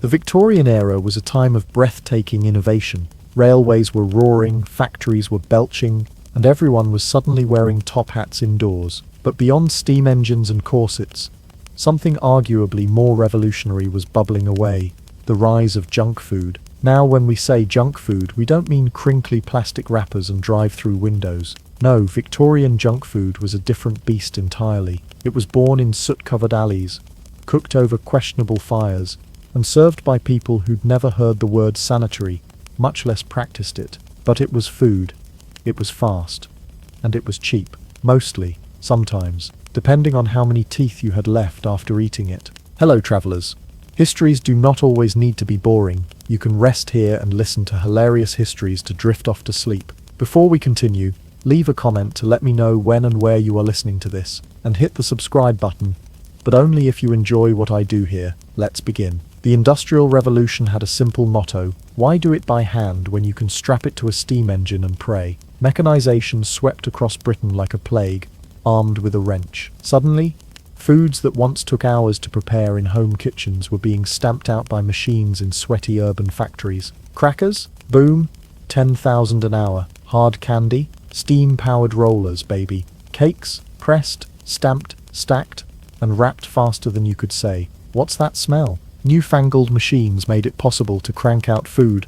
The Victorian era was a time of breathtaking innovation. Railways were roaring, factories were belching, and everyone was suddenly wearing top hats indoors. But beyond steam engines and corsets, something arguably more revolutionary was bubbling away: the rise of junk food. Now, when we say junk food, we don't mean crinkly plastic wrappers and drive-through windows. No, Victorian junk food was a different beast entirely. It was born in soot-covered alleys, cooked over questionable fires, and served by people who'd never heard the word sanitary, much less practiced it. But it was food. It was fast. And it was cheap. Mostly. Sometimes. Depending on how many teeth you had left after eating it. Hello, travelers. Histories do not always need to be boring. You can rest here and listen to hilarious histories to drift off to sleep. Before we continue, leave a comment to let me know when and where you are listening to this, and hit the subscribe button, but only if you enjoy what I do here. Let's begin. The Industrial Revolution had a simple motto: why do it by hand when you can strap it to a steam engine and pray? Mechanization swept across Britain like a plague, armed with a wrench. Suddenly, foods that once took hours to prepare in home kitchens were being stamped out by machines in sweaty urban factories. Crackers? Boom. 10,000 an hour. Hard candy? Steam-powered rollers, baby. Cakes? Pressed, stamped, stacked, and wrapped faster than you could say. What's that smell? Newfangled machines made it possible to crank out food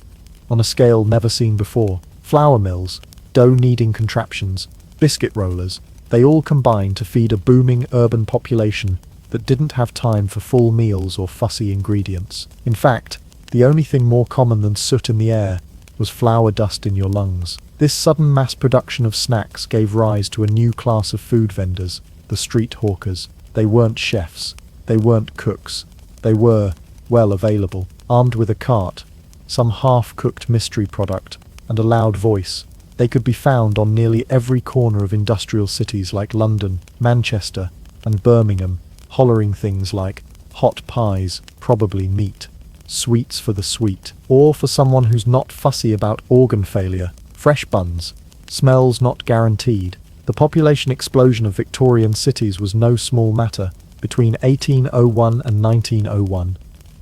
on a scale never seen before. Flour mills, dough-kneading contraptions, biscuit rollers, they all combined to feed a booming urban population that didn't have time for full meals or fussy ingredients. In fact, the only thing more common than soot in the air was flour dust in your lungs. This sudden mass production of snacks gave rise to a new class of food vendors, the street hawkers. They weren't chefs. They weren't cooks. They were, well, available, armed with a cart, some half-cooked mystery product, and a loud voice. They could be found on nearly every corner of industrial cities like London, Manchester, and Birmingham, hollering things like hot pies, probably meat, sweets for the sweet, or for someone who's not fussy about organ failure, fresh buns, smells not guaranteed. The population explosion of Victorian cities was no small matter. Between 1801 and 1901,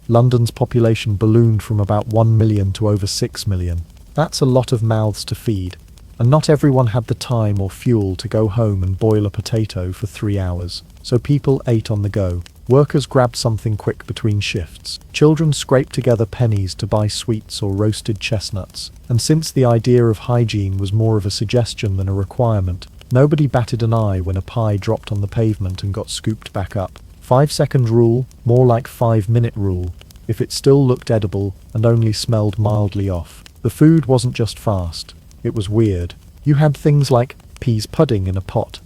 London's population ballooned from about 1 million to over 6 million. That's a lot of mouths to feed. And not everyone had the time or fuel to go home and boil a potato for 3 hours. So people ate on the go. Workers grabbed something quick between shifts. Children scraped together pennies to buy sweets or roasted chestnuts. And since the idea of hygiene was more of a suggestion than a requirement, nobody batted an eye when a pie dropped on the pavement and got scooped back up. 5-second rule, more like 5-minute rule, if it still looked edible and only smelled mildly off. The food wasn't just fast. It was weird. You had things like peas pudding in a pot,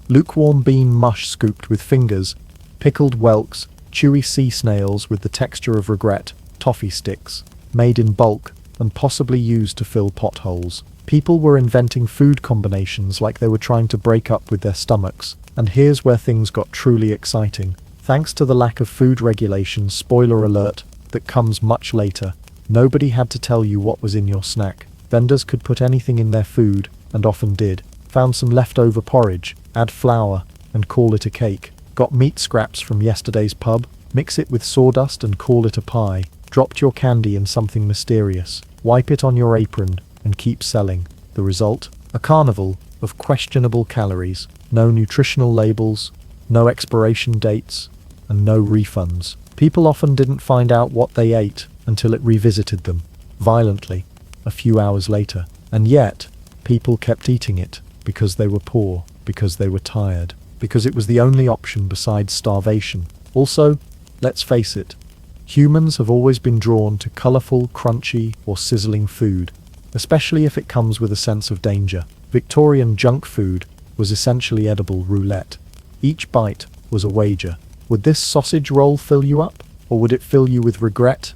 lukewarm bean mush scooped with fingers, pickled whelks, chewy sea snails with the texture of regret, toffee sticks, made in bulk and possibly used to fill potholes. People were inventing food combinations like they were trying to break up with their stomachs. And here's where things got truly exciting. Thanks to the lack of food regulation, spoiler alert, that comes much later, nobody had to tell you what was in your snack. Vendors could put anything in their food, and often did. Found some leftover porridge, add flour, and call it a cake. Got meat scraps from yesterday's pub, mix it with sawdust and call it a pie. Dropped your candy in something mysterious, wipe it on your apron, and keep selling. The result? A carnival of questionable calories, no nutritional labels, no expiration dates, and no refunds. People often didn't find out what they ate until it revisited them, violently, a few hours later. And yet, people kept eating it, because they were poor, because they were tired, because it was the only option besides starvation. Also, let's face it, humans have always been drawn to colourful, crunchy, or sizzling food, especially if it comes with a sense of danger. Victorian junk food was essentially edible roulette. Each bite was a wager. Would this sausage roll fill you up, or would it fill you with regret,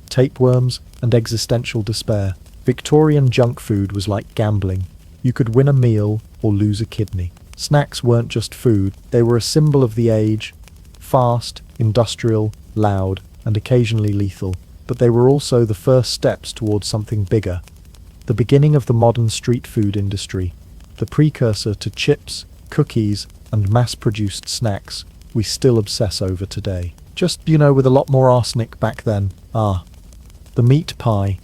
tapeworms, and existential despair? Victorian junk food was like gambling. You could win a meal or lose a kidney. Snacks weren't just food, they were a symbol of the age, fast, industrial, loud, and occasionally lethal. But they were also the first steps towards something bigger. The beginning of the modern street food industry, the precursor to chips, cookies, and mass-produced snacks we still obsess over today. Just, with a lot more arsenic back then. Ah, the meat pie.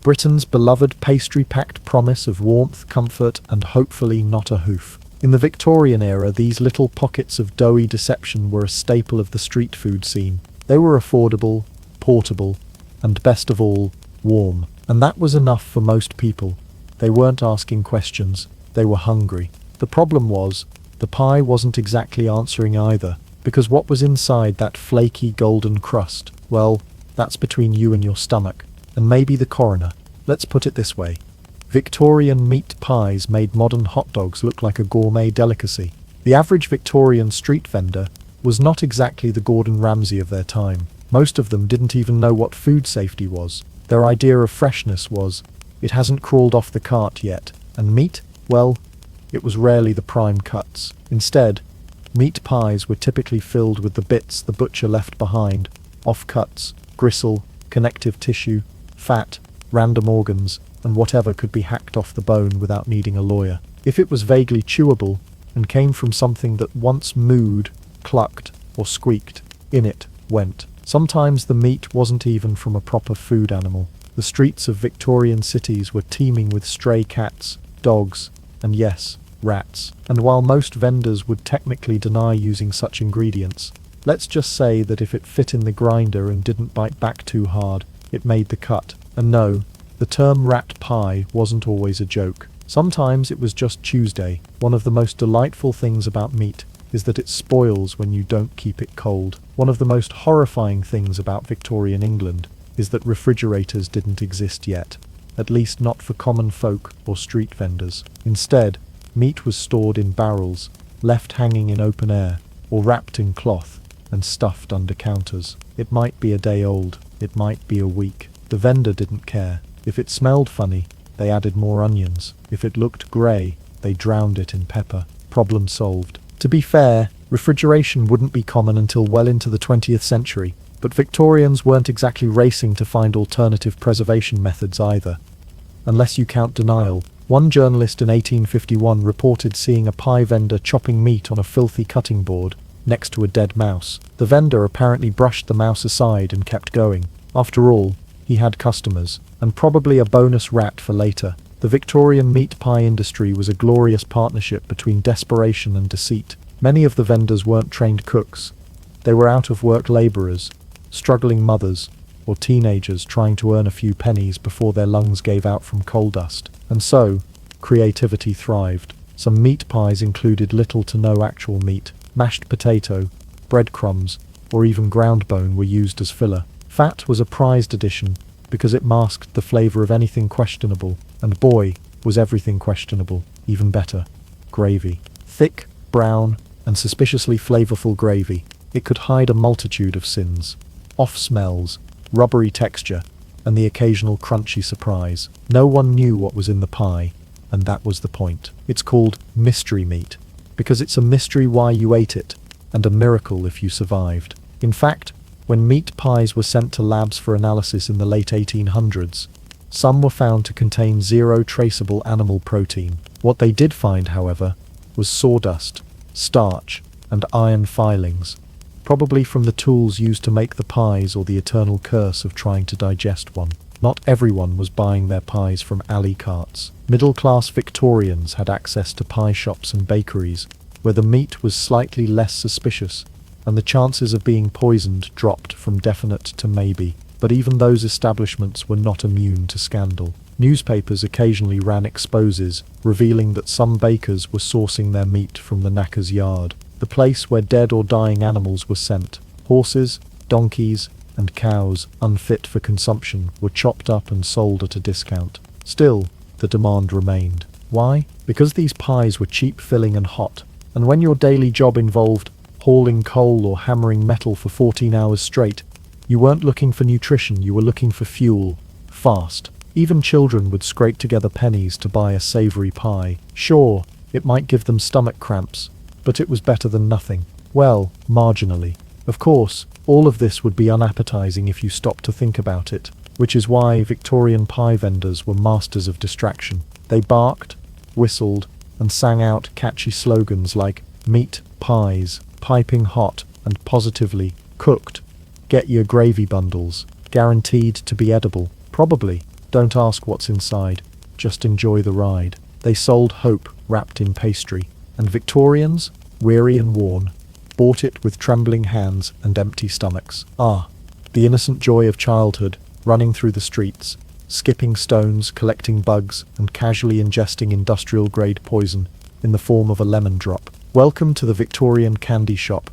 Britain's beloved pastry-packed promise of warmth, comfort, and hopefully not a hoof. In the Victorian era, these little pockets of doughy deception were a staple of the street food scene. They were affordable, portable, and best of all, warm. And that was enough for most people. They weren't asking questions, they were hungry. The problem was, the pie wasn't exactly answering either, because what was inside that flaky golden crust, well, that's between you and your stomach, and maybe the coroner. Let's put it this way. Victorian meat pies made modern hot dogs look like a gourmet delicacy. The average Victorian street vendor was not exactly the Gordon Ramsay of their time. Most of them didn't even know what food safety was. Their idea of freshness was, it hasn't crawled off the cart yet. And meat? Well, it was rarely the prime cuts. Instead, meat pies were typically filled with the bits the butcher left behind, offcuts, gristle, connective tissue, fat, random organs, and whatever could be hacked off the bone without needing a lawyer. If it was vaguely chewable, and came from something that once mooed, clucked, or squeaked, in it went. Sometimes the meat wasn't even from a proper food animal. The streets of Victorian cities were teeming with stray cats, dogs, and yes, rats. And while most vendors would technically deny using such ingredients, let's just say that if it fit in the grinder and didn't bite back too hard, it made the cut. And no, the term rat pie wasn't always a joke. Sometimes it was just Tuesday. One of the most delightful things about meat is that it spoils when you don't keep it cold. One of the most horrifying things about Victorian England is that refrigerators didn't exist yet, at least not for common folk or street vendors. Instead, meat was stored in barrels, left hanging in open air, or wrapped in cloth and stuffed under counters. It might be a day old, it might be a week. The vendor didn't care. If it smelled funny, they added more onions. If it looked grey, they drowned it in pepper. Problem solved. To be fair, refrigeration wouldn't be common until well into the 20th century, but Victorians weren't exactly racing to find alternative preservation methods either. Unless you count denial. One journalist in 1851 reported seeing a pie vendor chopping meat on a filthy cutting board next to a dead mouse. The vendor apparently brushed the mouse aside and kept going. After all, he had customers, and probably a bonus rat for later. The Victorian meat pie industry was a glorious partnership between desperation and deceit. Many of the vendors weren't trained cooks. They were out-of-work labourers, struggling mothers, or teenagers trying to earn a few pennies before their lungs gave out from coal dust. And so, creativity thrived. Some meat pies included little to no actual meat. Mashed potato, breadcrumbs, or even ground bone were used as filler. Fat was a prized addition because it masked the flavour of anything questionable, and boy, was everything questionable, even better. Gravy. Thick, brown, and suspiciously flavourful gravy. It could hide a multitude of sins. Off smells, rubbery texture, and the occasional crunchy surprise. No one knew what was in the pie, and that was the point. It's called mystery meat, because it's a mystery why you ate it, and a miracle if you survived. In fact, when meat pies were sent to labs for analysis in the late 1800s, some were found to contain zero traceable animal protein. What they did find, however, was sawdust, starch, and iron filings, probably from the tools used to make the pies or the eternal curse of trying to digest one. Not everyone was buying their pies from alley carts. Middle-class Victorians had access to pie shops and bakeries, where the meat was slightly less suspicious, and the chances of being poisoned dropped from definite to maybe. But even those establishments were not immune to scandal. Newspapers occasionally ran exposes, revealing that some bakers were sourcing their meat from the knacker's yard, the place where dead or dying animals were sent. Horses, donkeys, and cows, unfit for consumption, were chopped up and sold at a discount. Still, the demand remained. Why? Because these pies were cheap, filling, and hot, and when your daily job involved hauling coal or hammering metal for 14 hours straight, you weren't looking for nutrition, you were looking for fuel. Fast. Even children would scrape together pennies to buy a savoury pie. Sure, it might give them stomach cramps, but it was better than nothing. Well, marginally. Of course, all of this would be unappetizing if you stopped to think about it, which is why Victorian pie vendors were masters of distraction. They barked, whistled, and sang out catchy slogans like meat pies, piping hot, and positively cooked, get your gravy bundles, guaranteed to be edible. Probably. Don't ask what's inside, just enjoy the ride. They sold hope wrapped in pastry, and Victorians, weary and worn, bought it with trembling hands and empty stomachs. Ah, the innocent joy of childhood, running through the streets, skipping stones, collecting bugs, and casually ingesting industrial-grade poison in the form of a lemon drop. Welcome to the Victorian candy shop,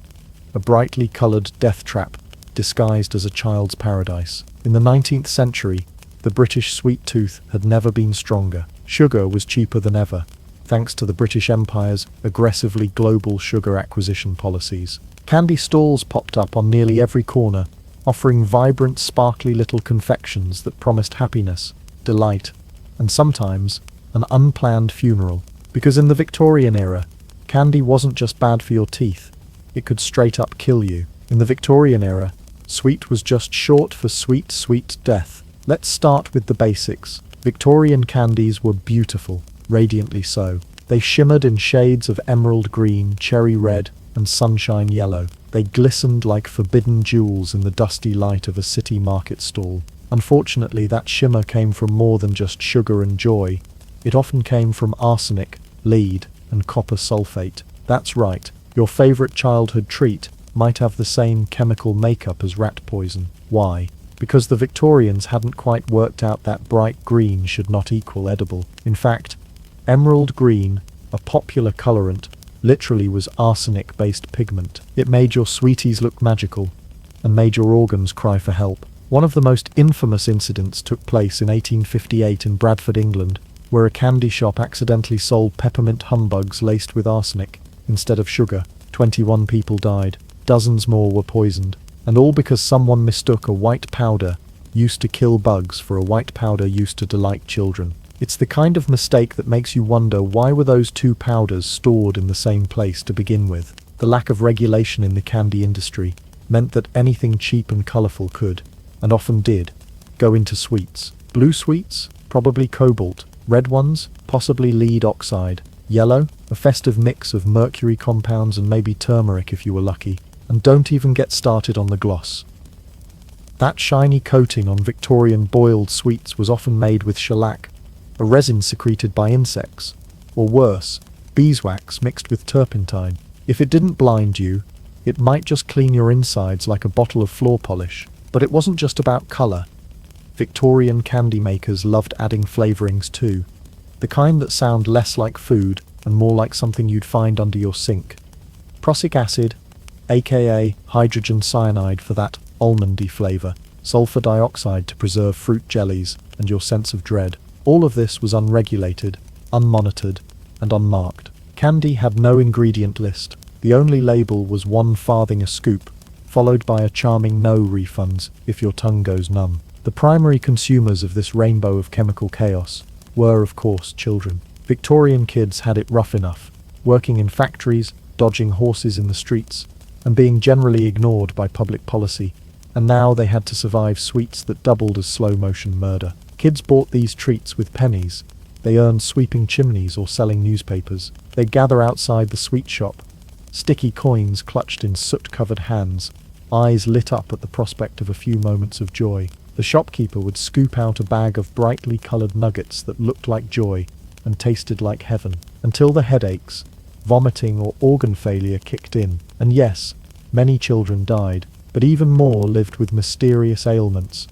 a brightly coloured death trap disguised as a child's paradise. In the 19th century, the British sweet tooth had never been stronger. Sugar was cheaper than ever, thanks to the British Empire's aggressively global sugar acquisition policies. Candy stalls popped up on nearly every corner, offering vibrant, sparkly little confections that promised happiness, delight, and sometimes an unplanned funeral. Because in the Victorian era, candy wasn't just bad for your teeth, it could straight up kill you. In the Victorian era, sweet was just short for sweet, sweet death. Let's start with the basics. Victorian candies were beautiful, radiantly so. They shimmered in shades of emerald green, cherry red, and sunshine yellow. They glistened like forbidden jewels in the dusty light of a city market stall. Unfortunately, that shimmer came from more than just sugar and joy. It often came from arsenic, lead, and copper sulfate. That's right, your favorite childhood treat might have the same chemical makeup as rat poison. Why? Because the Victorians hadn't quite worked out that bright green should not equal edible. In fact, emerald green, a popular colorant, literally was arsenic-based pigment. It made your sweeties look magical, and made your organs cry for help. One of the most infamous incidents took place in 1858 in Bradford, England, where a candy shop accidentally sold peppermint humbugs laced with arsenic instead of sugar. 21 people died, dozens more were poisoned, and all because someone mistook a white powder used to kill bugs for a white powder used to delight children. It's the kind of mistake that makes you wonder, why were those two powders stored in the same place to begin with? The lack of regulation in the candy industry meant that anything cheap and colourful could, and often did, go into sweets. Blue sweets? Probably cobalt. Red ones? Possibly lead oxide. Yellow? A festive mix of mercury compounds and maybe turmeric if you were lucky. And don't even get started on the gloss. That shiny coating on Victorian boiled sweets was often made with shellac, a resin secreted by insects, or worse, beeswax mixed with turpentine. If it didn't blind you, it might just clean your insides like a bottle of floor polish. But it wasn't just about colour. Victorian candy makers loved adding flavourings too, the kind that sound less like food and more like something you'd find under your sink. Prussic acid, aka hydrogen cyanide for that almondy flavour, sulfur dioxide to preserve fruit jellies and your sense of dread. All of this was unregulated, unmonitored, and unmarked. Candy had no ingredient list. The only label was 1 farthing a scoop, followed by a charming no refunds if your tongue goes numb. The primary consumers of this rainbow of chemical chaos were, of course, children. Victorian kids had it rough enough, working in factories, dodging horses in the streets, and being generally ignored by public policy. And now they had to survive sweets that doubled as slow-motion murder. Kids bought these treats with pennies. They earned sweeping chimneys or selling newspapers. They'd gather outside the sweet shop, sticky coins clutched in soot-covered hands, eyes lit up at the prospect of a few moments of joy. The shopkeeper would scoop out a bag of brightly coloured nuggets that looked like joy and tasted like heaven, until the headaches, vomiting or organ failure kicked in. And yes, many children died, but even more lived with mysterious ailments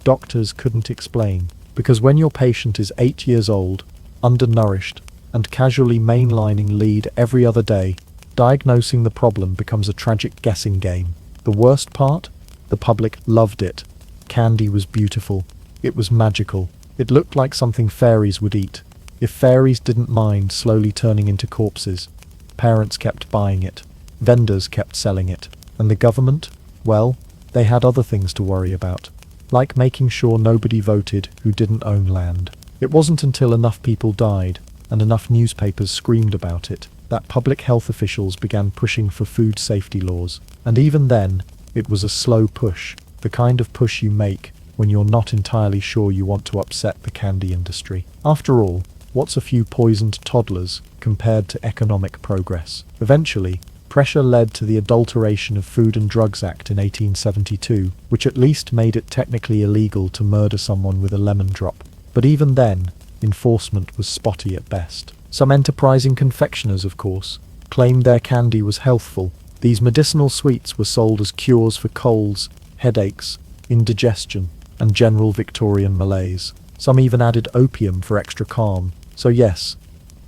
doctors couldn't explain. Because when your patient is 8 years old, undernourished, and casually mainlining lead every other day, diagnosing the problem becomes a tragic guessing game. The worst part? The public loved it. Candy was beautiful. It was magical. It looked like something fairies would eat. If fairies didn't mind slowly turning into corpses, parents kept buying it. Vendors kept selling it. And the government? Well, they had other things to worry about, like making sure nobody voted who didn't own land. It wasn't until enough people died, and enough newspapers screamed about it, that public health officials began pushing for food safety laws. And even then, it was a slow push, the kind of push you make when you're not entirely sure you want to upset the candy industry. After all, what's a few poisoned toddlers compared to economic progress? Eventually, Pressure led to the Adulteration of Food and Drugs Act in 1872, which at least made it technically illegal to murder someone with a lemon drop. But even then, enforcement was spotty at best. Some enterprising confectioners, of course, claimed their candy was healthful. These medicinal sweets were sold as cures for colds, headaches, indigestion, and general Victorian malaise. Some even added opium for extra calm. So yes,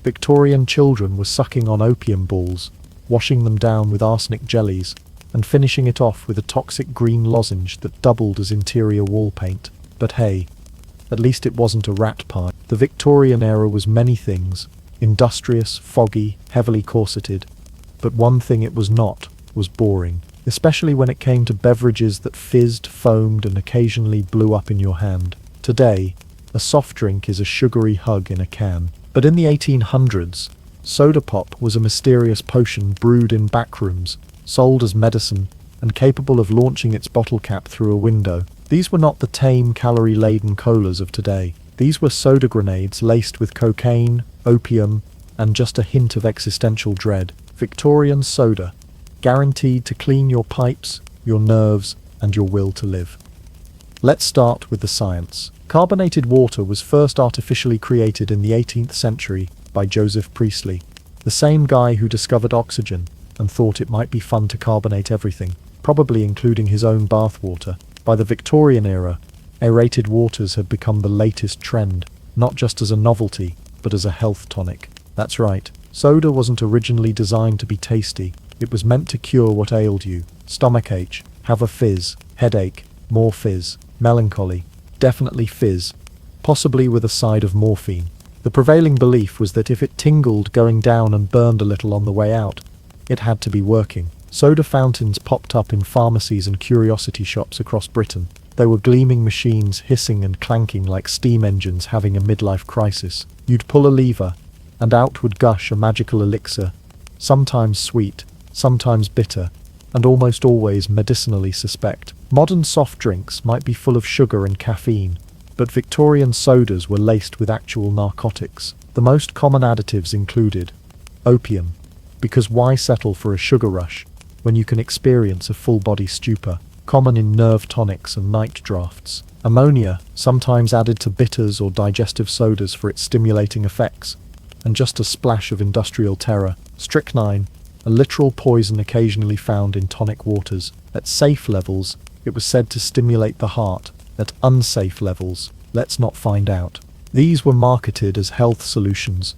Victorian children were sucking on opium balls, washing them down with arsenic jellies, and finishing it off with a toxic green lozenge that doubled as interior wall paint. But hey, at least it wasn't a rat pie. The Victorian era was many things: industrious, foggy, heavily corseted. But one thing it was not was boring, especially when it came to beverages that fizzed, foamed, and occasionally blew up in your hand. Today, a soft drink is a sugary hug in a can. But in the 1800s, soda pop was a mysterious potion brewed in backrooms, sold as medicine, and capable of launching its bottle cap through a window. These were not the tame, calorie-laden colas of today. These were soda grenades laced with cocaine, opium, and just a hint of existential dread. Victorian soda, guaranteed to clean your pipes, your nerves, and your will to live. Let's start with the science. Carbonated water was first artificially created in the 18th century by Joseph Priestley, the same guy who discovered oxygen and thought it might be fun to carbonate everything, probably including his own bathwater. By the Victorian era, aerated waters had become the latest trend, not just as a novelty, but as a health tonic. That's right, soda wasn't originally designed to be tasty. It was meant to cure what ailed you: stomachache, have a fizz, headache, more fizz, melancholy, definitely fizz, possibly with a side of morphine. The prevailing belief was that if it tingled going down and burned a little on the way out, it had to be working. Soda fountains popped up in pharmacies and curiosity shops across Britain. They were gleaming machines hissing and clanking like steam engines having a midlife crisis. You'd pull a lever, and out would gush a magical elixir, sometimes sweet, sometimes bitter, and almost always medicinally suspect. Modern soft drinks might be full of sugar and caffeine, but Victorian sodas were laced with actual narcotics. The most common additives included opium, because why settle for a sugar rush when you can experience a full-body stupor, common in nerve tonics and night drafts; ammonia, sometimes added to bitters or digestive sodas for its stimulating effects; and just a splash of industrial terror, strychnine, a literal poison occasionally found in tonic waters. At safe levels, it was said to stimulate the heart. At unsafe levels, let's not find out. These were marketed as health solutions.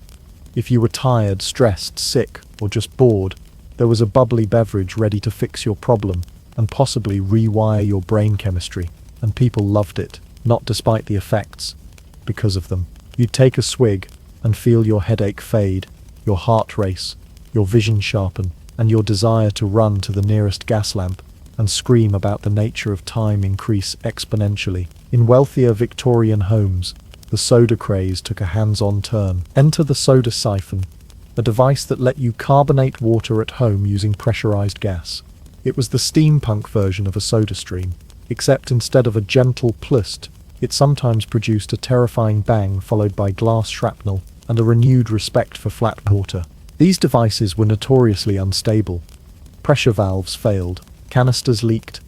If you were tired, stressed, sick, or just bored, there was a bubbly beverage ready to fix your problem and possibly rewire your brain chemistry. And people loved it, not despite the effects, because of them. You'd take a swig and feel your headache fade, your heart race, your vision sharpen, and your desire to run to the nearest gas lamp and scream about the nature of time increase exponentially. In wealthier Victorian homes, the soda craze took a hands-on turn. Enter the soda siphon, a device that let you carbonate water at home using pressurized gas. It was the steampunk version of a soda stream, except instead of a gentle plust, it sometimes produced a terrifying bang followed by glass shrapnel and a renewed respect for flat water. These devices were notoriously unstable. Pressure valves failed, canisters leaked,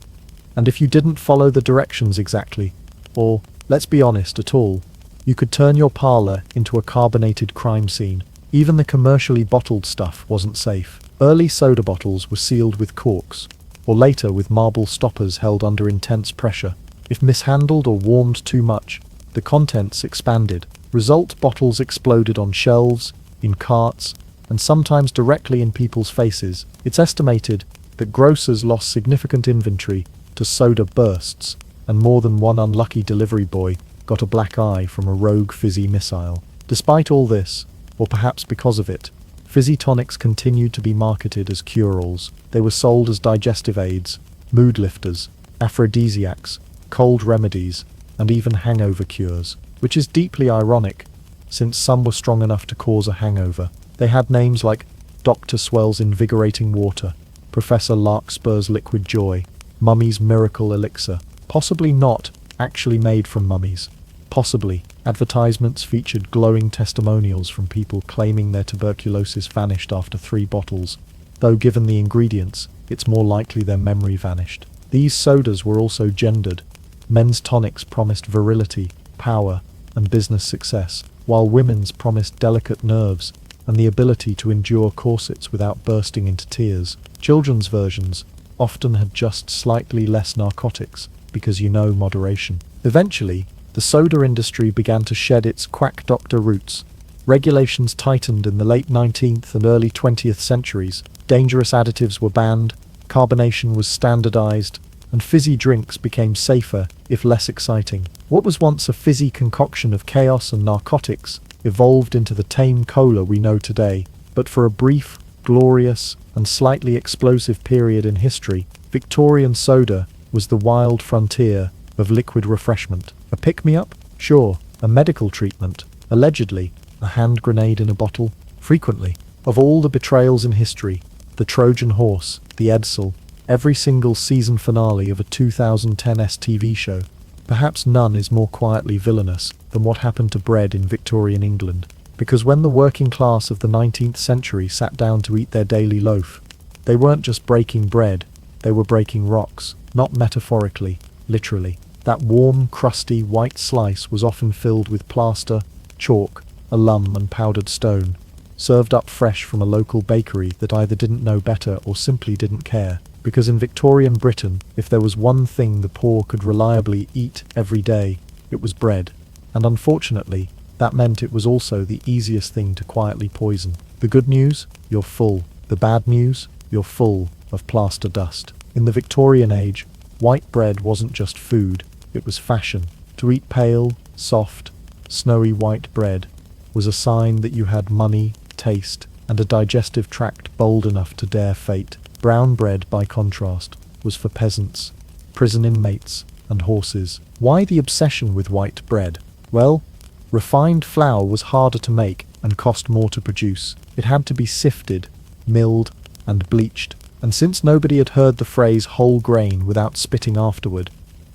and if you didn't follow the directions exactly, or, let's be honest, at all, you could turn your parlor into a carbonated crime scene. Even the commercially bottled stuff wasn't safe. Early soda bottles were sealed with corks, or later with marble stoppers held under intense pressure. If mishandled or warmed too much, the contents expanded. Result: bottles exploded on shelves, in carts, and sometimes directly in people's faces. It's estimated that grocers lost significant inventory to soda bursts, and more than one unlucky delivery boy got a black eye from a rogue fizzy missile. Despite all this, or perhaps because of it, fizzy tonics continued to be marketed as cure-alls. They were sold as digestive aids, mood lifters, aphrodisiacs, cold remedies, and even hangover cures, which is deeply ironic, since some were strong enough to cause a hangover. They had names like Dr. Swell's Invigorating Water, Professor Larkspur's Liquid Joy, Mummy's Miracle Elixir. Possibly not actually made from mummies. Possibly. Advertisements featured glowing testimonials from people claiming their tuberculosis vanished after 3 bottles, though given the ingredients, it's more likely their memory vanished. These sodas were also gendered. Men's tonics promised virility, power, and business success, while women's promised delicate nerves and the ability to endure corsets without bursting into tears. Children's versions often had just slightly less narcotics, because moderation. Eventually, the soda industry began to shed its quack doctor roots. Regulations tightened in the late 19th and early 20th centuries. Dangerous additives were banned, carbonation was standardized, and fizzy drinks became safer, if less exciting. What was once a fizzy concoction of chaos and narcotics evolved into the tame cola we know today. But for a brief, glorious, and slightly explosive period in history, Victorian soda was the wild frontier of liquid refreshment. A pick-me-up? Sure. A medical treatment? Allegedly. A hand grenade in a bottle? Frequently. Of all the betrayals in history, the Trojan horse, the Edsel, every single season finale of a 2010 TV show, perhaps none is more quietly villainous than what happened to bread in Victorian England. Because when the working class of the 19th century sat down to eat their daily loaf, they weren't just breaking bread, they were breaking rocks, not metaphorically, literally. That warm, crusty, white slice was often filled with plaster, chalk, alum and powdered stone, served up fresh from a local bakery that either didn't know better or simply didn't care. Because in Victorian Britain, if there was one thing the poor could reliably eat every day, it was bread. And unfortunately, that meant it was also the easiest thing to quietly poison. The good news? You're full. The bad news? You're full of plaster dust. In the Victorian age, white bread wasn't just food, it was fashion. To eat pale, soft, snowy white bread was a sign that you had money, taste, and a digestive tract bold enough to dare fate. Brown bread, by contrast, was for peasants, prison inmates, and horses. Why the obsession with white bread? Well, refined flour was harder to make and cost more to produce. It had to be sifted, milled, and bleached. And since nobody had heard the phrase whole grain without spitting afterward,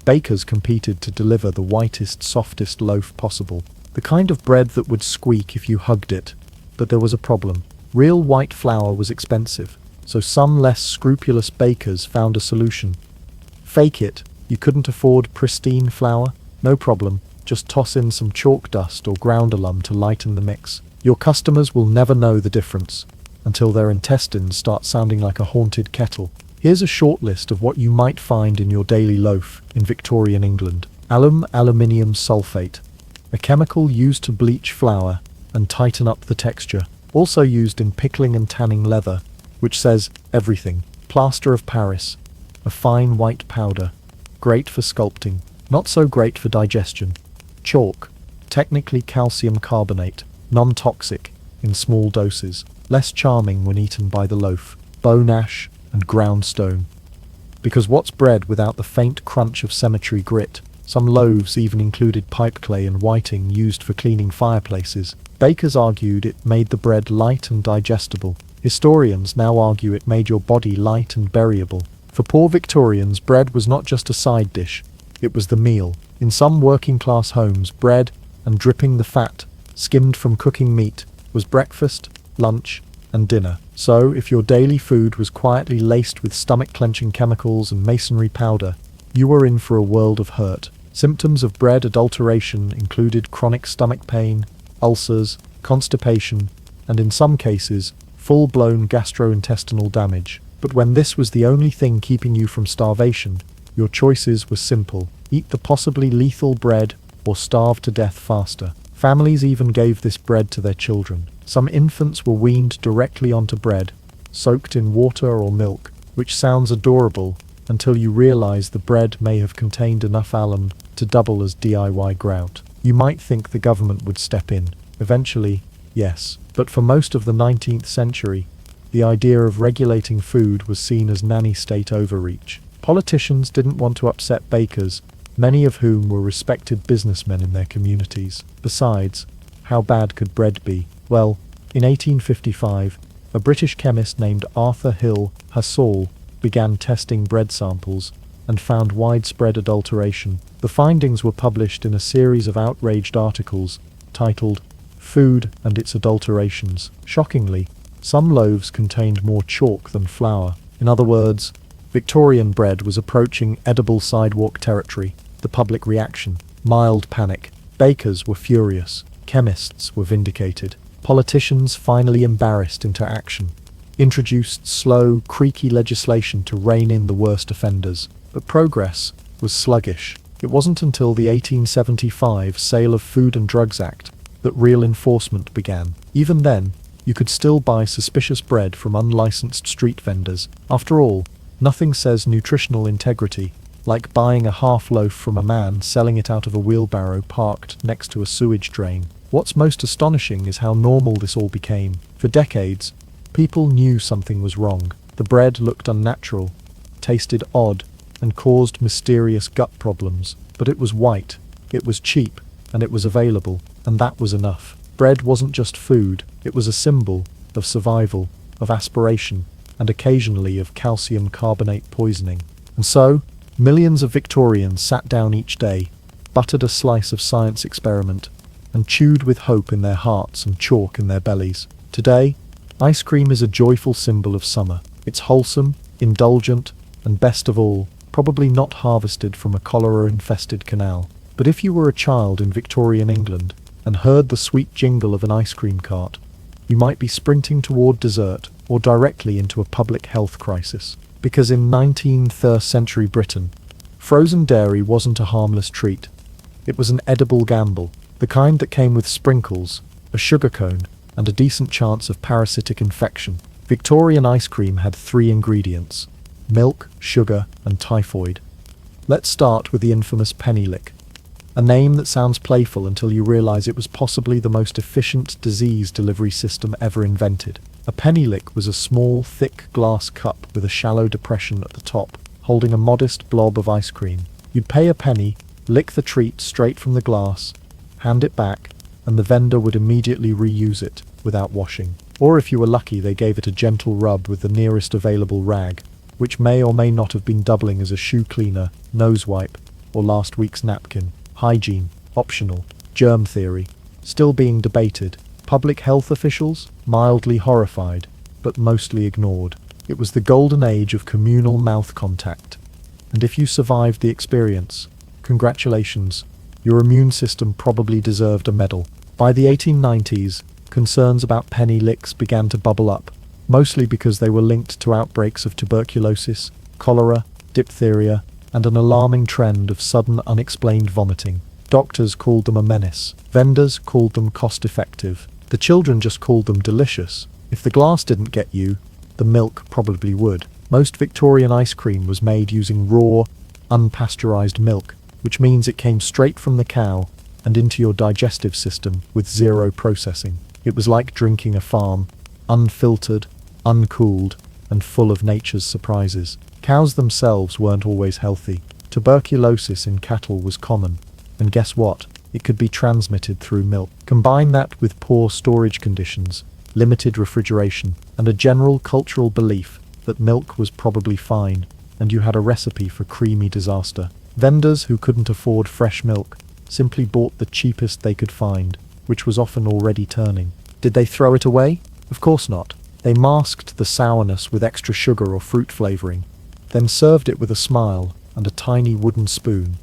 bakers competed to deliver the whitest, softest loaf possible. The kind of bread that would squeak if you hugged it. But there was a problem. Real white flour was expensive, so some less scrupulous bakers found a solution. Fake it. You couldn't afford pristine flour? No problem. Just toss in some chalk dust or ground alum to lighten the mix. Your customers will never know the difference until their intestines start sounding like a haunted kettle. Here's a short list of what you might find in your daily loaf in Victorian England. Aluminium sulfate, a chemical used to bleach flour and tighten up the texture, also used in pickling and tanning leather, which says everything. Plaster of Paris, a fine white powder, great for sculpting, not so great for digestion. Chalk, technically calcium carbonate, non-toxic in small doses, less charming when eaten by the loaf. Bone ash and ground stone. Because what's bread without the faint crunch of cemetery grit? Some loaves even included pipe clay and whiting used for cleaning fireplaces. Bakers argued it made the bread light and digestible. Historians now argue it made your body light and buryable. For poor Victorians, bread was not just a side dish, it was the meal. In some working-class homes, bread, and dripping the fat, skimmed from cooking meat, was breakfast, lunch, and dinner. So, if your daily food was quietly laced with stomach-clenching chemicals and masonry powder, you were in for a world of hurt. Symptoms of bread adulteration included chronic stomach pain, ulcers, constipation, and in some cases, full-blown gastrointestinal damage. But when this was the only thing keeping you from starvation, your choices were simple. Eat the possibly lethal bread or starve to death faster. Families even gave this bread to their children. Some infants were weaned directly onto bread, soaked in water or milk, which sounds adorable until you realize the bread may have contained enough alum to double as DIY grout. You might think the government would step in. Eventually, yes. But for most of the 19th century, the idea of regulating food was seen as nanny state overreach. Politicians didn't want to upset bakers, many of whom were respected businessmen in their communities. Besides, how bad could bread be? Well, in 1855, a British chemist named Arthur Hill Hassall began testing bread samples and found widespread adulteration. The findings were published in a series of outraged articles titled "Food and Its Adulterations." Shockingly, Some loaves contained more chalk than flour. In other words, Victorian bread was approaching edible sidewalk territory. The public reaction: mild panic. Bakers were furious. Chemists were vindicated. Politicians finally embarrassed into action. Introduced slow, creaky legislation to rein in the worst offenders. But progress was sluggish. It wasn't until the 1875 Sale of Food and Drugs Act that real enforcement began. Even then, you could still buy suspicious bread from unlicensed street vendors. After all, nothing says nutritional integrity like buying a half loaf from a man selling it out of a wheelbarrow parked next to a sewage drain. What's most astonishing is how normal this all became. For decades, people knew something was wrong. The bread looked unnatural, tasted odd, and caused mysterious gut problems. But it was white, it was cheap, and it was available, and that was enough. Bread wasn't just food, it was a symbol of survival, of aspiration, and occasionally of calcium carbonate poisoning. And so, millions of Victorians sat down each day, buttered a slice of science experiment, and chewed with hope in their hearts and chalk in their bellies. Today, ice cream is a joyful symbol of summer. It's wholesome, indulgent, and best of all, probably not harvested from a cholera-infested canal. But if you were a child in Victorian England and heard the sweet jingle of an ice cream cart, you might be sprinting toward dessert or directly into a public health crisis. Because in 19th century Britain, frozen dairy wasn't a harmless treat. It was an edible gamble, the kind that came with sprinkles, a sugar cone, and a decent chance of parasitic infection. Victorian ice cream had 3 ingredients: milk, sugar, and typhoid. Let's start with the infamous penny lick, a name that sounds playful until you realize it was possibly the most efficient disease delivery system ever invented. A penny lick was a small, thick glass cup with a shallow depression at the top, holding a modest blob of ice cream. You'd pay a penny, lick the treat straight from the glass, hand it back, and the vendor would immediately reuse it without washing. Or if you were lucky, they gave it a gentle rub with the nearest available rag, which may or may not have been doubling as a shoe cleaner, nose wipe, or last week's napkin. Hygiene, optional. Germ theory, still being debated. Public health officials, mildly horrified, but mostly ignored. It was the golden age of communal mouth contact. And if you survived the experience, congratulations, your immune system probably deserved a medal. By the 1890s, concerns about penny licks began to bubble up, mostly because they were linked to outbreaks of tuberculosis, cholera, diphtheria, and an alarming trend of sudden unexplained vomiting. Doctors called them a menace. Vendors called them cost-effective. The children just called them delicious. If the glass didn't get you, the milk probably would. Most Victorian ice cream was made using raw, unpasteurized milk, which means it came straight from the cow and into your digestive system with zero processing. It was like drinking a farm, unfiltered, uncooled, and full of nature's surprises. Cows themselves weren't always healthy. Tuberculosis in cattle was common, and guess what? It could be transmitted through milk. Combine that with poor storage conditions, limited refrigeration, and a general cultural belief that milk was probably fine, and you had a recipe for creamy disaster. Vendors who couldn't afford fresh milk simply bought the cheapest they could find, which was often already turning. Did they throw it away? Of course not. They masked the sourness with extra sugar or fruit flavoring, then served it with a smile and a tiny wooden spoon.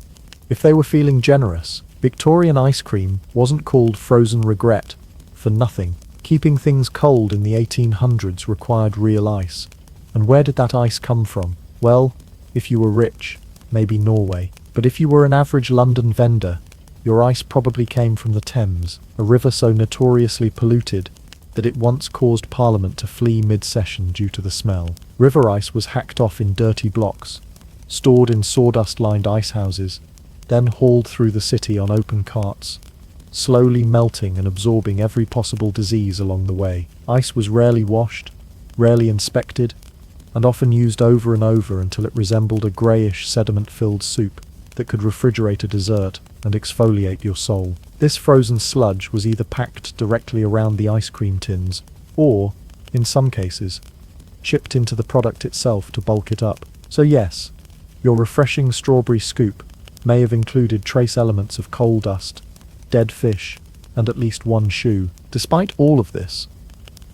If they were feeling generous, Victorian ice cream wasn't called frozen regret for nothing. Keeping things cold in the 1800s required real ice. And where did that ice come from? Well, if you were rich, maybe Norway. But if you were an average London vendor, your ice probably came from the Thames, a river so notoriously polluted that it once caused Parliament to flee mid-session due to the smell. River ice was hacked off in dirty blocks, stored in sawdust-lined ice houses, then hauled through the city on open carts, slowly melting and absorbing every possible disease along the way. Ice was rarely washed, rarely inspected, and often used over and over until it resembled a greyish sediment-filled soup that could refrigerate a dessert and exfoliate your soul. This frozen sludge was either packed directly around the ice cream tins, or, in some cases, chipped into the product itself to bulk it up. So yes, your refreshing strawberry scoop may have included trace elements of coal dust, dead fish, and at least one shoe. Despite all of this,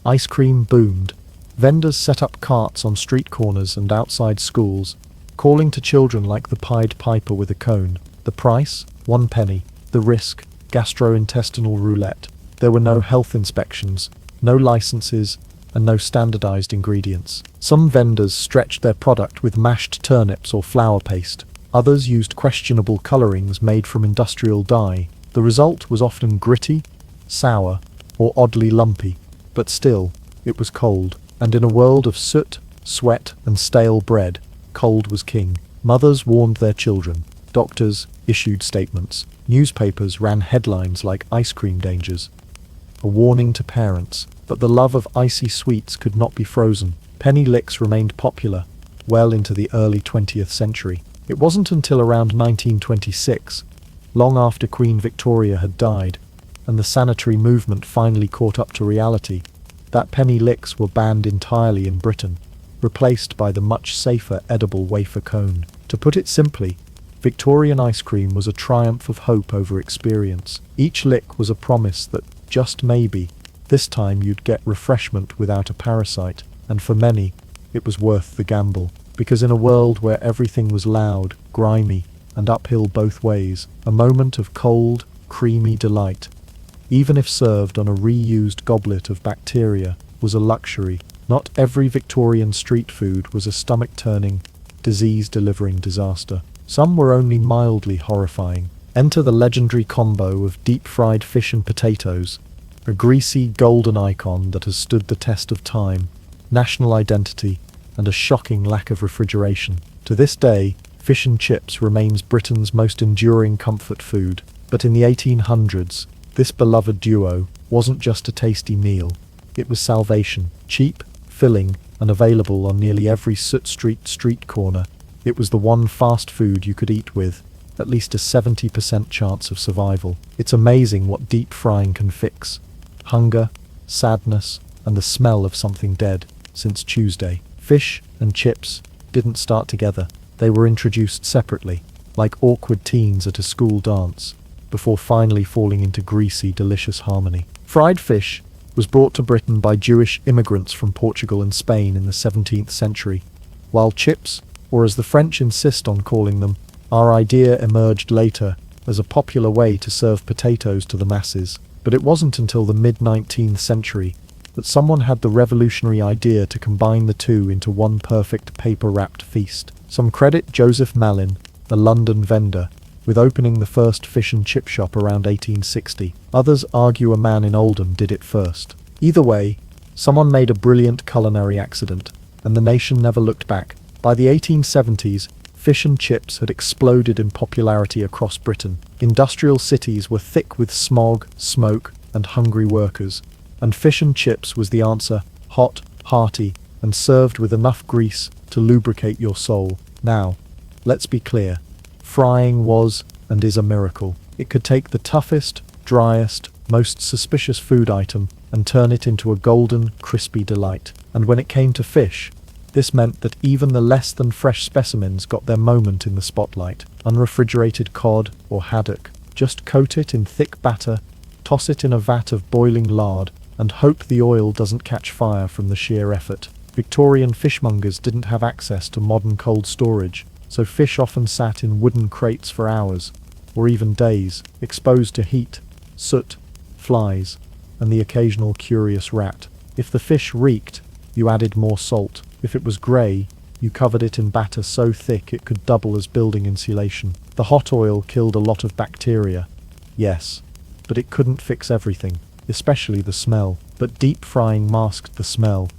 Ice cream boomed. Vendors set up carts on street corners and outside schools, calling to children like the Pied Piper with a cone. The price? 1 penny. The risk? Gastrointestinal roulette. There were no health inspections, no licenses, and no standardized ingredients. Some vendors stretched their product with mashed turnips or flour paste. Others used questionable colorings made from industrial dye. The result was often gritty, sour, or oddly lumpy. But still, it was cold. And in a world of soot, sweat, and stale bread, cold was king. Mothers warned their children. Doctors issued statements. Newspapers ran headlines like ice cream dangers. A warning to parents. But the love of icy sweets could not be frozen. Penny licks remained popular well into the early 20th century. It wasn't until around 1926, long after Queen Victoria had died, and the sanitary movement finally caught up to reality, that penny licks were banned entirely in Britain, replaced by the much safer edible wafer cone. To put it simply, Victorian ice cream was a triumph of hope over experience. Each lick was a promise that, just maybe, this time you'd get refreshment without a parasite, and for many, it was worth the gamble. Because in a world where everything was loud, grimy, and uphill both ways, a moment of cold, creamy delight, even if served on a reused goblet of bacteria, was a luxury. Not every Victorian street food was a stomach-turning, disease-delivering disaster. Some were only mildly horrifying. Enter the legendary combo of deep-fried fish and potatoes, a greasy, golden icon that has stood the test of time, national identity, and a shocking lack of refrigeration. To this day, fish and chips remains Britain's most enduring comfort food. But in the 1800s, this beloved duo wasn't just a tasty meal. It was salvation. Cheap, filling, and available on nearly every soot street corner. It was the one fast food you could eat with at least a 70% chance of survival. It's amazing what deep frying can fix. Hunger, sadness, and the smell of something dead. Since Tuesday, fish and chips didn't start together. They were introduced separately, like awkward teens at a school dance, before finally falling into greasy, delicious harmony. Fried fish was brought to Britain by Jewish immigrants from Portugal and Spain in the 17th century, while chips, or as the French insist on calling them, our idea emerged later as a popular way to serve potatoes to the masses. But it wasn't until the mid-19th century that someone had the revolutionary idea to combine the two into one perfect paper-wrapped feast. Some credit Joseph Malin, the London vendor, with opening the first fish and chip shop around 1860. Others argue a man in Oldham did it first. Either way, someone made a brilliant culinary accident, and the nation never looked back. By the 1870s, fish and chips had exploded in popularity across Britain. Industrial cities were thick with smog, smoke, and hungry workers, and fish and chips was the answer, hot, hearty, and served with enough grease to lubricate your soul. Now, let's be clear. Frying was and is a miracle. It could take the toughest, driest, most suspicious food item and turn it into a golden, crispy delight. And when it came to fish, this meant that even the less than fresh specimens got their moment in the spotlight. Unrefrigerated cod or haddock. Just coat it in thick batter, toss it in a vat of boiling lard, and hope the oil doesn't catch fire from the sheer effort. Victorian fishmongers didn't have access to modern cold storage, so fish often sat in wooden crates for hours, or even days, exposed to heat, soot, flies, and the occasional curious rat. If the fish reeked, you added more salt. If it was grey, you covered it in batter so thick it could double as building insulation. The hot oil killed a lot of bacteria, yes, but it couldn't fix everything, especially the smell. But deep frying masked the smell,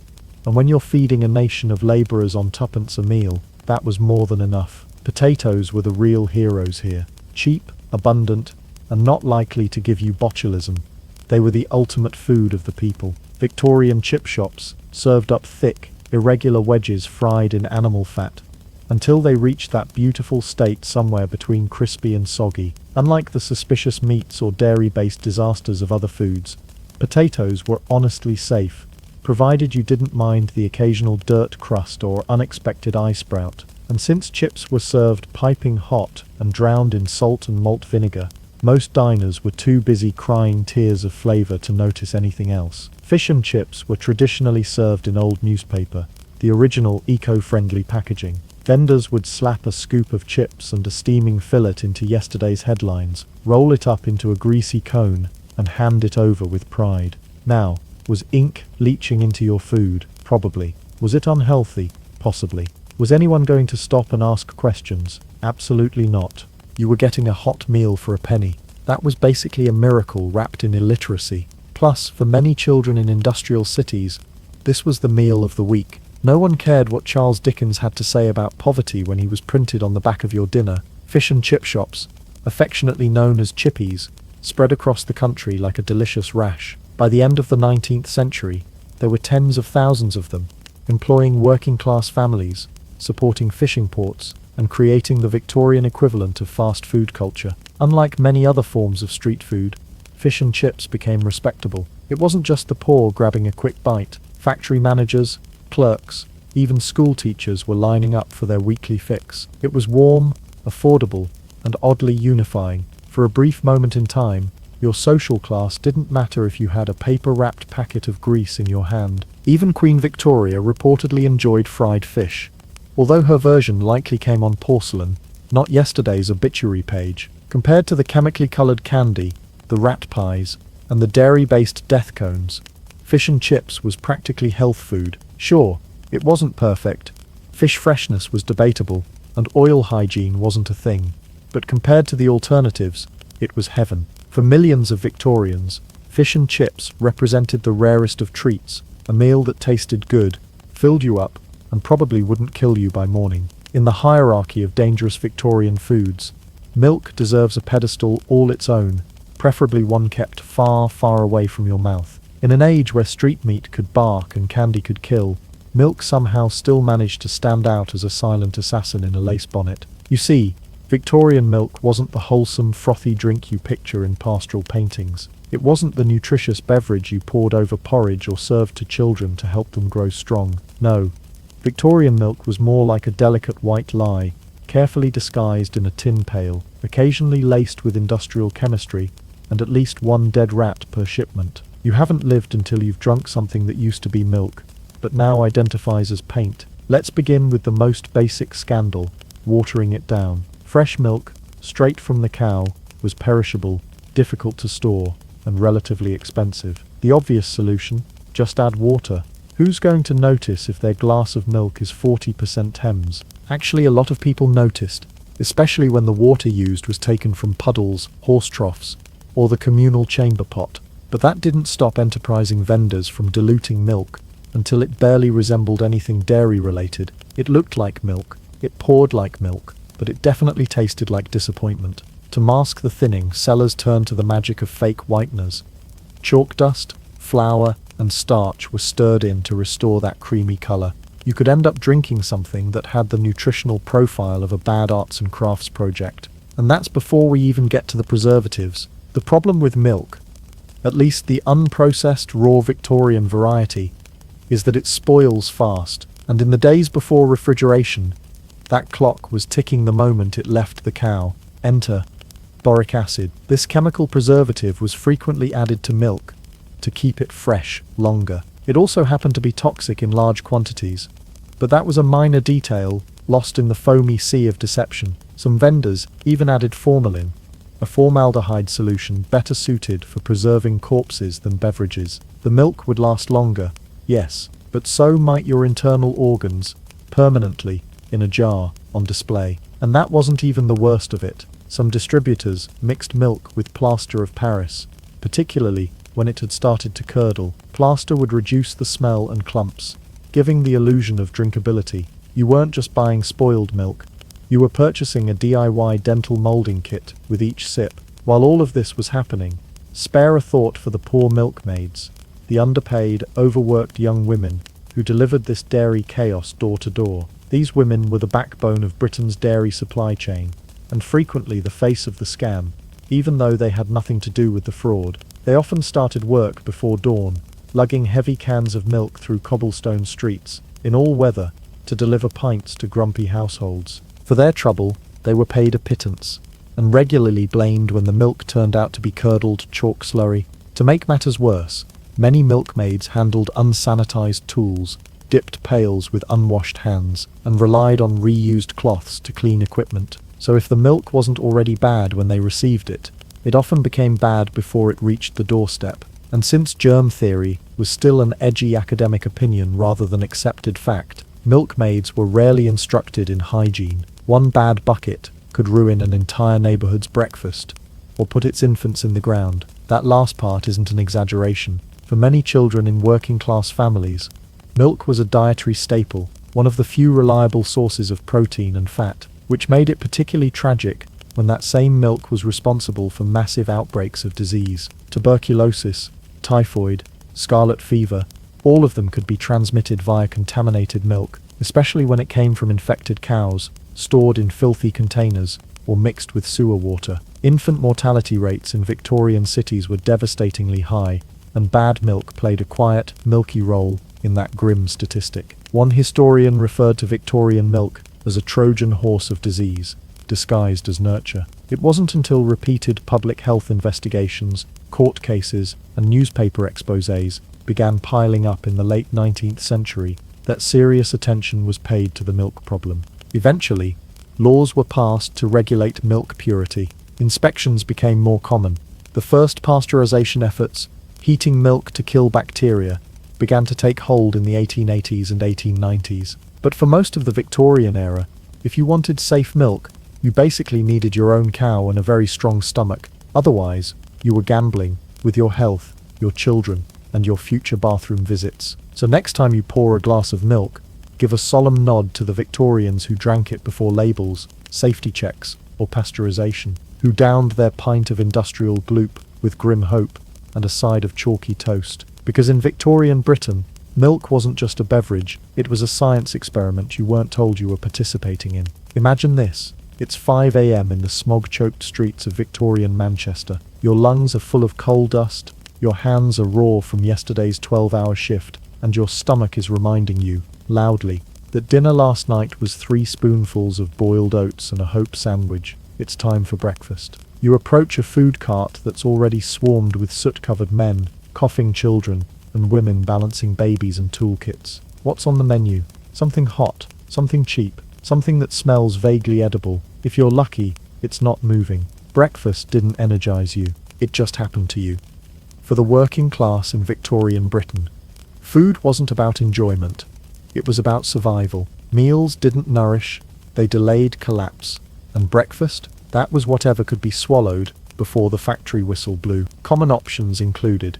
and when you're feeding a nation of labourers on tuppence a meal, that was more than enough. Potatoes were the real heroes here. Cheap, abundant, and not likely to give you botulism. They were the ultimate food of the people. Victorian chip shops served up thick, irregular wedges fried in animal fat, until they reached that beautiful state somewhere between crispy and soggy. Unlike the suspicious meats or dairy-based disasters of other foods, potatoes were honestly safe, provided you didn't mind the occasional dirt crust or unexpected eye sprout. And since chips were served piping hot and drowned in salt and malt vinegar, Most diners were too busy crying tears of flavor to notice anything else. Fish and chips were traditionally served in old newspaper, the original eco-friendly packaging. Vendors would slap a scoop of chips and a steaming fillet into yesterday's headlines, roll it up into a greasy cone, and hand it over with pride. Now, was ink leaching into your food? Probably. Was it unhealthy? Possibly. Was anyone going to stop and ask questions? Absolutely not. You were getting a hot meal for a penny. That was basically a miracle wrapped in illiteracy. Plus, for many children in industrial cities, this was the meal of the week. No one cared what Charles Dickens had to say about poverty when he was printed on the back of your dinner. Fish and chip shops, affectionately known as chippies, spread across the country like a delicious rash. By the end of the 19th century, there were tens of thousands of them, employing working-class families, supporting fishing ports, and creating the Victorian equivalent of fast food culture. Unlike many other forms of street food, fish and chips became respectable. It wasn't just the poor grabbing a quick bite. Factory managers, clerks, even school teachers were lining up for their weekly fix. It was warm, affordable, and oddly unifying. For a brief moment in time, your social class didn't matter if you had a paper-wrapped packet of grease in your hand. Even Queen Victoria reportedly enjoyed fried fish, although her version likely came on porcelain, not yesterday's obituary page. Compared to the chemically coloured candy, the rat pies, and the dairy-based death cones, fish and chips was practically health food. Sure, it wasn't perfect, fish freshness was debatable, and oil hygiene wasn't a thing, but compared to the alternatives, it was heaven. For millions of Victorians, fish and chips represented the rarest of treats, a meal that tasted good, filled you up, and probably wouldn't kill you by morning. In the hierarchy of dangerous Victorian foods, milk deserves a pedestal all its own, preferably one kept far, far away from your mouth. In an age where street meat could bark and candy could kill, milk somehow still managed to stand out as a silent assassin in a lace bonnet. You see, Victorian milk wasn't the wholesome, frothy drink you picture in pastoral paintings. It wasn't the nutritious beverage you poured over porridge or served to children to help them grow strong. No, Victorian milk was more like a delicate white lie, carefully disguised in a tin pail, occasionally laced with industrial chemistry, and at least one dead rat per shipment. You haven't lived until you've drunk something that used to be milk, but now identifies as paint. Let's begin with the most basic scandal, watering it down. Fresh milk, straight from the cow, was perishable, difficult to store, and relatively expensive. The obvious solution? Just add water. Who's going to notice if their glass of milk is 40% Thames? Actually, a lot of people noticed, especially when the water used was taken from puddles, horse troughs, or the communal chamber pot. But that didn't stop enterprising vendors from diluting milk until it barely resembled anything dairy-related. It looked like milk, it poured like milk, but it definitely tasted like disappointment. To mask the thinning, sellers turned to the magic of fake whiteners. Chalk dust, flour, and starch were stirred in to restore that creamy colour. You could end up drinking something that had the nutritional profile of a bad arts and crafts project. And that's before we even get to the preservatives. The problem with milk, at least the unprocessed raw Victorian variety, is that it spoils fast, and in the days before refrigeration, that clock was ticking the moment it left the cow. Enter boric acid. This chemical preservative was frequently added to milk to keep it fresh longer. It also happened to be toxic in large quantities, but that was a minor detail lost in the foamy sea of deception. Some vendors even added formalin, a formaldehyde solution better suited for preserving corpses than beverages. The milk would last longer, yes, but so might your internal organs, permanently, in a jar, on display. And that wasn't even the worst of it. Some distributors mixed milk with plaster of Paris, particularly when it had started to curdle. Plaster would reduce the smell and clumps, giving the illusion of drinkability. You weren't just buying spoiled milk, you were purchasing a DIY dental molding kit with each sip. While all of this was happening, spare a thought for the poor milkmaids, the underpaid, overworked young women who delivered this dairy chaos door to door. These women were the backbone of Britain's dairy supply chain, and frequently the face of the scam, even though they had nothing to do with the fraud. They often started work before dawn, lugging heavy cans of milk through cobblestone streets, in all weather, to deliver pints to grumpy households. For their trouble, they were paid a pittance, and regularly blamed when the milk turned out to be curdled chalk slurry. To make matters worse, many milkmaids handled unsanitized tools, dipped pails with unwashed hands, and relied on reused cloths to clean equipment. So if the milk wasn't already bad when they received it, it often became bad before it reached the doorstep. And since germ theory was still an edgy academic opinion rather than accepted fact, milkmaids were rarely instructed in hygiene. One bad bucket could ruin an entire neighborhood's breakfast, or put its infants in the ground. That last part isn't an exaggeration. For many children in working-class families, milk was a dietary staple, one of the few reliable sources of protein and fat, which made it particularly tragic when that same milk was responsible for massive outbreaks of disease. Tuberculosis, typhoid, scarlet fever, all of them could be transmitted via contaminated milk, especially when it came from infected cows, stored in filthy containers, or mixed with sewer water. Infant mortality rates in Victorian cities were devastatingly high, and bad milk played a quiet, milky role in that grim statistic. One historian referred to Victorian milk as a Trojan horse of disease, disguised as nurture. It wasn't until repeated public health investigations, court cases, and newspaper exposés began piling up in the late 19th century that serious attention was paid to the milk problem. Eventually, laws were passed to regulate milk purity. Inspections became more common. The first pasteurization efforts, heating milk to kill bacteria, began to take hold in the 1880s and 1890s. But for most of the Victorian era, if you wanted safe milk, you basically needed your own cow and a very strong stomach. Otherwise, you were gambling with your health, your children, and your future bathroom visits. So next time you pour a glass of milk, give a solemn nod to the Victorians who drank it before labels, safety checks, or pasteurization, who downed their pint of industrial gloop with grim hope and a side of chalky toast. Because in Victorian Britain, milk wasn't just a beverage, it was a science experiment you weren't told you were participating in. Imagine this. It's 5 a.m. in the smog-choked streets of Victorian Manchester. Your lungs are full of coal dust, your hands are raw from yesterday's 12-hour shift, and your stomach is reminding you, loudly, that dinner last night was 3 spoonfuls of boiled oats and a hope sandwich. It's time for breakfast. You approach a food cart that's already swarmed with soot-covered men, coughing children, and women balancing babies and toolkits. What's on the menu? Something hot, something cheap, something that smells vaguely edible. If you're lucky, it's not moving. Breakfast didn't energize you. It just happened to you. For the working class in Victorian Britain, food wasn't about enjoyment. It was about survival. Meals didn't nourish, they delayed collapse. And breakfast? That was whatever could be swallowed before the factory whistle blew. Common options included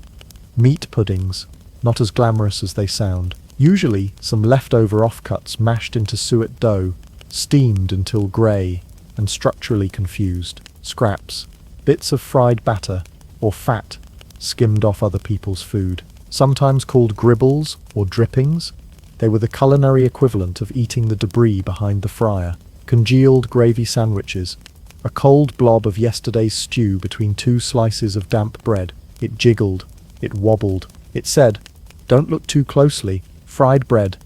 meat puddings, not as glamorous as they sound. Usually, some leftover offcuts mashed into suet dough, steamed until grey and structurally confused. Scraps, bits of fried batter, or fat, skimmed off other people's food. Sometimes called gribbles or drippings, they were the culinary equivalent of eating the debris behind the fryer. Congealed gravy sandwiches, a cold blob of yesterday's stew between 2 slices of damp bread. It jiggled, it wobbled, it said, "Don't look too closely." Fried bread.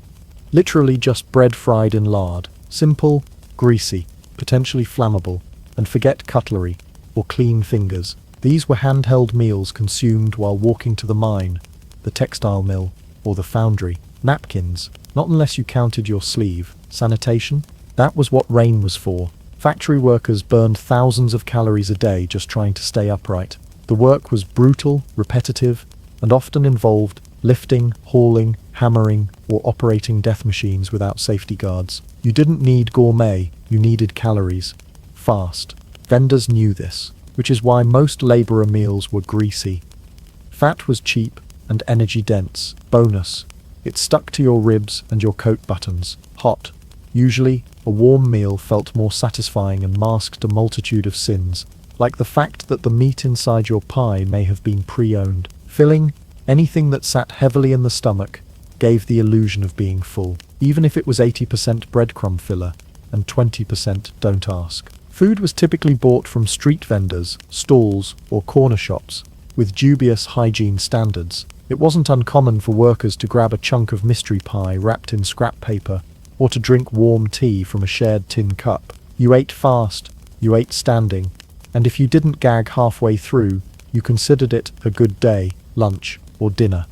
Literally just bread fried in lard. Simple, greasy, potentially flammable, and forget cutlery or clean fingers. These were handheld meals consumed while walking to the mine, the textile mill, or the foundry. Napkins, not unless you counted your sleeve. Sanitation? That was what rain was for. Factory workers burned thousands of calories a day just trying to stay upright. The work was brutal, repetitive, and often involved lifting, hauling, hammering, or operating death machines without safety guards. You didn't need gourmet, you needed calories. Fast. Vendors knew this, which is why most laborer meals were greasy. Fat was cheap and energy-dense. Bonus. It stuck to your ribs and your coat buttons. Hot. Usually, a warm meal felt more satisfying and masked a multitude of sins, like the fact that the meat inside your pie may have been pre-owned. Filling, anything that sat heavily in the stomach, gave the illusion of being full, even if it was 80% breadcrumb filler and 20% don't ask. Food was typically bought from street vendors, stalls, or corner shops, with dubious hygiene standards. It wasn't uncommon for workers to grab a chunk of mystery pie wrapped in scrap paper, or to drink warm tea from a shared tin cup. You ate fast, you ate standing, And if you didn't gag halfway through, you considered it a good day, lunch, or dinner.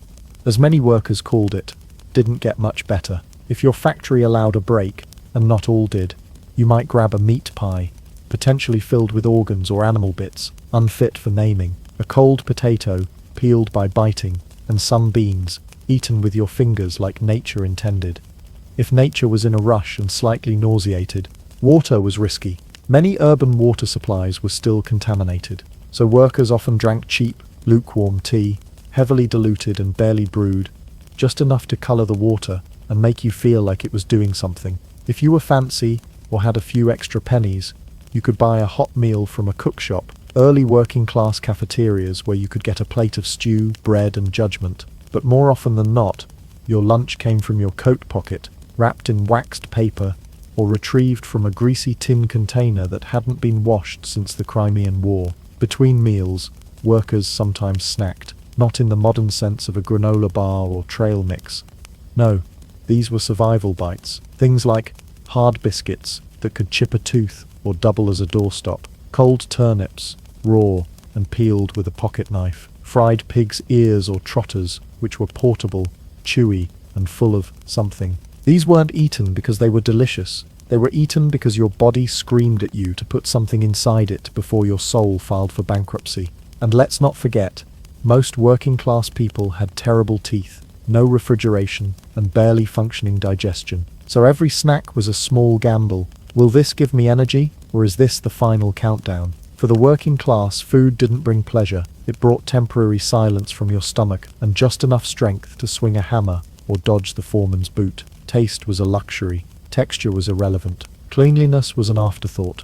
As many workers called it, didn't get much better. If your factory allowed a break, and not all did, you might grab a meat pie, potentially filled with organs or animal bits, unfit for naming, a cold potato, peeled by biting, and some beans, eaten with your fingers like nature intended. If nature was in a rush and slightly nauseated, water was risky. Many urban water supplies were still contaminated, so workers often drank cheap, lukewarm tea, heavily diluted and barely brewed, just enough to colour the water and make you feel like it was doing something. If you were fancy or had a few extra pennies, you could buy a hot meal from a cook shop, early working class cafeterias where you could get a plate of stew, bread and judgment. But more often than not, your lunch came from your coat pocket, wrapped in waxed paper, or retrieved from a greasy tin container that hadn't been washed since the Crimean War. Between meals, workers sometimes snacked, not in the modern sense of a granola bar or trail mix. No, these were survival bites, things like hard biscuits that could chip a tooth or double as a doorstop, cold turnips, raw and peeled with a pocket knife, fried pig's ears or trotters, which were portable, chewy, and full of something. These weren't eaten because they were delicious. They were eaten because your body screamed at you to put something inside it before your soul filed for bankruptcy. And let's not forget, most working-class people had terrible teeth, no refrigeration, and barely functioning digestion. So every snack was a small gamble. Will this give me energy, or is this the final countdown? For the working class, food didn't bring pleasure. It brought temporary silence from your stomach and just enough strength to swing a hammer or dodge the foreman's boot. Taste was a luxury. Texture was irrelevant. Cleanliness was an afterthought.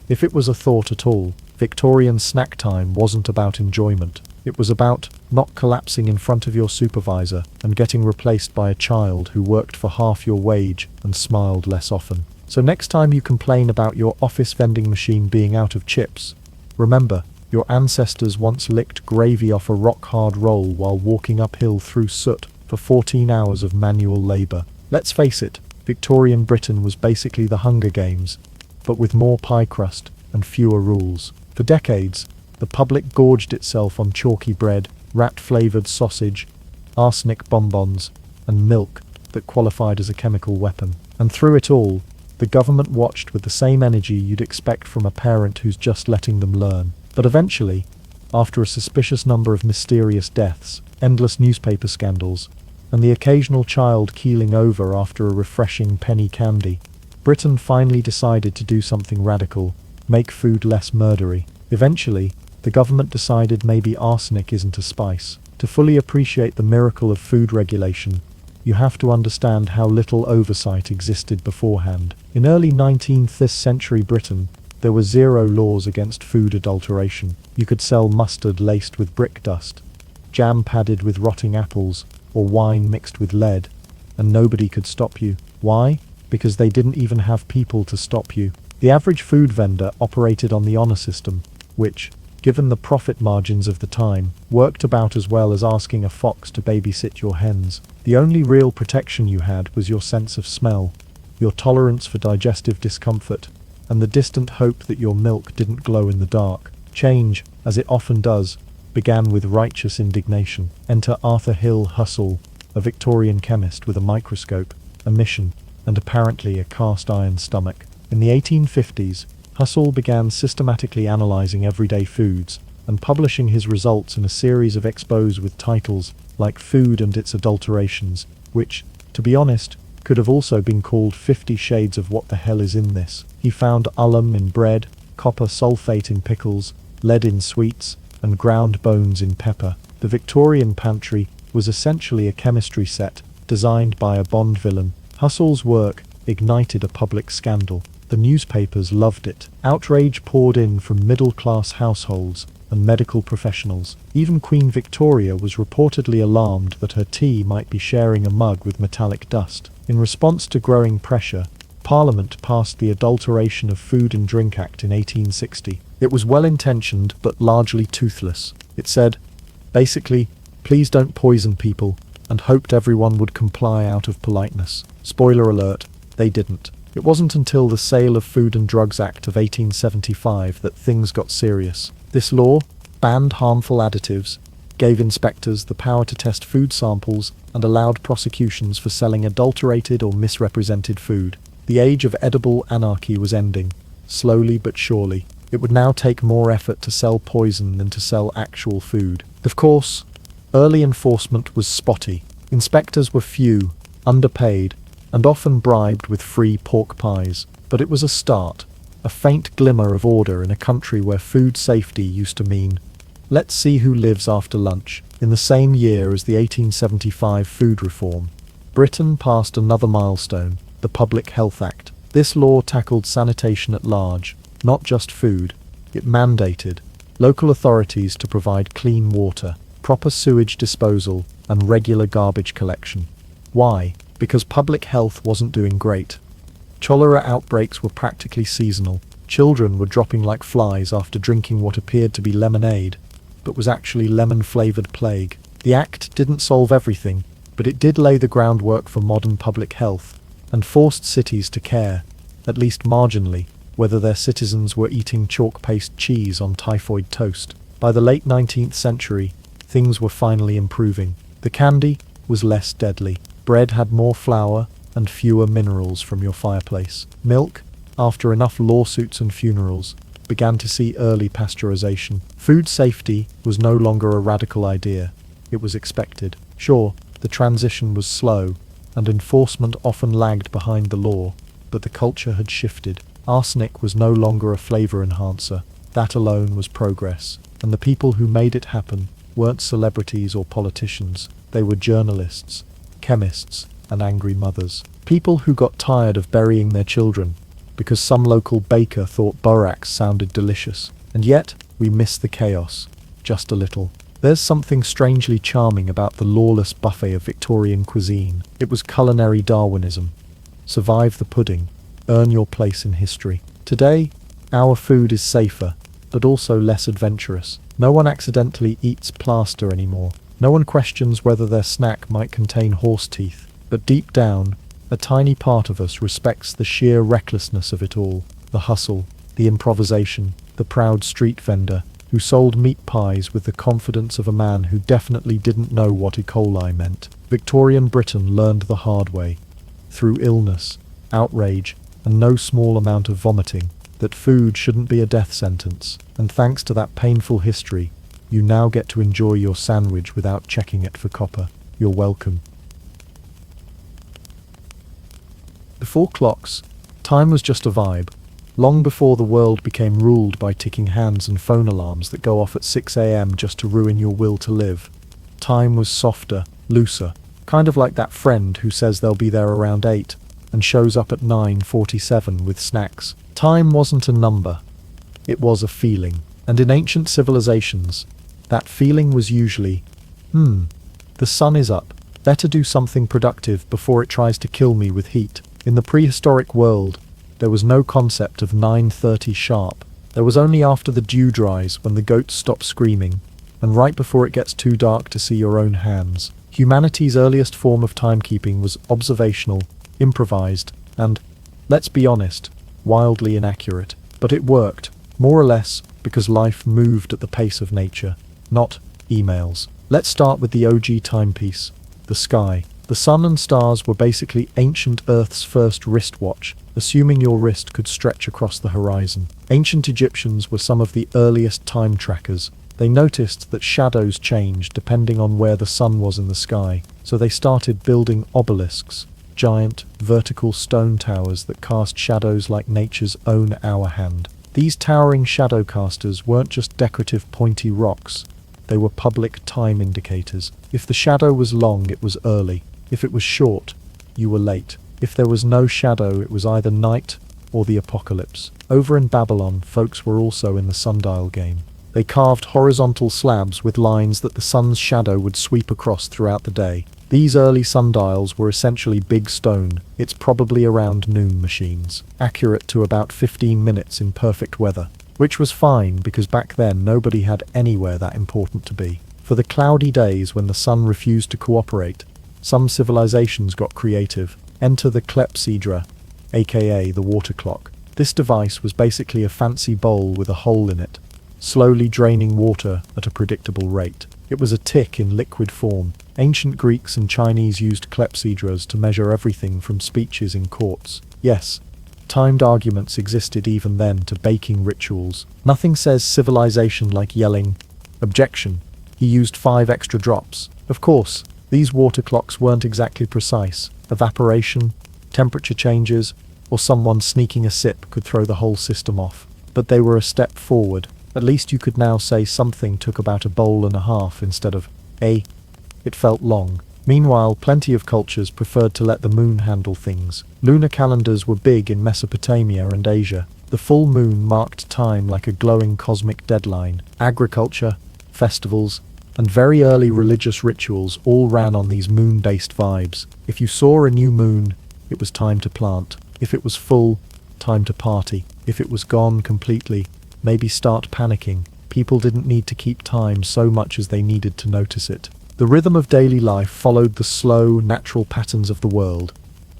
If it was a thought at all, Victorian snack time wasn't about enjoyment. It was about not collapsing in front of your supervisor and getting replaced by a child who worked for half your wage and smiled less often. So next time you complain about your office vending machine being out of chips, remember, your ancestors once licked gravy off a rock-hard roll while walking uphill through soot for 14 hours of manual labour. Let's face it, Victorian Britain was basically the Hunger Games, but with more pie crust and fewer rules. For decades, the public gorged itself on chalky bread, rat-flavoured sausage, arsenic bonbons, and milk that qualified as a chemical weapon. And through it all, the government watched with the same energy you'd expect from a parent who's just letting them learn. But eventually, after a suspicious number of mysterious deaths, endless newspaper scandals, and the occasional child keeling over after a refreshing penny candy, Britain finally decided to do something radical, make food less murdery. Eventually, the government decided maybe arsenic isn't a spice. To fully appreciate the miracle of food regulation, you have to understand how little oversight existed beforehand. In early 19th century Britain, there were zero laws against food adulteration. You could sell mustard laced with brick dust, jam padded with rotting apples, or wine mixed with lead, and nobody could stop you. Why? Because they didn't even have people to stop you. The average food vendor operated on the honour system, which, given the profit margins of the time, worked about as well as asking a fox to babysit your hens. The only real protection you had was your sense of smell, your tolerance for digestive discomfort, and the distant hope that your milk didn't glow in the dark. Change, as it often does, began with righteous indignation. Enter Arthur Hill Hussell, a Victorian chemist with a microscope, a mission, and apparently a cast-iron stomach. In the 1850s, Hussell began systematically analysing everyday foods and publishing his results in a series of expos with titles like Food and Its Adulterations, which, to be honest, could have also been called 50 Shades of What the Hell Is in This. He found alum in bread, copper sulfate in pickles, lead in sweets, and ground bones in pepper. The Victorian pantry was essentially a chemistry set designed by a Bond villain. Hussell's work ignited a public scandal. The newspapers loved it. Outrage poured in from middle-class households and medical professionals. Even Queen Victoria was reportedly alarmed that her tea might be sharing a mug with metallic dust. In response to growing pressure, Parliament passed the Adulteration of Food and Drink Act in 1860. It was well-intentioned but largely toothless. It said, basically, please don't poison people, and hoped everyone would comply out of politeness. Spoiler alert, they didn't. It wasn't until the Sale of Food and Drugs Act of 1875 that things got serious. This law banned harmful additives, gave inspectors the power to test food samples, and allowed prosecutions for selling adulterated or misrepresented food. The age of edible anarchy was ending, slowly but surely. It would now take more effort to sell poison than to sell actual food. Of course, early enforcement was spotty. Inspectors were few, underpaid, and often bribed with free pork pies. But it was a start, a faint glimmer of order in a country where food safety used to mean, let's see who lives after lunch. In the same year as the 1875 food reform, Britain passed another milestone, the Public Health Act. This law tackled sanitation at large, not just food. It mandated local authorities to provide clean water, proper sewage disposal, and regular garbage collection. Why? Because public health wasn't doing great. Cholera outbreaks were practically seasonal. Children were dropping like flies after drinking what appeared to be lemonade, but was actually lemon-flavored plague. The act didn't solve everything, but it did lay the groundwork for modern public health, and forced cities to care, at least marginally, whether their citizens were eating chalk-paste cheese on typhoid toast. By the late 19th century, things were finally improving. The candy was less deadly. Bread had more flour and fewer minerals from your fireplace. Milk, after enough lawsuits and funerals, began to see early pasteurization. Food safety was no longer a radical idea. It was expected. Sure, the transition was slow, and enforcement often lagged behind the law, but the culture had shifted. Arsenic was no longer a flavor enhancer. That alone was progress, and the people who made it happen weren't celebrities or politicians. They were journalists, chemists, and angry mothers. People who got tired of burying their children because some local baker thought borax sounded delicious. And yet, we miss the chaos, just a little. There's something strangely charming about the lawless buffet of Victorian cuisine. It was culinary Darwinism. Survive the pudding, earn your place in history. Today, our food is safer, but also less adventurous. No one accidentally eats plaster anymore. No one questions whether their snack might contain horse teeth. But deep down, a tiny part of us respects the sheer recklessness of it all. The hustle, the improvisation, the proud street vendor who sold meat pies with the confidence of a man who definitely didn't know what E. coli meant. Victorian Britain learned the hard way, through illness, outrage, and no small amount of vomiting, that food shouldn't be a death sentence. And thanks to that painful history, you now get to enjoy your sandwich without checking it for copper. You're welcome. Before clocks, time was just a vibe. Long before the world became ruled by ticking hands and phone alarms that go off at 6 a.m. just to ruin your will to live, time was softer, looser, kind of like that friend who says they'll be there around 8 and shows up at 9:47 with snacks. Time wasn't a number, it was a feeling. And in ancient civilizations, that feeling was usually, the sun is up, better do something productive before it tries to kill me with heat. In the prehistoric world, there was no concept of 9:30 sharp. There was only after the dew dries when the goats stop screaming, and right before it gets too dark to see your own hands. Humanity's earliest form of timekeeping was observational, improvised, and, let's be honest, wildly inaccurate. But it worked, more or less, because life moved at the pace of nature, not emails. Let's start with the OG timepiece, the sky. The sun and stars were basically ancient Earth's first wristwatch, assuming your wrist could stretch across the horizon. Ancient Egyptians were some of the earliest time trackers. They noticed that shadows changed depending on where the sun was in the sky, so they started building obelisks, giant, vertical stone towers that cast shadows like nature's own hour hand. These towering shadow casters weren't just decorative pointy rocks, they were public time indicators. If the shadow was long, it was early. If it was short, you were late. If there was no shadow, it was either night or the apocalypse. Over in Babylon, folks were also in the sundial game. They carved horizontal slabs with lines that the sun's shadow would sweep across throughout the day. These early sundials were essentially big stone, it's probably around noon machines, accurate to about 15 minutes in perfect weather, which was fine because back then nobody had anywhere that important to be. For the cloudy days when the sun refused to cooperate, some civilizations got creative. Enter the clepsydra, aka the water clock. This device was basically a fancy bowl with a hole in it, slowly draining water at a predictable rate. It was a tick in liquid form. Ancient Greeks and Chinese used clepsydras to measure everything from speeches in courts. Yes, timed arguments existed even then to baking rituals. Nothing says civilization like yelling, "Objection! He used 5 extra drops." Of course, these water clocks weren't exactly precise. Evaporation, temperature changes, or someone sneaking a sip could throw the whole system off. But they were a step forward. At least you could now say something took about a bowl and a half instead of a. It felt long. Meanwhile, plenty of cultures preferred to let the moon handle things. Lunar calendars were big in Mesopotamia and Asia. The full moon marked time like a glowing cosmic deadline. Agriculture, festivals, and very early religious rituals all ran on these moon-based vibes. If you saw a new moon, it was time to plant. If it was full, time to party. If it was gone completely, maybe start panicking. People didn't need to keep time so much as they needed to notice it. The rhythm of daily life followed the slow, natural patterns of the world.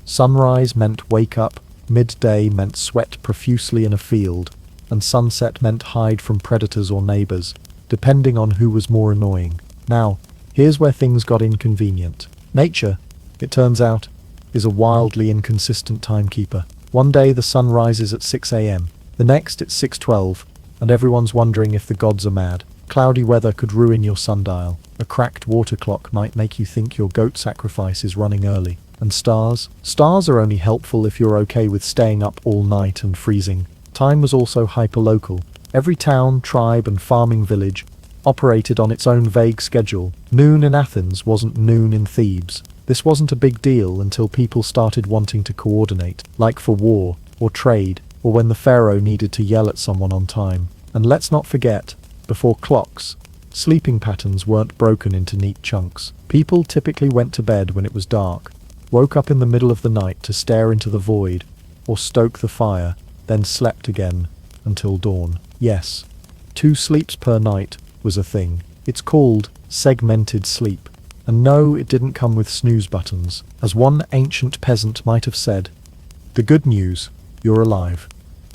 Sunrise meant wake up, midday meant sweat profusely in a field, and sunset meant hide from predators or neighbors, depending on who was more annoying. Now, here's where things got inconvenient. Nature, it turns out, is a wildly inconsistent timekeeper. One day the sun rises at 6 a.m., the next it's 6:12, and everyone's wondering if the gods are mad. Cloudy weather could ruin your sundial. A cracked water clock might make you think your goat sacrifice is running early. And stars? Stars are only helpful if you're okay with staying up all night and freezing. Time was also hyperlocal. Every town, tribe, and farming village operated on its own vague schedule. Noon in Athens wasn't noon in Thebes. This wasn't a big deal until people started wanting to coordinate, like for war, or trade, or when the pharaoh needed to yell at someone on time. And let's not forget, before clocks, sleeping patterns weren't broken into neat chunks. People typically went to bed when it was dark, woke up in the middle of the night to stare into the void, or stoke the fire, then slept again until dawn. Yes, 2 sleeps per night was a thing. It's called segmented sleep. And no, it didn't come with snooze buttons. As one ancient peasant might have said, "The good news, you're alive.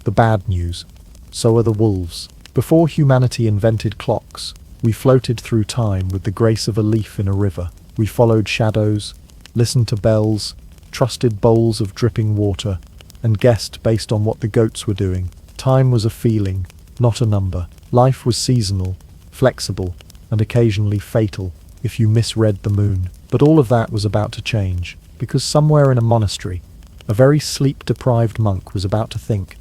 The bad news, so are the wolves." Before humanity invented clocks, we floated through time with the grace of a leaf in a river. We followed shadows, listened to bells, trusted bowls of dripping water, and guessed based on what the goats were doing. Time was a feeling, not a number. Life was seasonal, flexible, and occasionally fatal if you misread the moon. But all of that was about to change, because somewhere in a monastery, a very sleep-deprived monk was about to think,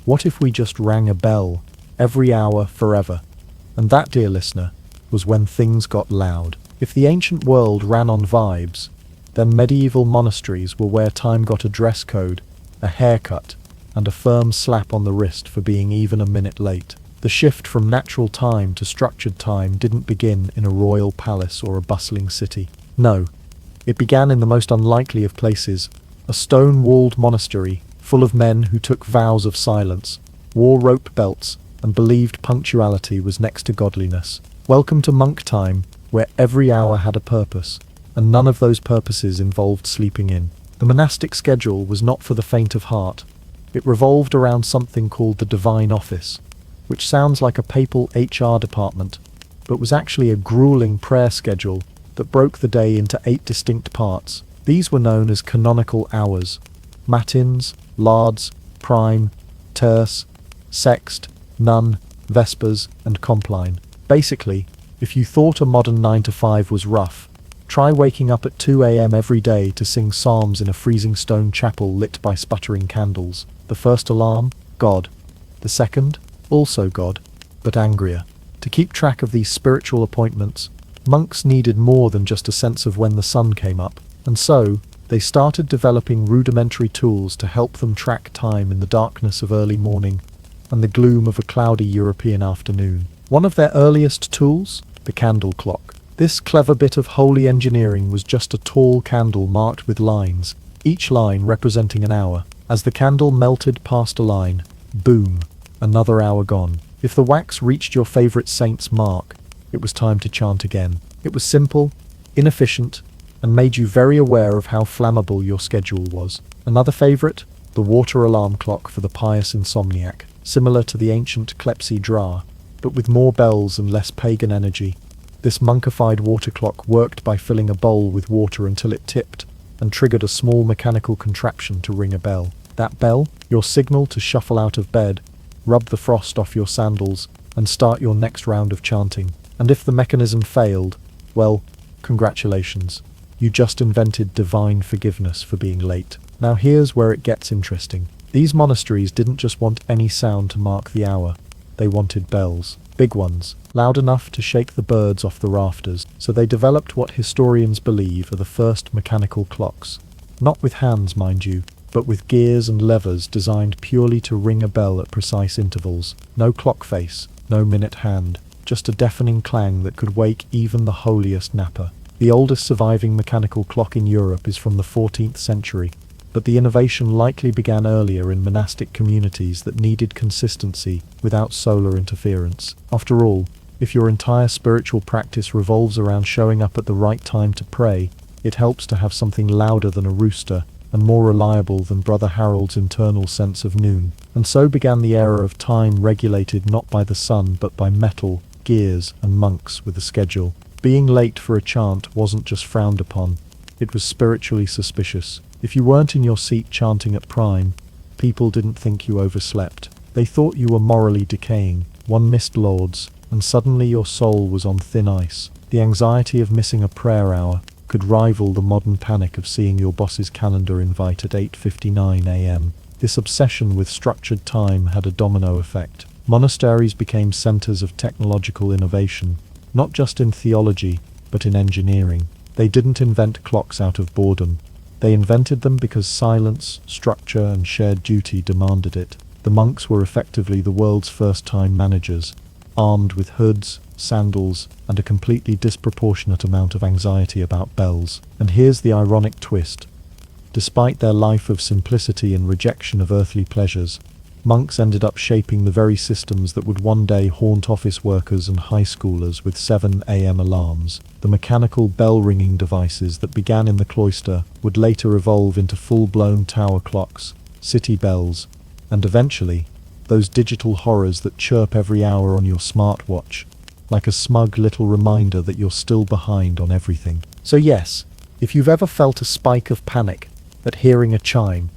what if we just rang a bell every hour forever? And that, dear listener, was when things got loud. If the ancient world ran on vibes, then medieval monasteries were where time got a dress code, a haircut, and a firm slap on the wrist for being even a minute late. The shift from natural time to structured time didn't begin in a royal palace or a bustling city. No, it began in the most unlikely of places, a stone-walled monastery full of men who took vows of silence, wore rope belts, and believed punctuality was next to godliness. Welcome to monk time, where every hour had a purpose, and none of those purposes involved sleeping in. The monastic schedule was not for the faint of heart. It revolved around something called the Divine Office, which sounds like a papal HR department, but was actually a grueling prayer schedule that broke the day into 8 distinct parts. These were known as canonical hours: matins, lauds, prime, terce, sext, nun, vespers, and compline. Basically, if you thought a modern 9 to 5 was rough, try waking up at 2 a.m. every day to sing psalms in a freezing stone chapel lit by sputtering candles. The first alarm? God. The second? Also God, but angrier. To keep track of these spiritual appointments, monks needed more than just a sense of when the sun came up, and so they started developing rudimentary tools to help them track time in the darkness of early morning and the gloom of a cloudy European afternoon. One of their earliest tools? The candle clock. This clever bit of holy engineering was just a tall candle marked with lines, each line representing an hour. As the candle melted past a line, boom, another hour gone. If the wax reached your favorite saint's mark, it was time to chant again. It was simple, inefficient, and made you very aware of how flammable your schedule was. Another favorite? the water alarm clock for the pious insomniac, similar to the ancient clepsydra, but with more bells and less pagan energy. This monkified water clock worked by filling a bowl with water until it tipped, and triggered a small mechanical contraption to ring a bell. That bell, your signal to shuffle out of bed, rub the frost off your sandals, and start your next round of chanting. And if the mechanism failed, well, congratulations. You just invented divine forgiveness for being late. Now here's where it gets interesting. These monasteries didn't just want any sound to mark the hour. They wanted bells. Big ones, loud enough to shake the birds off the rafters. So they developed what historians believe are the first mechanical clocks. Not with hands, mind you, but with gears and levers designed purely to ring a bell at precise intervals. No clock face, no minute hand, just a deafening clang that could wake even the holiest napper. The oldest surviving mechanical clock in Europe is from the 14th century, but the innovation likely began earlier in monastic communities that needed consistency without solar interference. After all, if your entire spiritual practice revolves around showing up at the right time to pray, it helps to have something louder than a rooster and more reliable than Brother Harold's internal sense of noon. And so began the era of time regulated not by the sun but by metal, gears, and monks with a schedule. Being late for a chant wasn't just frowned upon, it was spiritually suspicious. If you weren't in your seat chanting at prime, people didn't think you overslept. They thought you were morally decaying. One missed lauds, and suddenly your soul was on thin ice. The anxiety of missing a prayer hour could rival the modern panic of seeing your boss's calendar invite at 8:59 a.m. This obsession with structured time had a domino effect. Monasteries became centers of technological innovation, not just in theology, but in engineering. They didn't invent clocks out of boredom. They invented them because silence, structure, and shared duty demanded it. The monks were effectively the world's first time managers, armed with hoods, sandals, and a completely disproportionate amount of anxiety about bells. And here's the ironic twist. Despite their life of simplicity and rejection of earthly pleasures, monks ended up shaping the very systems that would one day haunt office workers and high schoolers with 7 a.m. alarms. The mechanical bell-ringing devices that began in the cloister would later evolve into full-blown tower clocks, city bells, and eventually, those digital horrors that chirp every hour on your smartwatch, like a smug little reminder that you're still behind on everything. So yes, if you've ever felt a spike of panic at hearing a chime,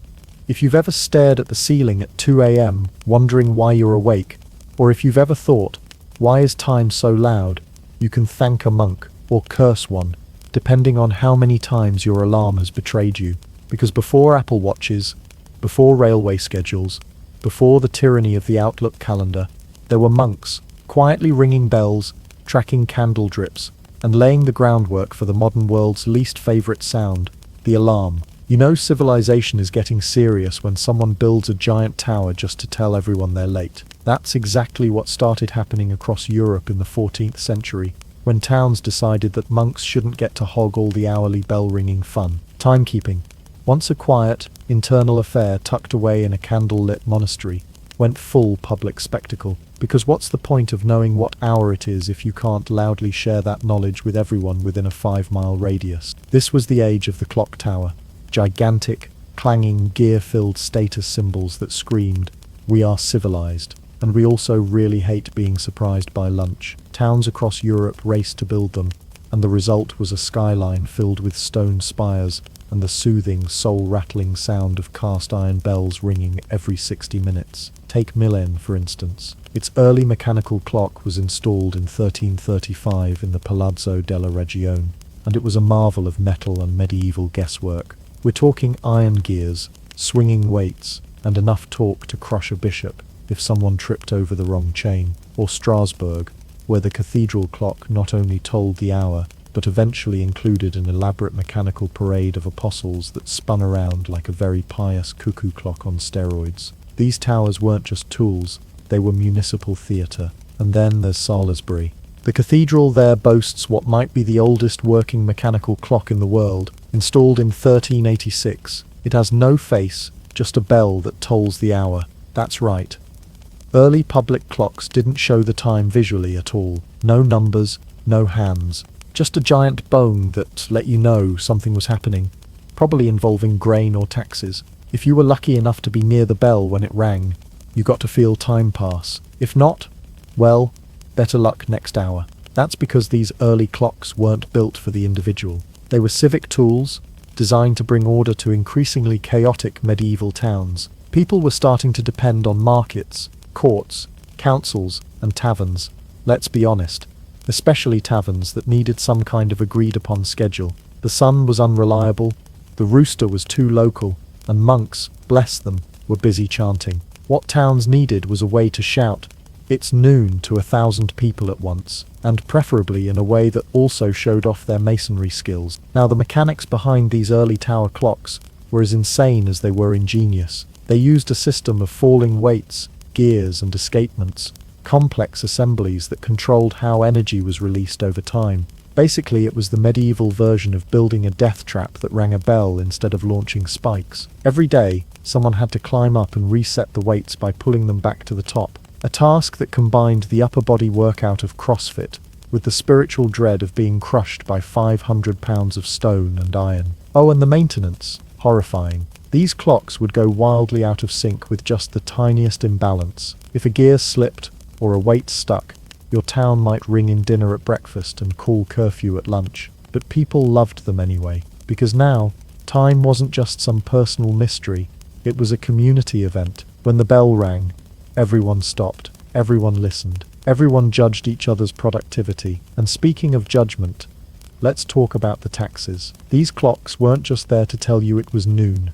if you've ever stared at the ceiling at 2 a.m. wondering why you're awake, or if you've ever thought, why is time so loud, you can thank a monk or curse one, depending on how many times your alarm has betrayed you. Because before Apple Watches, before railway schedules, before the tyranny of the Outlook calendar, there were monks, quietly ringing bells, tracking candle drips, and laying the groundwork for the modern world's least favorite sound, the alarm. You know civilization is getting serious when someone builds a giant tower just to tell everyone they're late. That's exactly what started happening across Europe in the 14th century, when towns decided that monks shouldn't get to hog all the hourly bell-ringing fun. Timekeeping, once a quiet, internal affair tucked away in a candle-lit monastery, went full public spectacle. Because what's the point of knowing what hour it is if you can't loudly share that knowledge with everyone within a 5-mile radius? This was the age of the clock tower. Gigantic, clanging, gear-filled status symbols that screamed, "We are civilized, and we also really hate being surprised by lunch." Towns across Europe raced to build them, and the result was a skyline filled with stone spires and the soothing, soul-rattling sound of cast-iron bells ringing every 60 minutes. Take Milan, for instance. Its early mechanical clock was installed in 1335 in the Palazzo della Regione, and it was a marvel of metal and medieval guesswork. We're talking iron gears, swinging weights, and enough torque to crush a bishop if someone tripped over the wrong chain. Or Strasbourg, where the cathedral clock not only told the hour, but eventually included an elaborate mechanical parade of apostles that spun around like a very pious cuckoo clock on steroids. These towers weren't just tools, they were municipal theatre. And then there's Salisbury. The cathedral there boasts what might be the oldest working mechanical clock in the world, installed in 1386. It has no face, just a bell that tolls the hour. That's right. Early public clocks didn't show the time visually at all. No numbers, no hands. Just a giant bone that let you know something was happening, probably involving grain or taxes. If you were lucky enough to be near the bell when it rang, you got to feel time pass. If not, well, better luck next hour. That's because these early clocks weren't built for the individual. They were civic tools, designed to bring order to increasingly chaotic medieval towns. People were starting to depend on markets, courts, councils, and taverns. Let's be honest, especially taverns that needed some kind of agreed-upon schedule. The sun was unreliable, the rooster was too local, and monks, bless them, were busy chanting. What towns needed was a way to shout, "It's noon," to 1,000 people at once, and preferably in a way that also showed off their masonry skills. Now, the mechanics behind these early tower clocks were as insane as they were ingenious. They used a system of falling weights, gears, and escapements, complex assemblies that controlled how energy was released over time. Basically, it was the medieval version of building a death trap that rang a bell instead of launching spikes. Every day, someone had to climb up and reset the weights by pulling them back to the top. A task that combined the upper body workout of CrossFit with the spiritual dread of being crushed by 500 pounds of stone and iron. Oh, and the maintenance. Horrifying. These clocks would go wildly out of sync with just the tiniest imbalance. If a gear slipped or a weight stuck, your town might ring in dinner at breakfast and call curfew at lunch. But people loved them anyway, because now, time wasn't just some personal mystery, it was a community event. When the bell rang, everyone stopped, everyone listened, everyone judged each other's productivity. And speaking of judgment, let's talk about the taxes. These clocks weren't just there to tell you it was noon.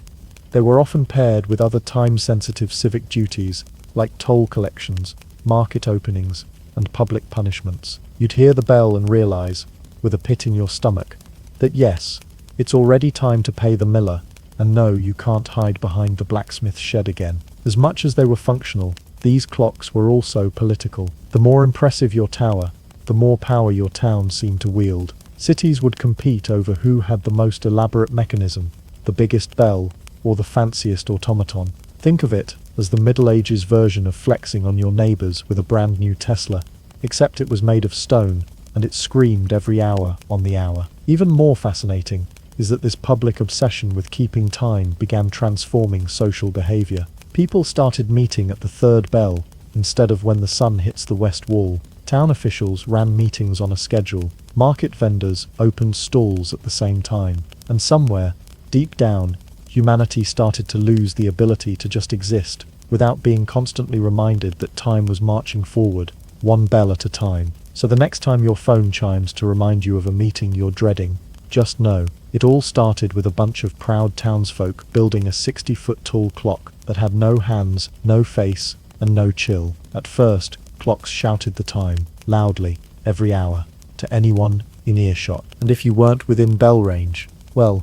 They were often paired with other time-sensitive civic duties, like toll collections, market openings, and public punishments. You'd hear the bell and realize, with a pit in your stomach, that yes, it's already time to pay the miller, and no, you can't hide behind the blacksmith shed again. As much as they were functional, these clocks were also political. The more impressive your tower, the more power your town seemed to wield. Cities would compete over who had the most elaborate mechanism, the biggest bell, or the fanciest automaton. Think of it as the Middle Ages version of flexing on your neighbors with a brand new Tesla, except it was made of stone, and it screamed every hour on the hour. Even more fascinating is that this public obsession with keeping time began transforming social behavior. People started meeting at the third bell, instead of when the sun hits the west wall. Town officials ran meetings on a schedule. Market vendors opened stalls at the same time. And somewhere, deep down, humanity started to lose the ability to just exist, without being constantly reminded that time was marching forward, one bell at a time. So the next time your phone chimes to remind you of a meeting you're dreading, just know, it all started with a bunch of proud townsfolk building a 60-foot tall clock that had no hands, no face, and no chill. At first, clocks shouted the time, loudly, every hour, to anyone in earshot. And if you weren't within bell range, well,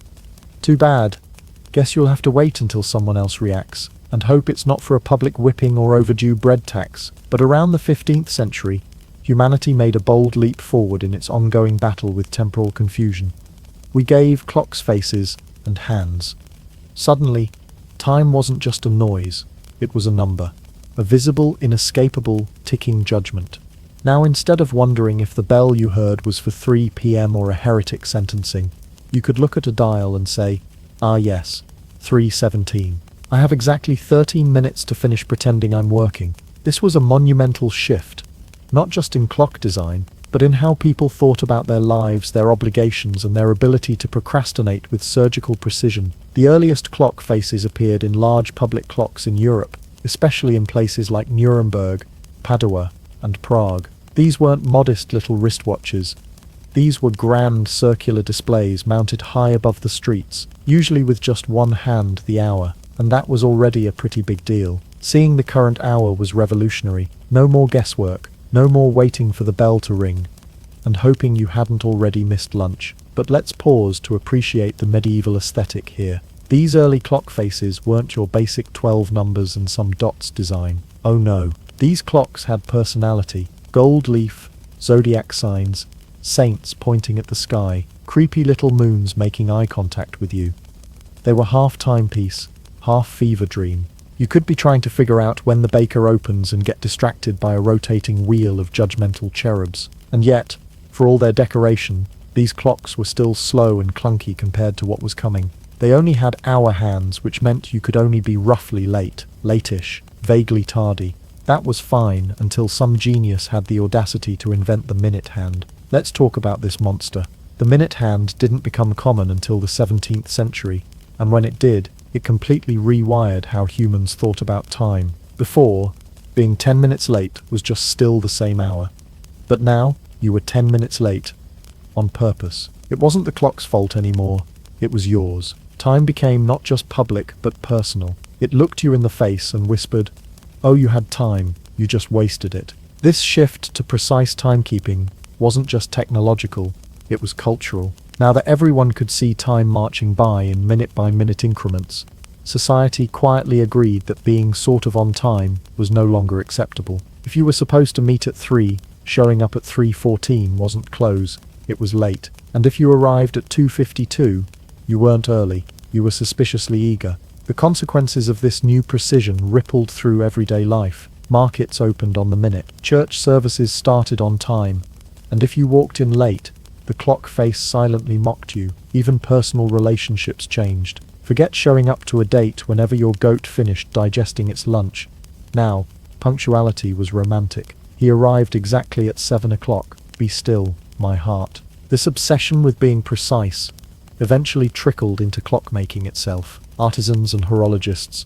too bad. Guess you'll have to wait until someone else reacts, and hope it's not for a public whipping or overdue bread tax. But around the 15th century, humanity made a bold leap forward in its ongoing battle with temporal confusion. We gave clocks faces and hands. Suddenly, time wasn't just a noise, it was a number. A visible, inescapable, ticking judgment. Now, instead of wondering if the bell you heard was for 3 p.m. or a heretic sentencing, you could look at a dial and say, "Ah yes, 3:17. I have exactly 13 minutes to finish pretending I'm working." This was a monumental shift, not just in clock design, but in how people thought about their lives, their obligations, and their ability to procrastinate with surgical precision. The earliest clock faces appeared in large public clocks in Europe, especially in places like Nuremberg, Padua, and Prague. These weren't modest little wristwatches. These were grand circular displays mounted high above the streets, usually with just one hand the hour, and that was already a pretty big deal. Seeing the current hour was revolutionary. No more guesswork, no more waiting for the bell to ring, and hoping you hadn't already missed lunch. But let's pause to appreciate the medieval aesthetic here. These early clock faces weren't your basic 12 numbers and some dots design. Oh no, these clocks had personality. Gold leaf, zodiac signs, saints pointing at the sky, creepy little moons making eye contact with you. They were half timepiece, half fever dream. You could be trying to figure out when the baker opens and get distracted by a rotating wheel of judgmental cherubs. And yet, for all their decoration, these clocks were still slow and clunky compared to what was coming. They only had hour hands, which meant you could only be roughly late, late-ish, vaguely tardy. That was fine until some genius had the audacity to invent the minute hand. Let's talk about this monster. The minute hand didn't become common until the 17th century, and when it did, it completely rewired how humans thought about time. Before, being 10 minutes late was just still the same hour. But now, you were 10 minutes late. On purpose. It wasn't the clock's fault anymore. It was yours. Time became not just public, but personal. It looked you in the face and whispered, "Oh, you had time, you just wasted it." This shift to precise timekeeping wasn't just technological, it was cultural. Now that everyone could see time marching by in minute-by-minute increments, society quietly agreed that being sort of on time was no longer acceptable. If you were supposed to meet at 3, showing up at 3:14 wasn't close, it was late. And if you arrived at 2:52, you weren't early, you were suspiciously eager. The consequences of this new precision rippled through everyday life. Markets opened on the minute. Church services started on time. And if you walked in late, the clock face silently mocked you. Even personal relationships changed. Forget showing up to a date whenever your goat finished digesting its lunch. Now, punctuality was romantic. He arrived exactly at 7 o'clock. Be still, my heart. This obsession with being precise eventually trickled into clockmaking itself. Artisans and horologists,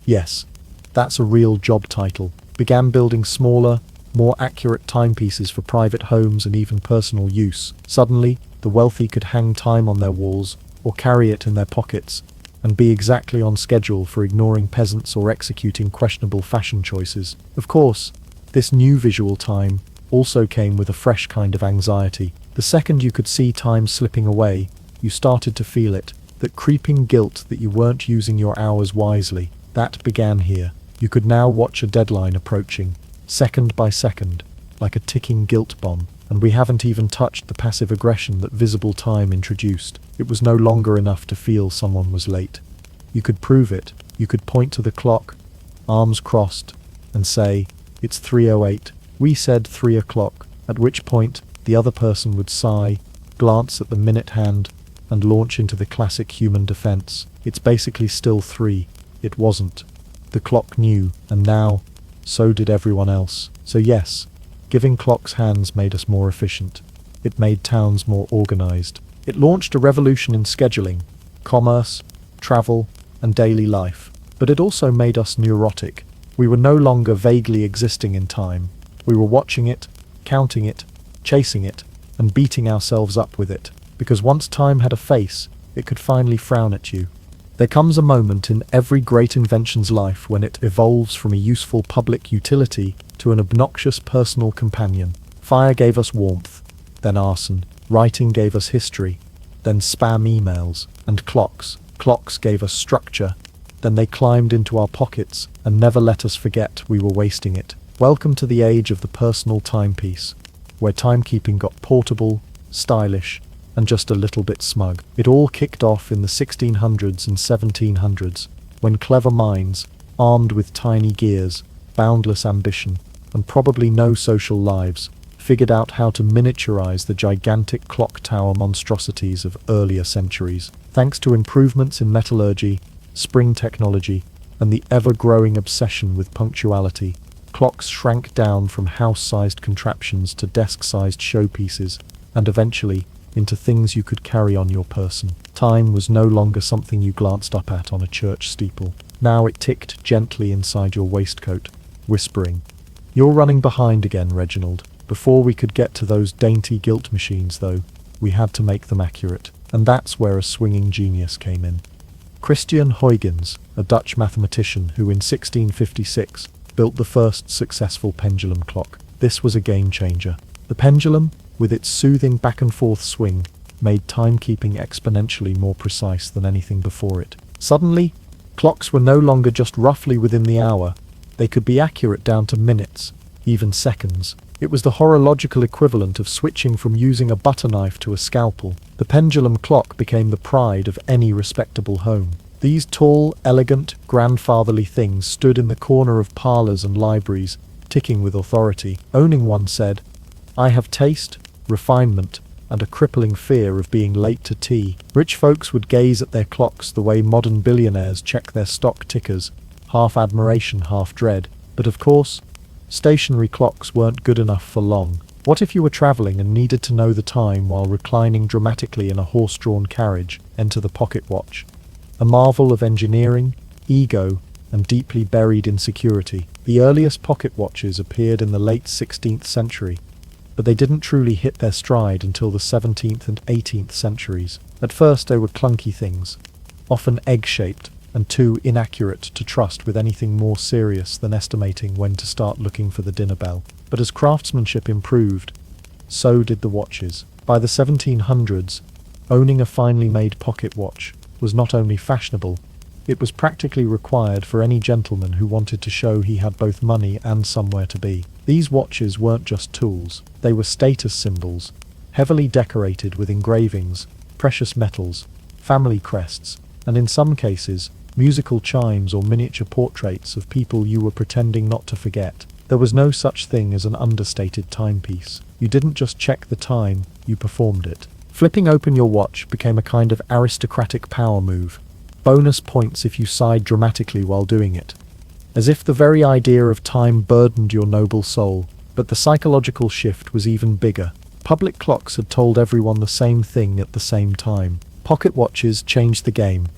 yes, that's a real job title, began building smaller, more accurate timepieces for private homes and even personal use. Suddenly, the wealthy could hang time on their walls, or carry it in their pockets, and be exactly on schedule for ignoring peasants or executing questionable fashion choices. Of course, this new visual time also came with a fresh kind of anxiety. The second you could see time slipping away, you started to feel it. That creeping guilt that you weren't using your hours wisely. That began here. You could now watch a deadline approaching, second by second, like a ticking guilt bomb. And we haven't even touched the passive aggression that visible time introduced. It was no longer enough to feel someone was late. You could prove it. You could point to the clock, arms crossed, and say, "It's 3:08. We said 3 o'clock," at which point the other person would sigh, glance at the minute hand, and launch into the classic human defense. It's basically still 3. It wasn't. The clock knew, and now, so did everyone else. So yes, giving clocks hands made us more efficient. It made towns more organized. It launched a revolution in scheduling, commerce, travel, and daily life. But it also made us neurotic. We were no longer vaguely existing in time. We were watching it, counting it, chasing it, and beating ourselves up with it. Because once time had a face, it could finally frown at you. There comes a moment in every great invention's life when it evolves from a useful public utility to an obnoxious personal companion. Fire gave us warmth, then arson. Writing gave us history, then spam emails. And clocks. Clocks gave us structure, then they climbed into our pockets and never let us forget we were wasting it. Welcome to the age of the personal timepiece, where timekeeping got portable, stylish, and just a little bit smug. It all kicked off in the 1600s and 1700s, when clever minds, armed with tiny gears, boundless ambition, and probably no social lives, figured out how to miniaturize the gigantic clock tower monstrosities of earlier centuries. Thanks to improvements in metallurgy, spring technology, and the ever-growing obsession with punctuality, clocks shrank down from house-sized contraptions to desk-sized showpieces, and eventually into things you could carry on your person. Time was no longer something you glanced up at on a church steeple. Now it ticked gently inside your waistcoat, whispering, "You're running behind again, Reginald." Before we could get to those dainty gilt machines, though, we had to make them accurate. And that's where a swinging genius came in. Christian Huygens, a Dutch mathematician who in 1656 built the first successful pendulum clock. This was a game changer. The pendulum, with its soothing back-and-forth swing, made timekeeping exponentially more precise than anything before it. Suddenly, clocks were no longer just roughly within the hour. They could be accurate down to minutes, even seconds. It was the horological equivalent of switching from using a butter knife to a scalpel. The pendulum clock became the pride of any respectable home. These tall, elegant, grandfatherly things stood in the corner of parlors and libraries, ticking with authority. Owning one said, "I have taste, refinement, and a crippling fear of being late to tea. Rich folks would gaze at their clocks the way modern billionaires check their stock tickers, half admiration, half dread. But of course, stationary clocks weren't good enough for long. What if you were traveling and needed to know the time while reclining dramatically in a horse-drawn carriage? Enter the pocket watch. A marvel of engineering, ego, and deeply buried insecurity. The earliest pocket watches appeared in the late 16th century, but they didn't truly hit their stride until the 17th and 18th centuries. At first they were clunky things, often egg-shaped, and too inaccurate to trust with anything more serious than estimating when to start looking for the dinner bell. But as craftsmanship improved, so did the watches. By the 1700s, owning a finely made pocket watch was not only fashionable, it was practically required for any gentleman who wanted to show he had both money and somewhere to be. These watches weren't just tools, they were status symbols, heavily decorated with engravings, precious metals, family crests, and in some cases, musical chimes or miniature portraits of people you were pretending not to forget. There was no such thing as an understated timepiece. You didn't just check the time, you performed it. Flipping open your watch became a kind of aristocratic power move. Bonus points if you sighed dramatically while doing it. As if the very idea of time burdened your noble soul. But the psychological shift was even bigger. Public clocks had told everyone the same thing at the same time. Pocket watches changed the game.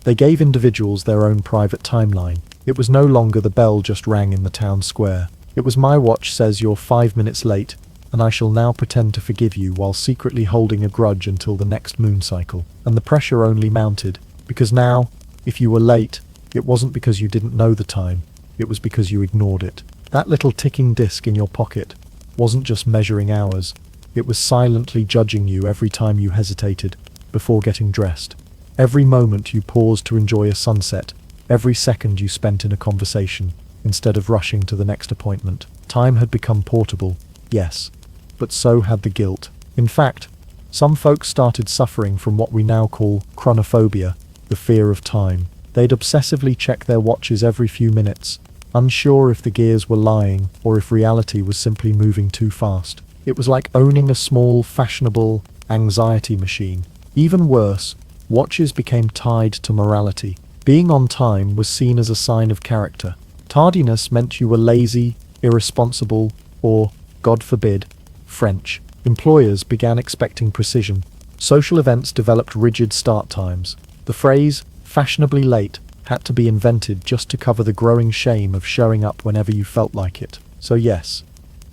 They gave individuals their own private timeline. It was no longer the bell just rang in the town square. It was my watch says you're 5 minutes late, and I shall now pretend to forgive you while secretly holding a grudge until the next moon cycle. And the pressure only mounted, because now, if you were late, it wasn't because you didn't know the time, it was because you ignored it. That little ticking disc in your pocket wasn't just measuring hours, it was silently judging you every time you hesitated before getting dressed. Every moment you paused to enjoy a sunset, every second you spent in a conversation, instead of rushing to the next appointment. Time had become portable, yes, but so had the guilt. In fact, some folks started suffering from what we now call chronophobia, the fear of time. They'd obsessively check their watches every few minutes, unsure if the gears were lying or if reality was simply moving too fast. It was like owning a small, fashionable anxiety machine. Even worse, watches became tied to morality. Being on time was seen as a sign of character. Tardiness meant you were lazy, irresponsible, or, God forbid, French. Employers began expecting precision. Social events developed rigid start times. The phrase, fashionably late, had to be invented just to cover the growing shame of showing up whenever you felt like it. So yes,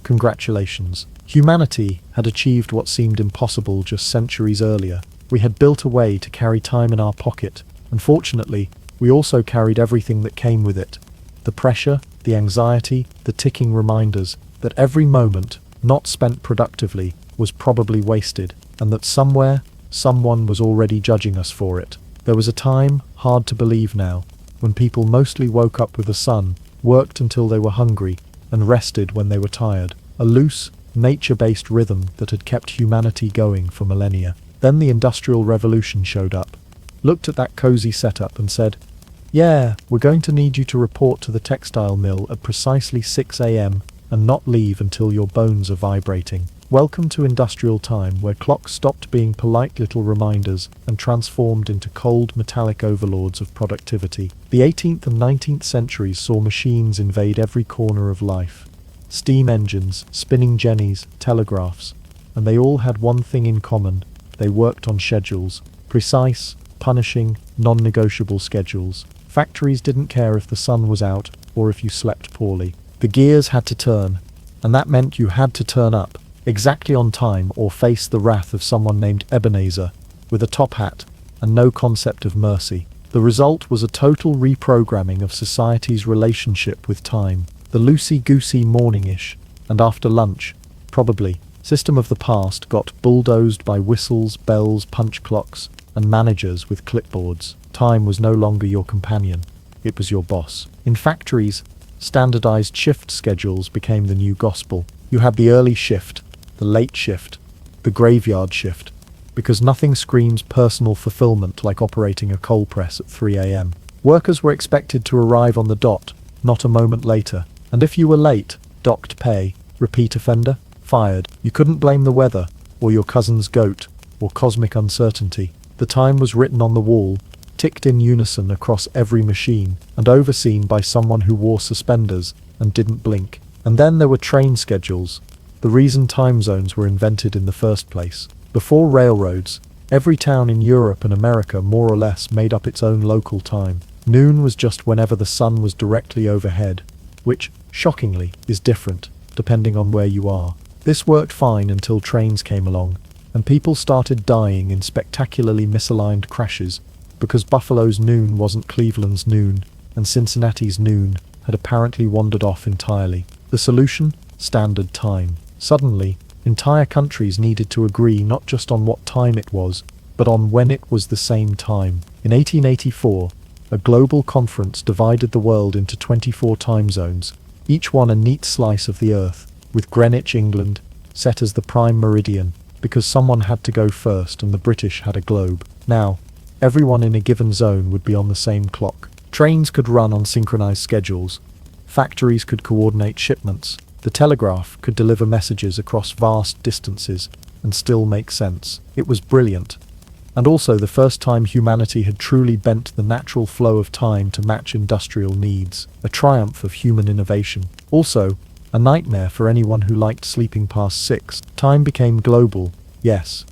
congratulations. Humanity had achieved what seemed impossible just centuries earlier. We had built a way to carry time in our pocket. Unfortunately, we also carried everything that came with it. The pressure, the anxiety, the ticking reminders that every moment, not spent productively, was probably wasted, and that somewhere, someone was already judging us for it. There was a time, hard to believe now, when people mostly woke up with the sun, worked until they were hungry, and rested when they were tired. A loose, nature-based rhythm that had kept humanity going for millennia. Then the Industrial Revolution showed up, looked at that cozy setup and said, "Yeah, we're going to need you to report to the textile mill at precisely 6 a.m. and not leave until your bones are vibrating." Welcome to industrial time, where clocks stopped being polite little reminders and transformed into cold metallic overlords of productivity. The 18th and 19th centuries saw machines invade every corner of life. Steam engines, spinning jennies, telegraphs, and they all had one thing in common. They worked on schedules, precise, punishing, non-negotiable schedules. Factories didn't care if the sun was out or if you slept poorly. The gears had to turn, and that meant you had to turn up, exactly on time, or face the wrath of someone named Ebenezer, with a top hat, and no concept of mercy. The result was a total reprogramming of society's relationship with time. The loosey-goosey morning-ish, and after lunch, probably, system of the past got bulldozed by whistles, bells, punch clocks, and managers with clipboards. Time was no longer your companion, it was your boss. In factories, standardized shift schedules became the new gospel. You had the early shift, the late shift, the graveyard shift, because nothing screams personal fulfillment like operating a coal press at 3 a.m. Workers were expected to arrive on the dot, not a moment later, and if you were late, docked pay, repeat offender, fired. You couldn't blame the weather, or your cousin's goat, or cosmic uncertainty. The time was written on the wall, ticked in unison across every machine, and overseen by someone who wore suspenders and didn't blink. And then there were train schedules, the reason time zones were invented in the first place. Before railroads, every town in Europe and America more or less made up its own local time. Noon was just whenever the sun was directly overhead, which, shockingly, is different, depending on where you are. This worked fine until trains came along, and people started dying in spectacularly misaligned crashes, because Buffalo's noon wasn't Cleveland's noon, and Cincinnati's noon had apparently wandered off entirely. The solution? Standard time. Suddenly, entire countries needed to agree not just on what time it was, but on when it was the same time. In 1884, a global conference divided the world into 24 time zones, each one a neat slice of the earth, with Greenwich, England, set as the prime meridian, because someone had to go first and the British had a globe. Now, everyone in a given zone would be on the same clock. Trains could run on synchronized schedules. Factories could coordinate shipments. The telegraph could deliver messages across vast distances and still make sense. It was brilliant. And also the first time humanity had truly bent the natural flow of time to match industrial needs. A triumph of human innovation. Also, a nightmare for anyone who liked sleeping past 6. Time became global, yes,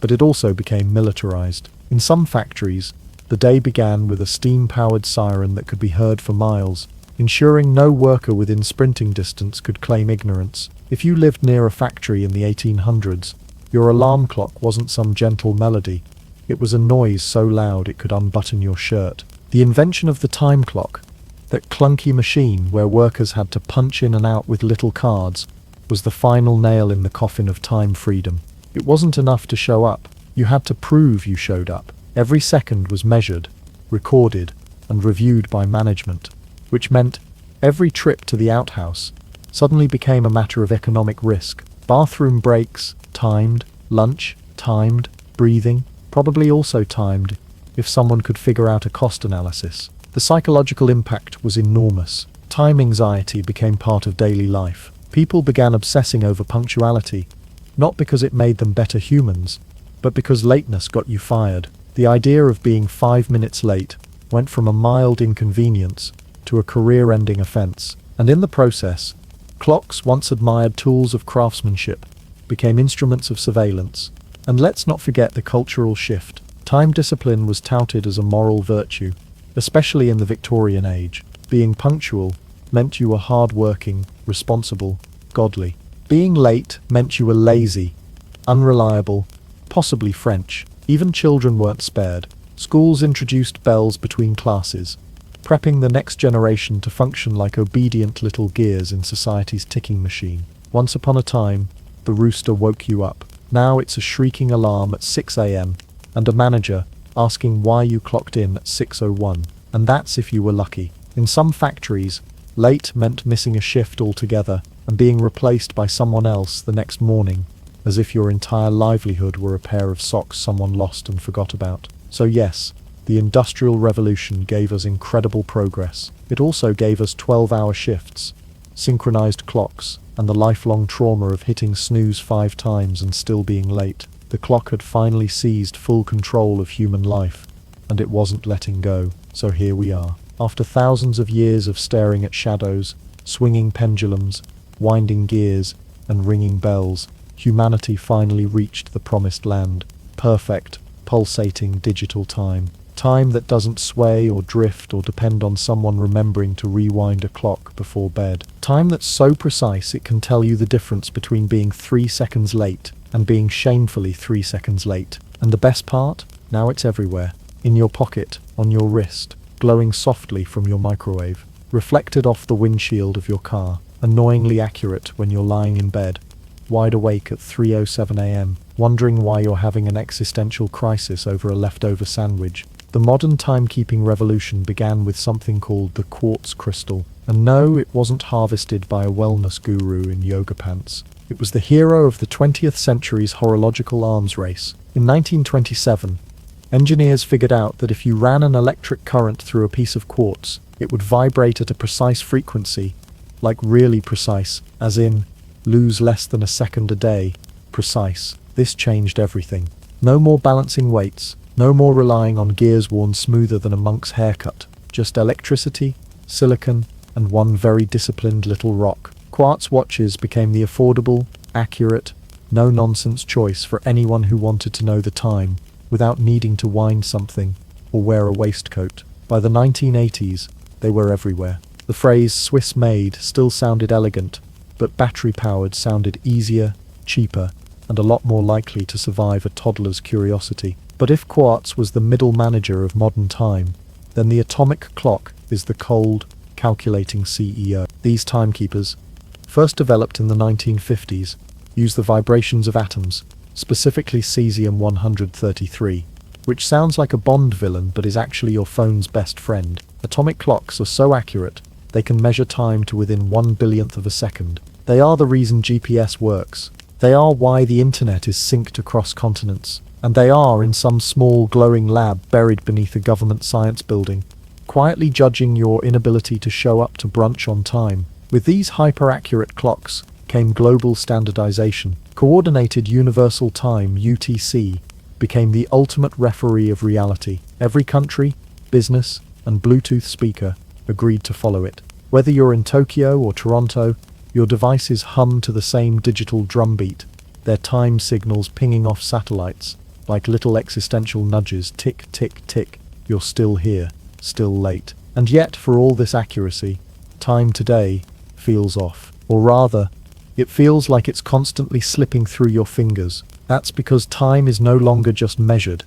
but it also became militarized. In some factories, the day began with a steam-powered siren that could be heard for miles, ensuring no worker within sprinting distance could claim ignorance. If you lived near a factory in the 1800s, your alarm clock wasn't some gentle melody. It was a noise so loud it could unbutton your shirt. The invention of the time clock, that clunky machine where workers had to punch in and out with little cards, was the final nail in the coffin of time freedom. It wasn't enough to show up. You had to prove you showed up. Every second was measured, recorded, and reviewed by management, which meant every trip to the outhouse suddenly became a matter of economic risk. Bathroom breaks, timed, lunch, timed, breathing, probably also timed, if someone could figure out a cost analysis. The psychological impact was enormous. Time anxiety became part of daily life. People began obsessing over punctuality, not because it made them better humans, but because lateness got you fired. The idea of being 5 minutes late went from a mild inconvenience to a career-ending offense. And in the process, clocks, once admired tools of craftsmanship, became instruments of surveillance. And let's not forget the cultural shift. Time discipline was touted as a moral virtue, especially in the Victorian age. Being punctual meant you were hard-working, responsible, godly. Being late meant you were lazy, unreliable, possibly French. Even children weren't spared. Schools introduced bells between classes, prepping the next generation to function like obedient little gears in society's ticking machine. Once upon a time, the rooster woke you up. Now it's a shrieking alarm at 6 a.m. and a manager asking why you clocked in at 6:01. And that's if you were lucky. In some factories, late meant missing a shift altogether and being replaced by someone else the next morning, as if your entire livelihood were a pair of socks someone lost and forgot about. So yes, the Industrial Revolution gave us incredible progress. It also gave us 12-hour shifts, synchronized clocks, and the lifelong trauma of hitting snooze 5 times and still being late. The clock had finally seized full control of human life, and it wasn't letting go. So here we are. After thousands of years of staring at shadows, swinging pendulums, winding gears, and ringing bells, humanity finally reached the promised land. Perfect, pulsating digital time. Time that doesn't sway or drift or depend on someone remembering to rewind a clock before bed. Time that's so precise it can tell you the difference between being 3 seconds late and being shamefully 3 seconds late. And the best part? Now it's everywhere. In your pocket, on your wrist, glowing softly from your microwave, reflected off the windshield of your car, annoyingly accurate when you're lying in bed, wide awake at 3:07 a.m., wondering why you're having an existential crisis over a leftover sandwich. The modern timekeeping revolution began with something called the quartz crystal. And no, it wasn't harvested by a wellness guru in yoga pants. It was the hero of the 20th century's horological arms race. In 1927, engineers figured out that if you ran an electric current through a piece of quartz, it would vibrate at a precise frequency, like really precise, as in, lose less than a second a day, precise. This changed everything. No more balancing weights, no more relying on gears worn smoother than a monk's haircut. Just electricity, silicon, and one very disciplined little rock. Quartz watches became the affordable, accurate, no-nonsense choice for anyone who wanted to know the time without needing to wind something or wear a waistcoat. By the 1980s, they were everywhere. The phrase Swiss-made still sounded elegant, but battery-powered sounded easier, cheaper, and a lot more likely to survive a toddler's curiosity. But if quartz was the middle manager of modern time, then the atomic clock is the cold, calculating CEO. These timekeepers, first developed in the 1950s, use the vibrations of atoms, specifically cesium-133, which sounds like a Bond villain but is actually your phone's best friend. Atomic clocks are so accurate, they can measure time to within 1/1000th of a second. They are the reason GPS works. They are why the internet is synced across continents. And they are in some small glowing lab buried beneath a government science building, quietly judging your inability to show up to brunch on time. With these hyper-accurate clocks came global standardization. Coordinated Universal Time, UTC, became the ultimate referee of reality. Every country, business, and Bluetooth speaker agreed to follow it. Whether you're in Tokyo or Toronto, your devices hum to the same digital drumbeat, their time signals pinging off satellites like little existential nudges. Tick, tick, tick. You're still here, still late. And yet, for all this accuracy, time today feels off. Or rather, it feels like it's constantly slipping through your fingers. That's because time is no longer just measured.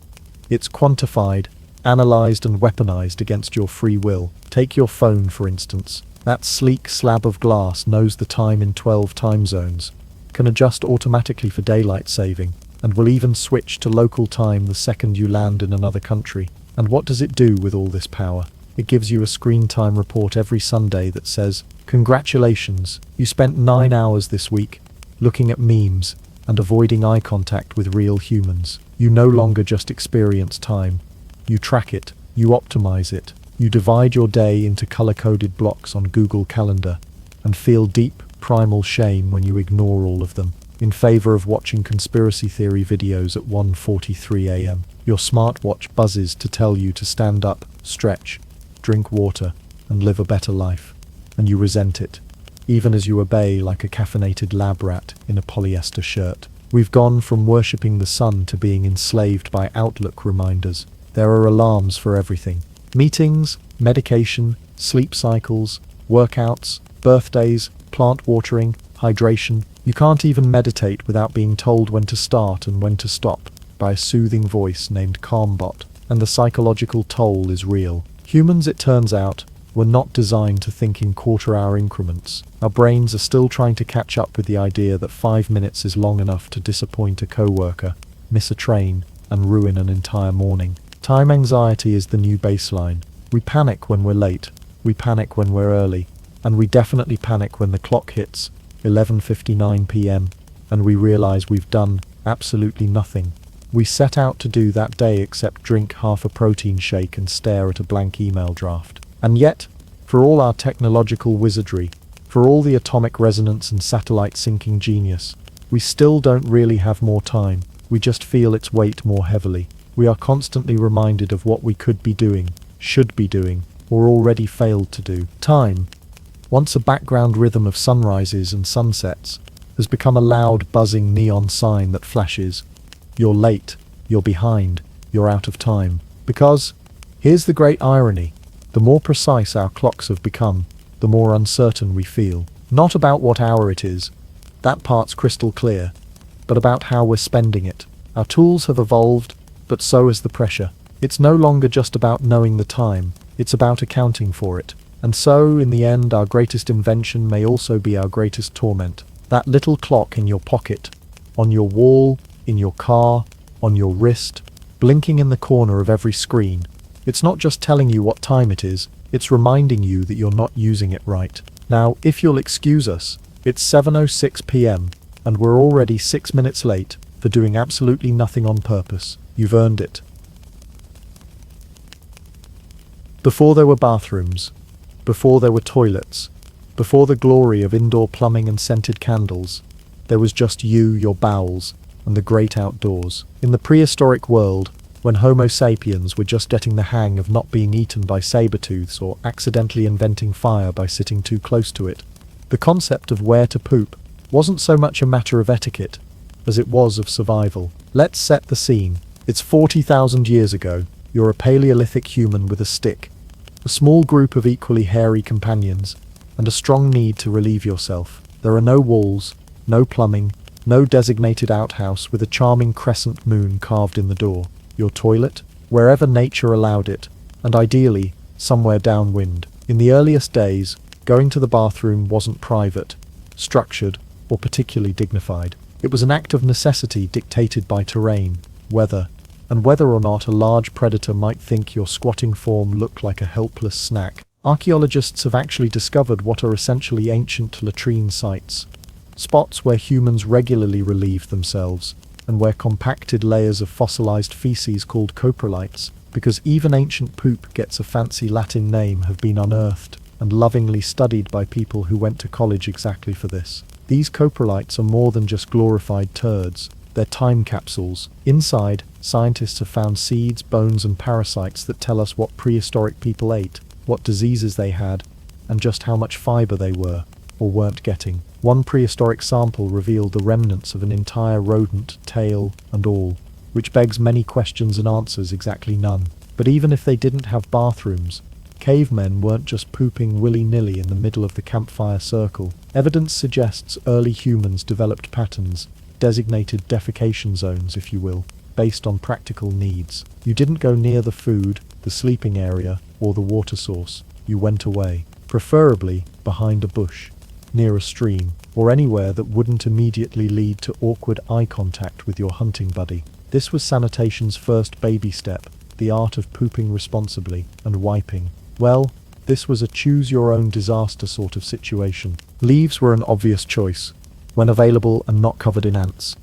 It's quantified, analyzed and weaponized against your free will. Take your phone, for instance. That sleek slab of glass knows the time in 12 time zones, can adjust automatically for daylight saving, and will even switch to local time the second you land in another country. And what does it do with all this power? It gives you a screen time report every Sunday that says, "Congratulations, you spent 9 hours this week looking at memes and avoiding eye contact with real humans." You no longer just experience time. You track it, you optimize it, you divide your day into color-coded blocks on Google Calendar, and feel deep, primal shame when you ignore all of them, in favor of watching conspiracy theory videos at 1:43 a.m. Your smartwatch buzzes to tell you to stand up, stretch, drink water, and live a better life. And you resent it, even as you obey like a caffeinated lab rat in a polyester shirt. We've gone from worshipping the sun to being enslaved by Outlook reminders. There are alarms for everything. Meetings, medication, sleep cycles, workouts, birthdays, plant watering, hydration. You can't even meditate without being told when to start and when to stop by a soothing voice named CalmBot. And the psychological toll is real. Humans, it turns out, were not designed to think in quarter-hour increments. Our brains are still trying to catch up with the idea that 5 minutes is long enough to disappoint a coworker, miss a train, and ruin an entire morning. Time anxiety is the new baseline. We panic when we're late, we panic when we're early, and we definitely panic when the clock hits 11:59 p.m. and we realize we've done absolutely nothing we set out to do that day except drink half a protein shake and stare at a blank email draft. And yet, for all our technological wizardry, for all the atomic resonance and satellite syncing genius, we still don't really have more time. We just feel its weight more heavily. We are constantly reminded of what we could be doing, should be doing, or already failed to do. Time, once a background rhythm of sunrises and sunsets, has become a loud, buzzing neon sign that flashes, "You're late, you're behind, you're out of time." Because, here's the great irony, the more precise our clocks have become, the more uncertain we feel. Not about what hour it is, that part's crystal clear, but about how we're spending it. Our tools have evolved, but so has the pressure. It's no longer just about knowing the time, it's about accounting for it. And so, in the end, our greatest invention may also be our greatest torment. That little clock in your pocket, on your wall, in your car, on your wrist, blinking in the corner of every screen. It's not just telling you what time it is, it's reminding you that you're not using it right. Now, if you'll excuse us, it's 7:06 p.m. and we're already 6 minutes late for doing absolutely nothing on purpose. You've earned it. Before there were bathrooms, before there were toilets, before the glory of indoor plumbing and scented candles, there was just you, your bowels, and the great outdoors. In the prehistoric world, when Homo sapiens were just getting the hang of not being eaten by saber-tooths or accidentally inventing fire by sitting too close to it, the concept of where to poop wasn't so much a matter of etiquette as it was of survival. Let's set the scene. It's 40,000 years ago. You're a Paleolithic human with a stick, a small group of equally hairy companions, and a strong need to relieve yourself. There are no walls, no plumbing, no designated outhouse with a charming crescent moon carved in the door. Your toilet, wherever nature allowed it, and ideally, somewhere downwind. In the earliest days, going to the bathroom wasn't private, structured, or particularly dignified. It was an act of necessity dictated by terrain, weather, and whether or not a large predator might think your squatting form looked like a helpless snack. Archaeologists have actually discovered what are essentially ancient latrine sites, spots where humans regularly relieved themselves, and where compacted layers of fossilized feces called coprolites, because even ancient poop gets a fancy Latin name, have been unearthed and lovingly studied by people who went to college exactly for this. These coprolites are more than just glorified turds. They're time capsules. Inside, scientists have found seeds, bones, and parasites that tell us what prehistoric people ate, what diseases they had, and just how much fiber they were, or weren't getting. One prehistoric sample revealed the remnants of an entire rodent, tail and all, which begs many questions and answers exactly none. But even if they didn't have bathrooms, cavemen weren't just pooping willy-nilly in the middle of the campfire circle. Evidence suggests early humans developed patterns, designated defecation zones, if you will, based on practical needs. You didn't go near the food, the sleeping area, or the water source. You went away, preferably behind a bush, near a stream, or anywhere that wouldn't immediately lead to awkward eye contact with your hunting buddy. This was sanitation's first baby step, the art of pooping responsibly and wiping. Well, this was a choose-your-own-disaster sort of situation. Leaves were an obvious choice, when available and not covered in ants.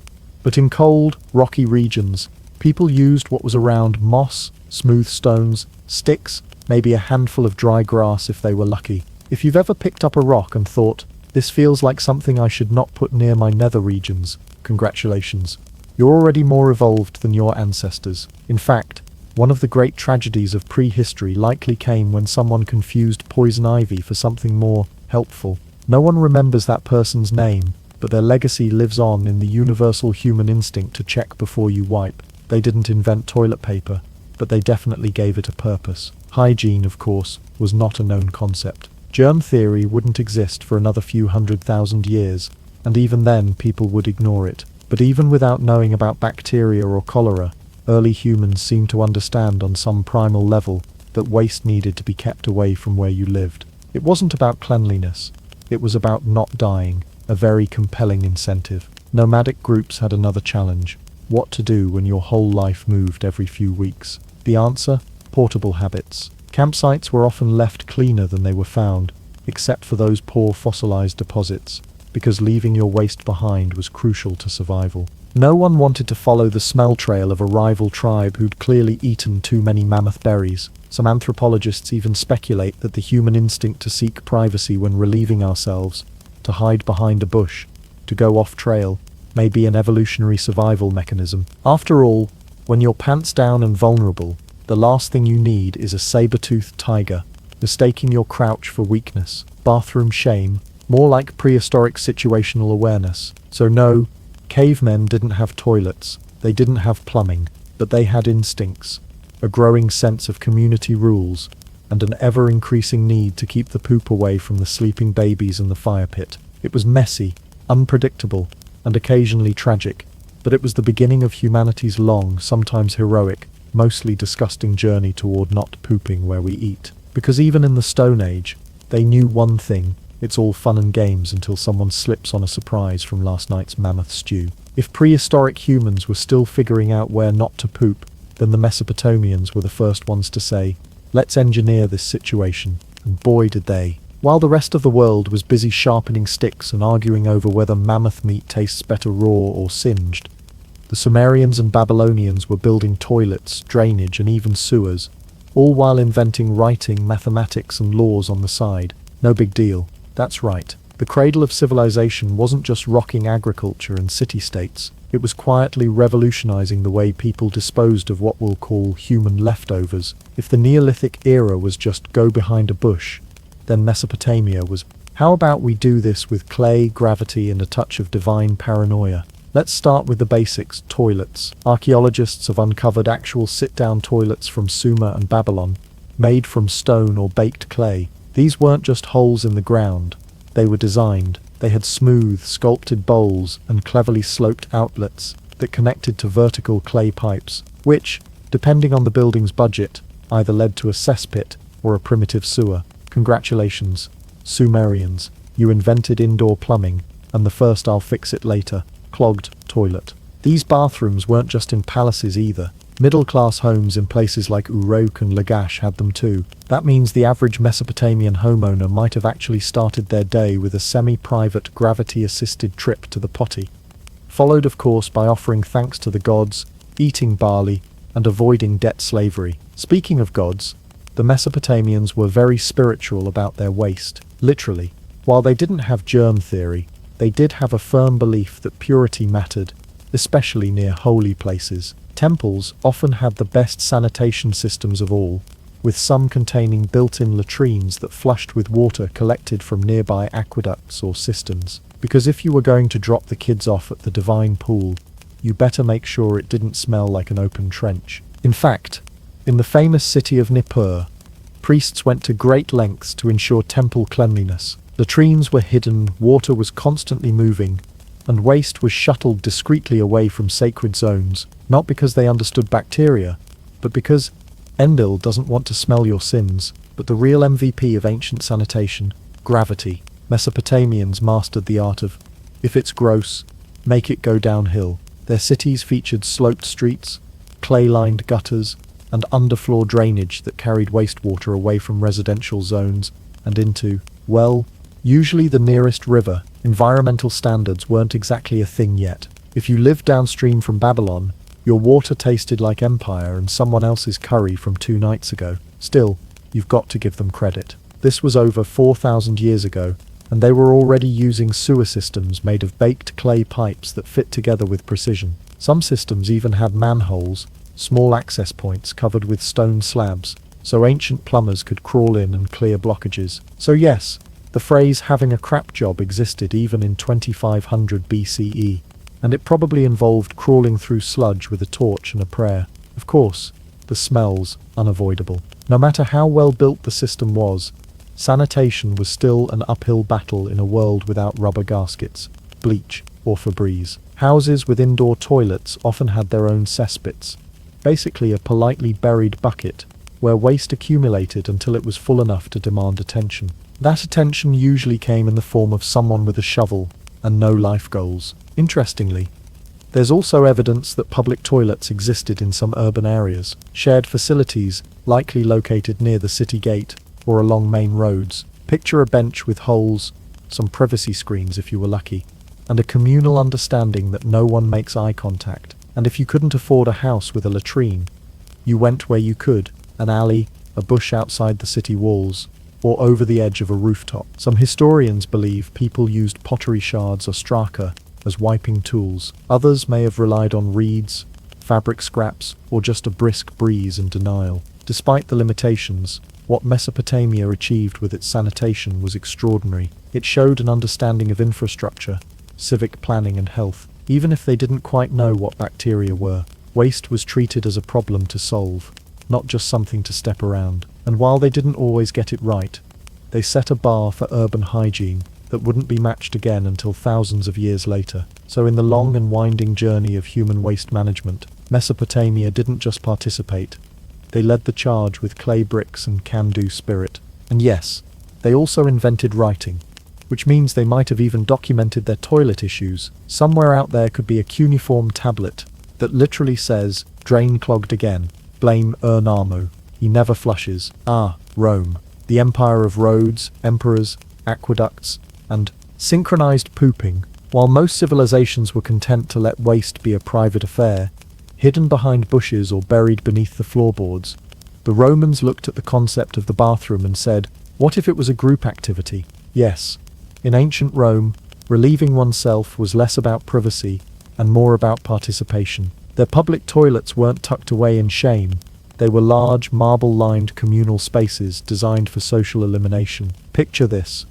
But in cold, rocky regions, people used what was around: moss, smooth stones, sticks, maybe a handful of dry grass if they were lucky. If you've ever picked up a rock and thought, "This feels like something I should not put near my nether regions," congratulations. You're already more evolved than your ancestors. In fact, one of the great tragedies of prehistory likely came when someone confused poison ivy for something more helpful. No one remembers that person's name, but their legacy lives on in the universal human instinct to check before you wipe. They didn't invent toilet paper, but they definitely gave it a purpose. Hygiene, of course, was not a known concept. Germ theory wouldn't exist for another few 100,000 years, and even then people would ignore it. But even without knowing about bacteria or cholera, early humans seemed to understand on some primal level that waste needed to be kept away from where you lived. It wasn't about cleanliness, it was about not dying, a very compelling incentive. Nomadic groups had another challenge: what to do when your whole life moved every few weeks. The answer? Portable habits. Campsites were often left cleaner than they were found, except for those poor fossilized deposits, because leaving your waste behind was crucial to survival. No one wanted to follow the smell trail of a rival tribe who'd clearly eaten too many mammoth berries. Some anthropologists even speculate that the human instinct to seek privacy when relieving ourselves, to hide behind a bush, to go off-trail, may be an evolutionary survival mechanism. After all, when you're pants down and vulnerable, the last thing you need is a saber-toothed tiger, mistaking your crouch for weakness. Bathroom shame, more like prehistoric situational awareness. So no, cavemen didn't have toilets, they didn't have plumbing, but they had instincts, a growing sense of community rules, and an ever-increasing need to keep the poop away from the sleeping babies in the fire pit. It was messy, unpredictable, and occasionally tragic, but it was the beginning of humanity's long, sometimes heroic, mostly disgusting journey toward not pooping where we eat. Because even in the Stone Age, they knew one thing: it's all fun and games until someone slips on a surprise from last night's mammoth stew. If prehistoric humans were still figuring out where not to poop, then the Mesopotamians were the first ones to say, "Let's engineer this situation," and boy did they. While the rest of the world was busy sharpening sticks and arguing over whether mammoth meat tastes better raw or singed, the Sumerians and Babylonians were building toilets, drainage, and even sewers, all while inventing writing, mathematics, and laws on the side. No big deal. That's right. The cradle of civilization wasn't just rocking agriculture and city-states. It was quietly revolutionizing the way people disposed of what we'll call human leftovers. If the Neolithic era was just go behind a bush, then Mesopotamia was. How about we do this with clay, gravity, and a touch of divine paranoia? Let's start with the basics: toilets. Archaeologists have uncovered actual sit-down toilets from Sumer and Babylon, made from stone or baked clay. These weren't just holes in the ground. They were designed. They had smooth, sculpted bowls and cleverly sloped outlets that connected to vertical clay pipes, which, depending on the building's budget, either led to a cesspit or a primitive sewer. Congratulations, Sumerians, you invented indoor plumbing and the first "I'll fix it later" clogged toilet. These bathrooms weren't just in palaces either. Middle-class homes in places like Uruk and Lagash had them too. That means the average Mesopotamian homeowner might have actually started their day with a semi-private, gravity-assisted trip to the potty, followed of course by offering thanks to the gods, eating barley, and avoiding debt slavery. Speaking of gods, the Mesopotamians were very spiritual about their waste, literally. While they didn't have germ theory, they did have a firm belief that purity mattered, especially near holy places. Temples often had the best sanitation systems of all, with some containing built-in latrines that flushed with water collected from nearby aqueducts or cisterns. Because if you were going to drop the kids off at the divine pool, you better make sure it didn't smell like an open trench. In fact, in the famous city of Nippur, priests went to great lengths to ensure temple cleanliness. Latrines were hidden, water was constantly moving, and waste was shuttled discreetly away from sacred zones, not because they understood bacteria, but because Enlil doesn't want to smell your sins. But the real MVP of ancient sanitation, gravity. Mesopotamians mastered the art of, if it's gross, make it go downhill. Their cities featured sloped streets, clay-lined gutters, and underfloor drainage that carried wastewater away from residential zones and into, well, usually the nearest river. Environmental standards weren't exactly a thing yet. If you lived downstream from Babylon, your water tasted like empire and someone else's curry from 2 nights ago. Still, you've got to give them credit. This was over 4,000 years ago, and they were already using sewer systems made of baked clay pipes that fit together with precision. Some systems even had manholes, small access points covered with stone slabs, so ancient plumbers could crawl in and clear blockages. So yes, the phrase "having a crap job" existed even in 2500 BCE, and it probably involved crawling through sludge with a torch and a prayer. Of course, the smells, unavoidable. No matter how well built the system was, sanitation was still an uphill battle in a world without rubber gaskets, bleach, or Febreze. Houses with indoor toilets often had their own cesspits, basically a politely buried bucket where waste accumulated until it was full enough to demand attention. That attention usually came in the form of someone with a shovel and no life goals. Interestingly, there's also evidence that public toilets existed in some urban areas, shared facilities likely located near the city gate or along main roads. Picture a bench with holes, some privacy screens if you were lucky, and a communal understanding that no one makes eye contact. And if you couldn't afford a house with a latrine, you went where you could, an alley, a bush outside the city walls, or over the edge of a rooftop. Some historians believe people used pottery shards or straka as wiping tools. Others may have relied on reeds, fabric scraps, or just a brisk breeze and denial. Despite the limitations, what Mesopotamia achieved with its sanitation was extraordinary. It showed an understanding of infrastructure, civic planning, and health. Even if they didn't quite know what bacteria were, waste was treated as a problem to solve, not just something to step around. And while they didn't always get it right, they set a bar for urban hygiene that wouldn't be matched again until thousands of years later. So in the long and winding journey of human waste management, Mesopotamia didn't just participate, they led the charge with clay bricks and can-do spirit. And yes, they also invented writing, which means they might have even documented their toilet issues. Somewhere out there could be a cuneiform tablet that literally says, "Drain clogged again. Blame Ur-Narmu. He never flushes." Ah, Rome. The empire of roads, emperors, aqueducts, and synchronized pooping. While most civilizations were content to let waste be a private affair, hidden behind bushes or buried beneath the floorboards, the Romans looked at the concept of the bathroom and said, what if it was a group activity? Yes, in ancient Rome, relieving oneself was less about privacy and more about participation. Their public toilets weren't tucked away in shame. They were large, marble-lined communal spaces designed for social elimination. Picture this.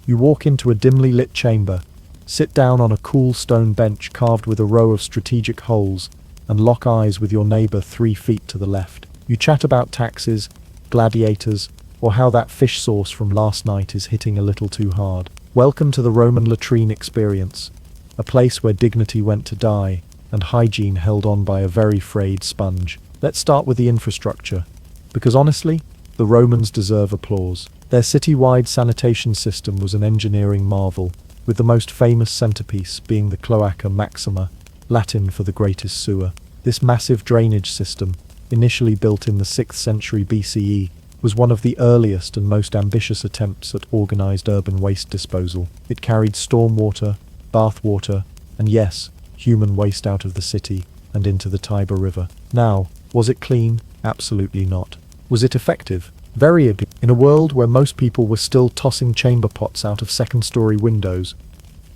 You walk into a dimly lit chamber, sit down on a cool stone bench carved with a row of strategic holes, and lock eyes with your neighbor 3 feet to the left. You chat about taxes, gladiators, or how that fish sauce from last night is hitting a little too hard. Welcome to the Roman latrine experience, a place where dignity went to die, and hygiene held on by a very frayed sponge. Let's start with the infrastructure, because honestly, the Romans deserve applause. Their city-wide sanitation system was an engineering marvel, with the most famous centerpiece being the Cloaca Maxima, Latin for the greatest sewer. This massive drainage system, initially built in the 6th century BCE, was one of the earliest and most ambitious attempts at organized urban waste disposal. It carried stormwater, bathwater, and yes, human waste out of the city and into the Tiber River. Now, was it clean? Absolutely not. Was it effective? Variably. In a world where most people were still tossing chamber pots out of second-story windows,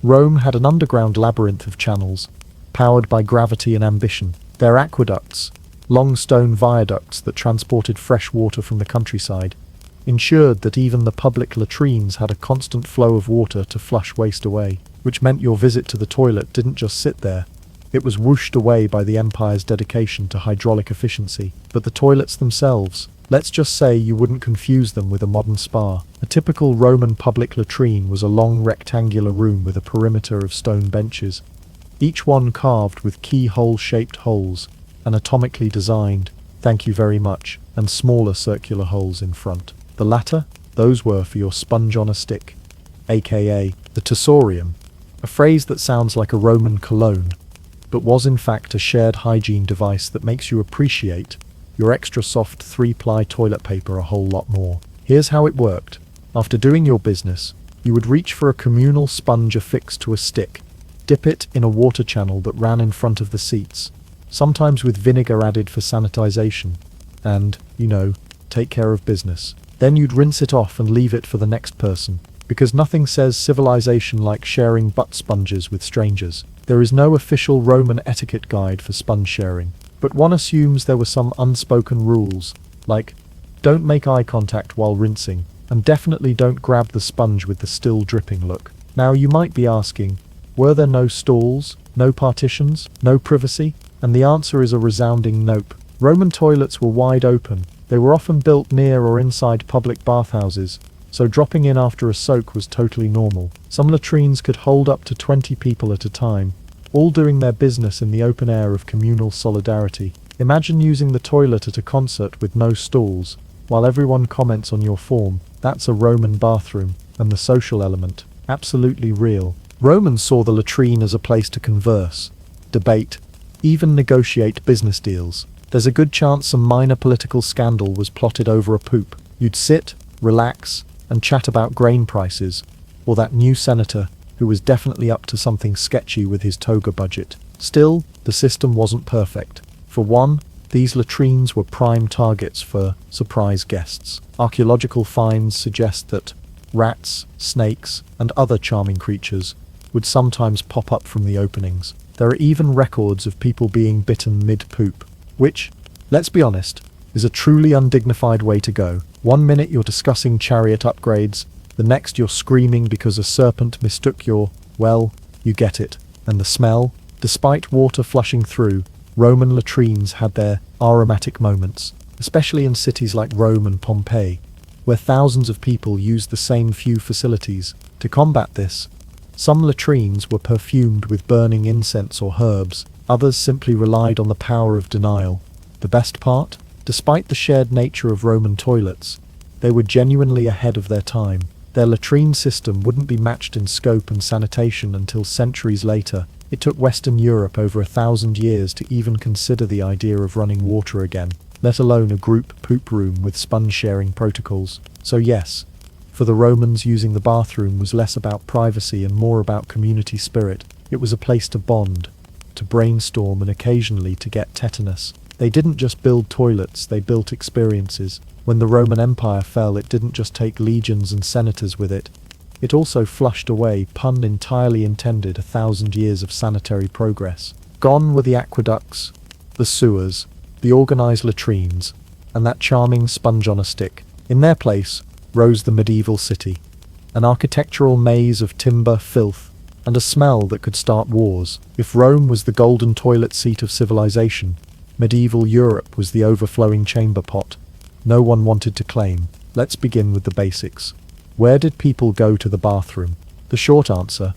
Rome had an underground labyrinth of channels, powered by gravity and ambition. Their aqueducts, long stone viaducts that transported fresh water from the countryside, ensured that even the public latrines had a constant flow of water to flush waste away, which meant your visit to the toilet didn't just sit there. It was whooshed away by the empire's dedication to hydraulic efficiency. But the toilets themselves, let's just say you wouldn't confuse them with a modern spa. A typical Roman public latrine was a long rectangular room with a perimeter of stone benches, each one carved with keyhole-shaped holes, anatomically designed, thank you very much, and smaller circular holes in front. The latter, those were for your sponge on a stick, aka the tussorium, a phrase that sounds like a Roman cologne, but was in fact a shared hygiene device that makes you appreciate your extra soft 3-ply toilet paper a whole lot more. Here's how it worked. After doing your business, you would reach for a communal sponge affixed to a stick, dip it in a water channel that ran in front of the seats, sometimes with vinegar added for sanitization, and, take care of business. Then you'd rinse it off and leave it for the next person, because nothing says civilization like sharing butt sponges with strangers. There is no official Roman etiquette guide for sponge sharing, but one assumes there were some unspoken rules, like, don't make eye contact while rinsing, and definitely don't grab the sponge with the still dripping look. Now you might be asking, were there no stalls, no partitions, no privacy? And the answer is a resounding nope. Roman toilets were wide open. They were often built near or inside public bathhouses, so dropping in after a soak was totally normal. Some latrines could hold up to 20 people at a time, all doing their business in the open air of communal solidarity. Imagine using the toilet at a concert with no stalls, while everyone comments on your form. That's a Roman bathroom, and the social element, absolutely real. Romans saw the latrine as a place to converse, debate, even negotiate business deals. There's a good chance some minor political scandal was plotted over a poop. You'd sit, relax, and chat about grain prices, or that new senator who was definitely up to something sketchy with his toga budget. Still, the system wasn't perfect. For one, these latrines were prime targets for surprise guests. Archaeological finds suggest that rats, snakes, and other charming creatures would sometimes pop up from the openings. There are even records of people being bitten mid-poop, which, let's be honest, is a truly undignified way to go. One minute you're discussing chariot upgrades, the next you're screaming because a serpent mistook your, well, you get it. And the smell? Despite water flushing through, Roman latrines had their aromatic moments, especially in cities like Rome and Pompeii, where thousands of people used the same few facilities. To combat this, some latrines were perfumed with burning incense or herbs, others simply relied on the power of denial. The best part? Despite the shared nature of Roman toilets, they were genuinely ahead of their time. Their latrine system wouldn't be matched in scope and sanitation until centuries later. It took Western Europe over 1,000 years to even consider the idea of running water again, let alone a group poop room with sponge-sharing protocols. So yes, for the Romans, using the bathroom was less about privacy and more about community spirit. It was a place to bond, to brainstorm, and occasionally to get tetanus. They didn't just build toilets, they built experiences. When the Roman Empire fell, it didn't just take legions and senators with it. It also flushed away, pun entirely intended, 1,000 years of sanitary progress. Gone were the aqueducts, the sewers, the organized latrines, and that charming sponge on a stick. In their place rose the medieval city, an architectural maze of timber, filth, and a smell that could start wars. If Rome was the golden toilet seat of civilization, medieval Europe was the overflowing chamber pot no one wanted to claim. Let's begin with the basics. Where did people go to the bathroom? The short answer: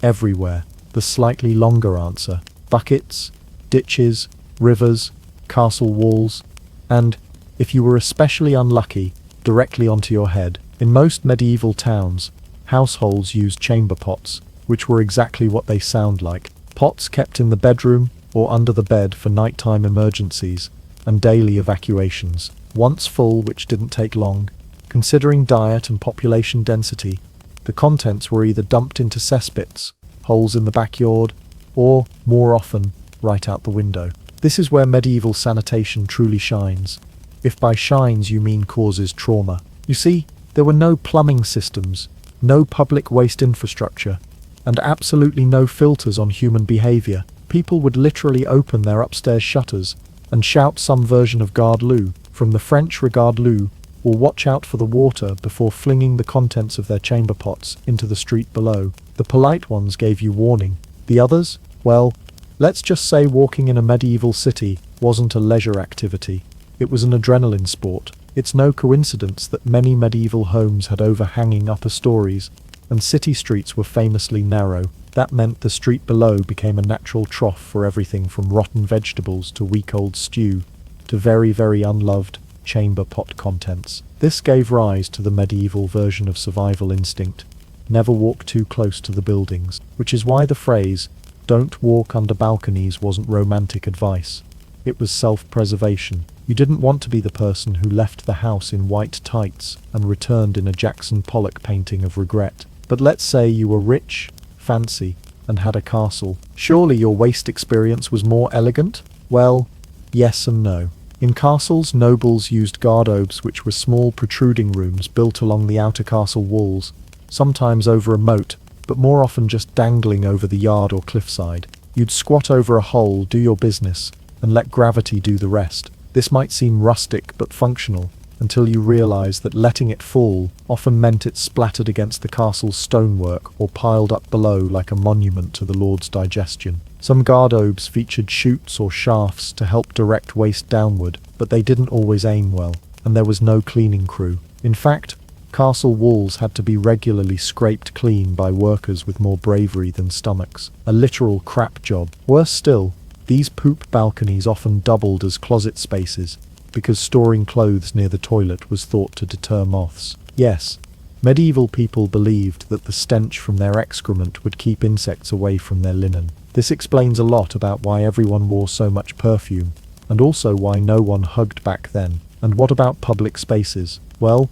everywhere. The slightly longer answer: buckets, ditches, rivers, castle walls, and, if you were especially unlucky, directly onto your head. In most medieval towns, households used chamber pots, which were exactly what they sound like. Pots kept in the bedroom or under the bed for nighttime emergencies and daily evacuations. Once full, which didn't take long, considering diet and population density, the contents were either dumped into cesspits, holes in the backyard, or, more often, right out the window. This is where medieval sanitation truly shines, if by shines you mean causes trauma. You see, there were no plumbing systems, no public waste infrastructure, and absolutely no filters on human behavior. People would literally open their upstairs shutters and shout some version of Garde l'eau, from the French Regarde l'eau, or watch out for the water, before flinging the contents of their chamber pots into the street below. The polite ones gave you warning. The others? Well, let's just say walking in a medieval city wasn't a leisure activity. It was an adrenaline sport. It's no coincidence that many medieval homes had overhanging upper stories, and city streets were famously narrow. That meant the street below became a natural trough for everything from rotten vegetables to week-old stew, to very, very unloved chamber pot contents. This gave rise to the medieval version of survival instinct: never walk too close to the buildings, which is why the phrase, "don't walk under balconies," wasn't romantic advice. It was self-preservation. You didn't want to be the person who left the house in white tights and returned in a Jackson Pollock painting of regret. But let's say you were rich, fancy, and had a castle. Surely your waste experience was more elegant? Well, yes and no. In castles, nobles used gardobes, which were small protruding rooms built along the outer castle walls, sometimes over a moat, but more often just dangling over the yard or cliffside. You'd squat over a hole, do your business, and let gravity do the rest. This might seem rustic but functional, until you realize that letting it fall often meant it splattered against the castle's stonework or piled up below like a monument to the Lord's digestion. Some gardobes featured chutes or shafts to help direct waste downward, but they didn't always aim well, and there was no cleaning crew. In fact, castle walls had to be regularly scraped clean by workers with more bravery than stomachs. A literal crap job. Worse still, these poop balconies often doubled as closet spaces, because storing clothes near the toilet was thought to deter moths. Yes, medieval people believed that the stench from their excrement would keep insects away from their linen. This explains a lot about why everyone wore so much perfume, and also why no one hugged back then. And what about public spaces? Well,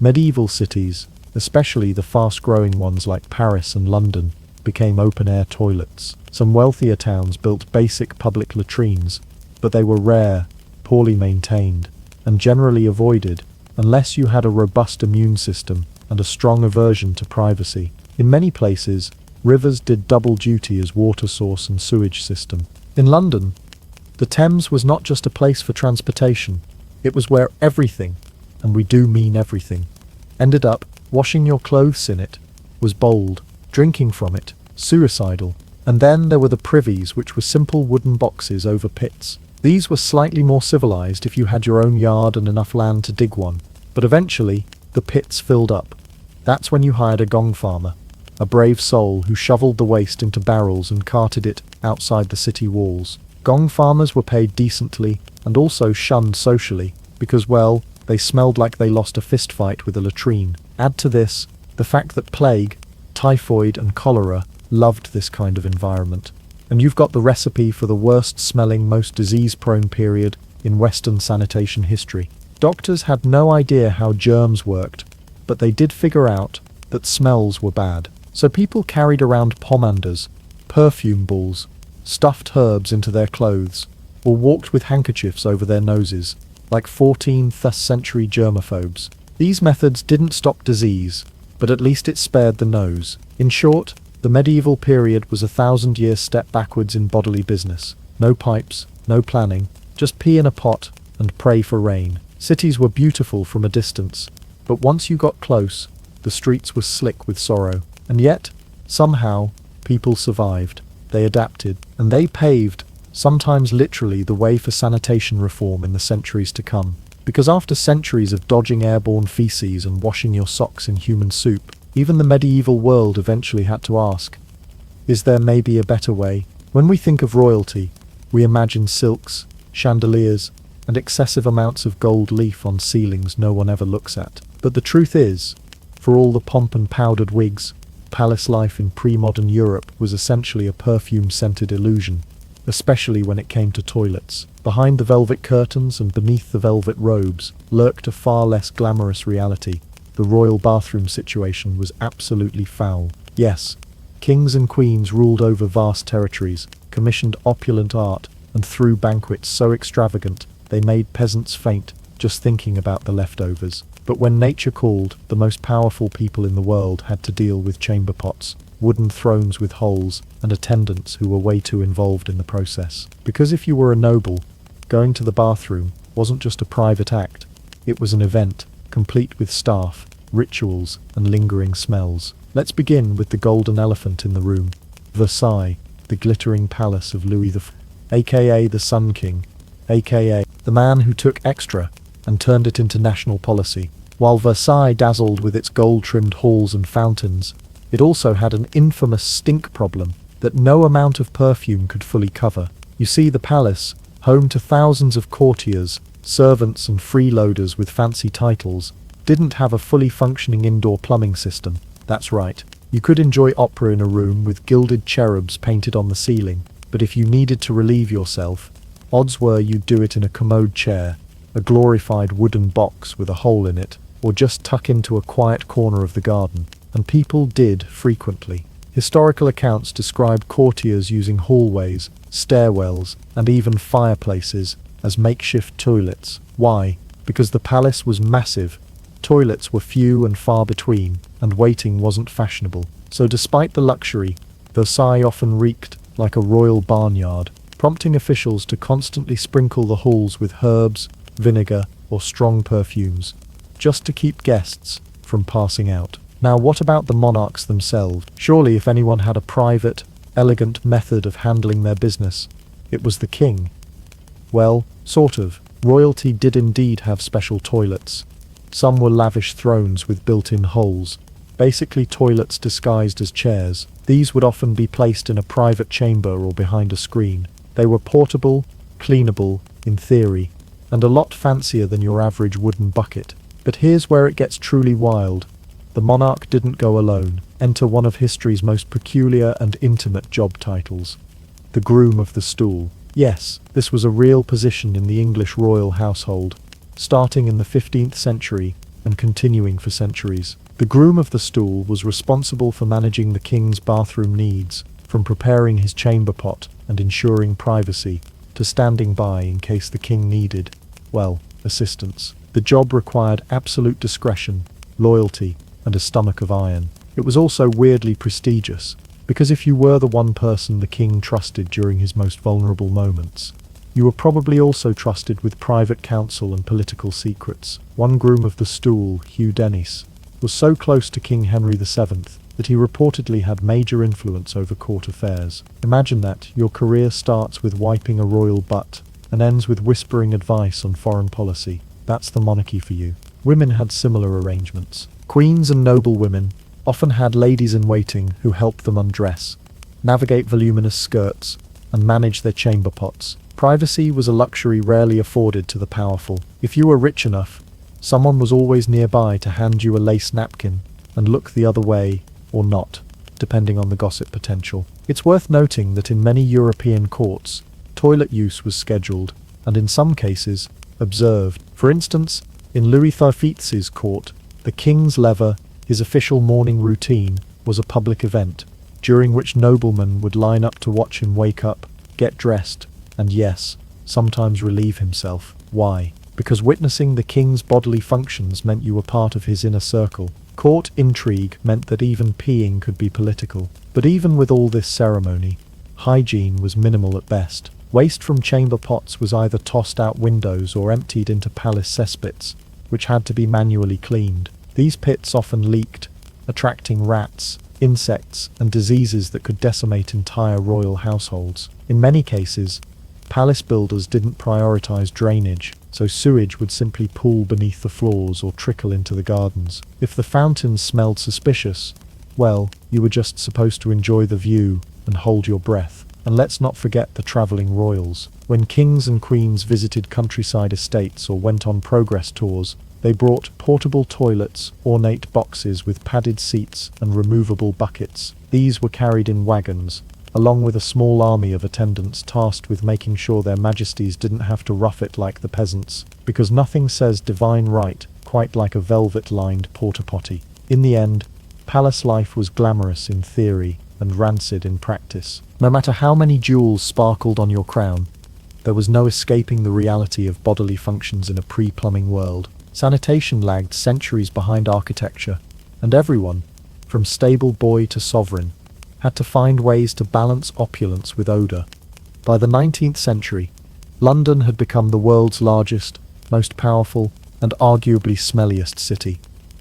medieval cities, especially the fast-growing ones like Paris and London, became open-air toilets. Some wealthier towns built basic public latrines, but they were rare, poorly maintained, and generally avoided unless you had a robust immune system and a strong aversion to privacy. In many places, rivers did double duty as water source and sewage system. In London, the Thames was not just a place for transportation, it was where everything, and we do mean everything, ended up. Washing your clothes in it was bold, drinking from it suicidal. And then there were the privies, which were simple wooden boxes over pits. These were slightly more civilized if you had your own yard and enough land to dig one. But eventually, the pits filled up. That's when you hired a gong farmer, a brave soul who shoveled the waste into barrels and carted it outside the city walls. Gong farmers were paid decently and also shunned socially because, well, they smelled like they lost a fistfight with a latrine. Add to this the fact that plague, typhoid and cholera loved this kind of environment. And you've got the recipe for the worst-smelling, most disease-prone period in Western sanitation history. Doctors had no idea how germs worked, but they did figure out that smells were bad. So people carried around pomanders, perfume balls, stuffed herbs into their clothes, or walked with handkerchiefs over their noses, like 14th century germaphobes. These methods didn't stop disease, but at least it spared the nose. In short, The medieval period was a 1,000-year step backwards in bodily business. No pipes, no planning, just pee in a pot and pray for rain. Cities were beautiful from a distance, but once you got close, the streets were slick with sorrow. And yet, somehow, people survived. They adapted, and they paved, sometimes literally, the way for sanitation reform in the centuries to come. Because after centuries of dodging airborne feces and washing your socks in human soup, even the medieval world eventually had to ask, is there maybe a better way? When we think of royalty, we imagine silks, chandeliers, and excessive amounts of gold leaf on ceilings no one ever looks at. But the truth is, for all the pomp and powdered wigs, palace life in pre-modern Europe was essentially a perfume-scented illusion, especially when it came to toilets. Behind the velvet curtains and beneath the velvet robes lurked a far less glamorous reality. The royal bathroom situation was absolutely foul. Yes, kings and queens ruled over vast territories, commissioned opulent art, and threw banquets so extravagant they made peasants faint just thinking about the leftovers. But when nature called, the most powerful people in the world had to deal with chamber pots, wooden thrones with holes, and attendants who were way too involved in the process. Because if you were a noble, going to the bathroom wasn't just a private act, it was an event, complete with staff, rituals, and lingering smells. Let's begin with the golden elephant in the room. Versailles, the glittering palace of Louis XIV, aka the Sun King, aka the man who took extra and turned it into national policy. While Versailles dazzled with its gold-trimmed halls and fountains, it also had an infamous stink problem that no amount of perfume could fully cover. You see, the palace, home to thousands of courtiers, servants and freeloaders with fancy titles, didn't have a fully functioning indoor plumbing system. That's right, you could enjoy opera in a room with gilded cherubs painted on the ceiling, but if you needed to relieve yourself, odds were you'd do it in a commode chair, a glorified wooden box with a hole in it, or just tuck into a quiet corner of the garden. And people did frequently. Historical accounts describe courtiers using hallways, stairwells, and even fireplaces as makeshift toilets. Why? Because the palace was massive, toilets were few and far between, and waiting wasn't fashionable. So despite the luxury, Versailles often reeked like a royal barnyard, prompting officials to constantly sprinkle the halls with herbs, vinegar, or strong perfumes, just to keep guests from passing out. Now, what about the monarchs themselves? Surely if anyone had a private, elegant method of handling their business, it was the king. Well, sort of. Royalty did indeed have special toilets. Some were lavish thrones with built-in holes, basically toilets disguised as chairs. These would often be placed in a private chamber or behind a screen. They were portable, cleanable, in theory, and a lot fancier than your average wooden bucket. But here's where it gets truly wild. The monarch didn't go alone. Enter one of history's most peculiar and intimate job titles. The groom of the stool. Yes, this was a real position in the English royal household, starting in the 15th century and continuing for centuries. The groom of the stool was responsible for managing the king's bathroom needs, from preparing his chamber pot and ensuring privacy, to standing by in case the king needed, well, assistance. The job required absolute discretion, loyalty, and a stomach of iron. It was also weirdly prestigious, because if you were the one person the king trusted during his most vulnerable moments, you were probably also trusted with private counsel and political secrets. One groom of the stool, Hugh Dennis, was so close to King Henry VII that he reportedly had major influence over court affairs. Imagine that, your career starts with wiping a royal butt and ends with whispering advice on foreign policy. That's the monarchy for you. Women had similar arrangements. Queens and noblewomen often had ladies-in-waiting who helped them undress, navigate voluminous skirts, and manage their chamber pots. Privacy was a luxury rarely afforded to the powerful. If you were rich enough, someone was always nearby to hand you a lace napkin and look the other way, or not, depending on the gossip potential. It's worth noting that in many European courts, toilet use was scheduled, and in some cases, observed. For instance, in Louis XIV's court, the king's lever, his official morning routine, was a public event, during which noblemen would line up to watch him wake up, get dressed, and yes, sometimes relieve himself. Why? Because witnessing the king's bodily functions meant you were part of his inner circle. Court intrigue meant that even peeing could be political. But even with all this ceremony, hygiene was minimal at best. Waste from chamber pots was either tossed out windows or emptied into palace cesspits, which had to be manually cleaned. These pits often leaked, attracting rats, insects, and diseases that could decimate entire royal households. In many cases, palace builders didn't prioritize drainage, so sewage would simply pool beneath the floors or trickle into the gardens. If the fountains smelled suspicious, well, you were just supposed to enjoy the view and hold your breath. And let's not forget the travelling royals. When kings and queens visited countryside estates or went on progress tours, they brought portable toilets, ornate boxes with padded seats and removable buckets. These were carried in wagons, along with a small army of attendants tasked with making sure their majesties didn't have to rough it like the peasants, because nothing says divine right quite like a velvet-lined porta-potty. In the end, palace life was glamorous in theory and rancid in practice. No matter how many jewels sparkled on your crown, there was no escaping the reality of bodily functions in a pre-plumbing world. Sanitation lagged centuries behind architecture, and everyone, from stable boy to sovereign, had to find ways to balance opulence with odour. By the 19th century, London had become the world's largest, most powerful, and arguably smelliest city.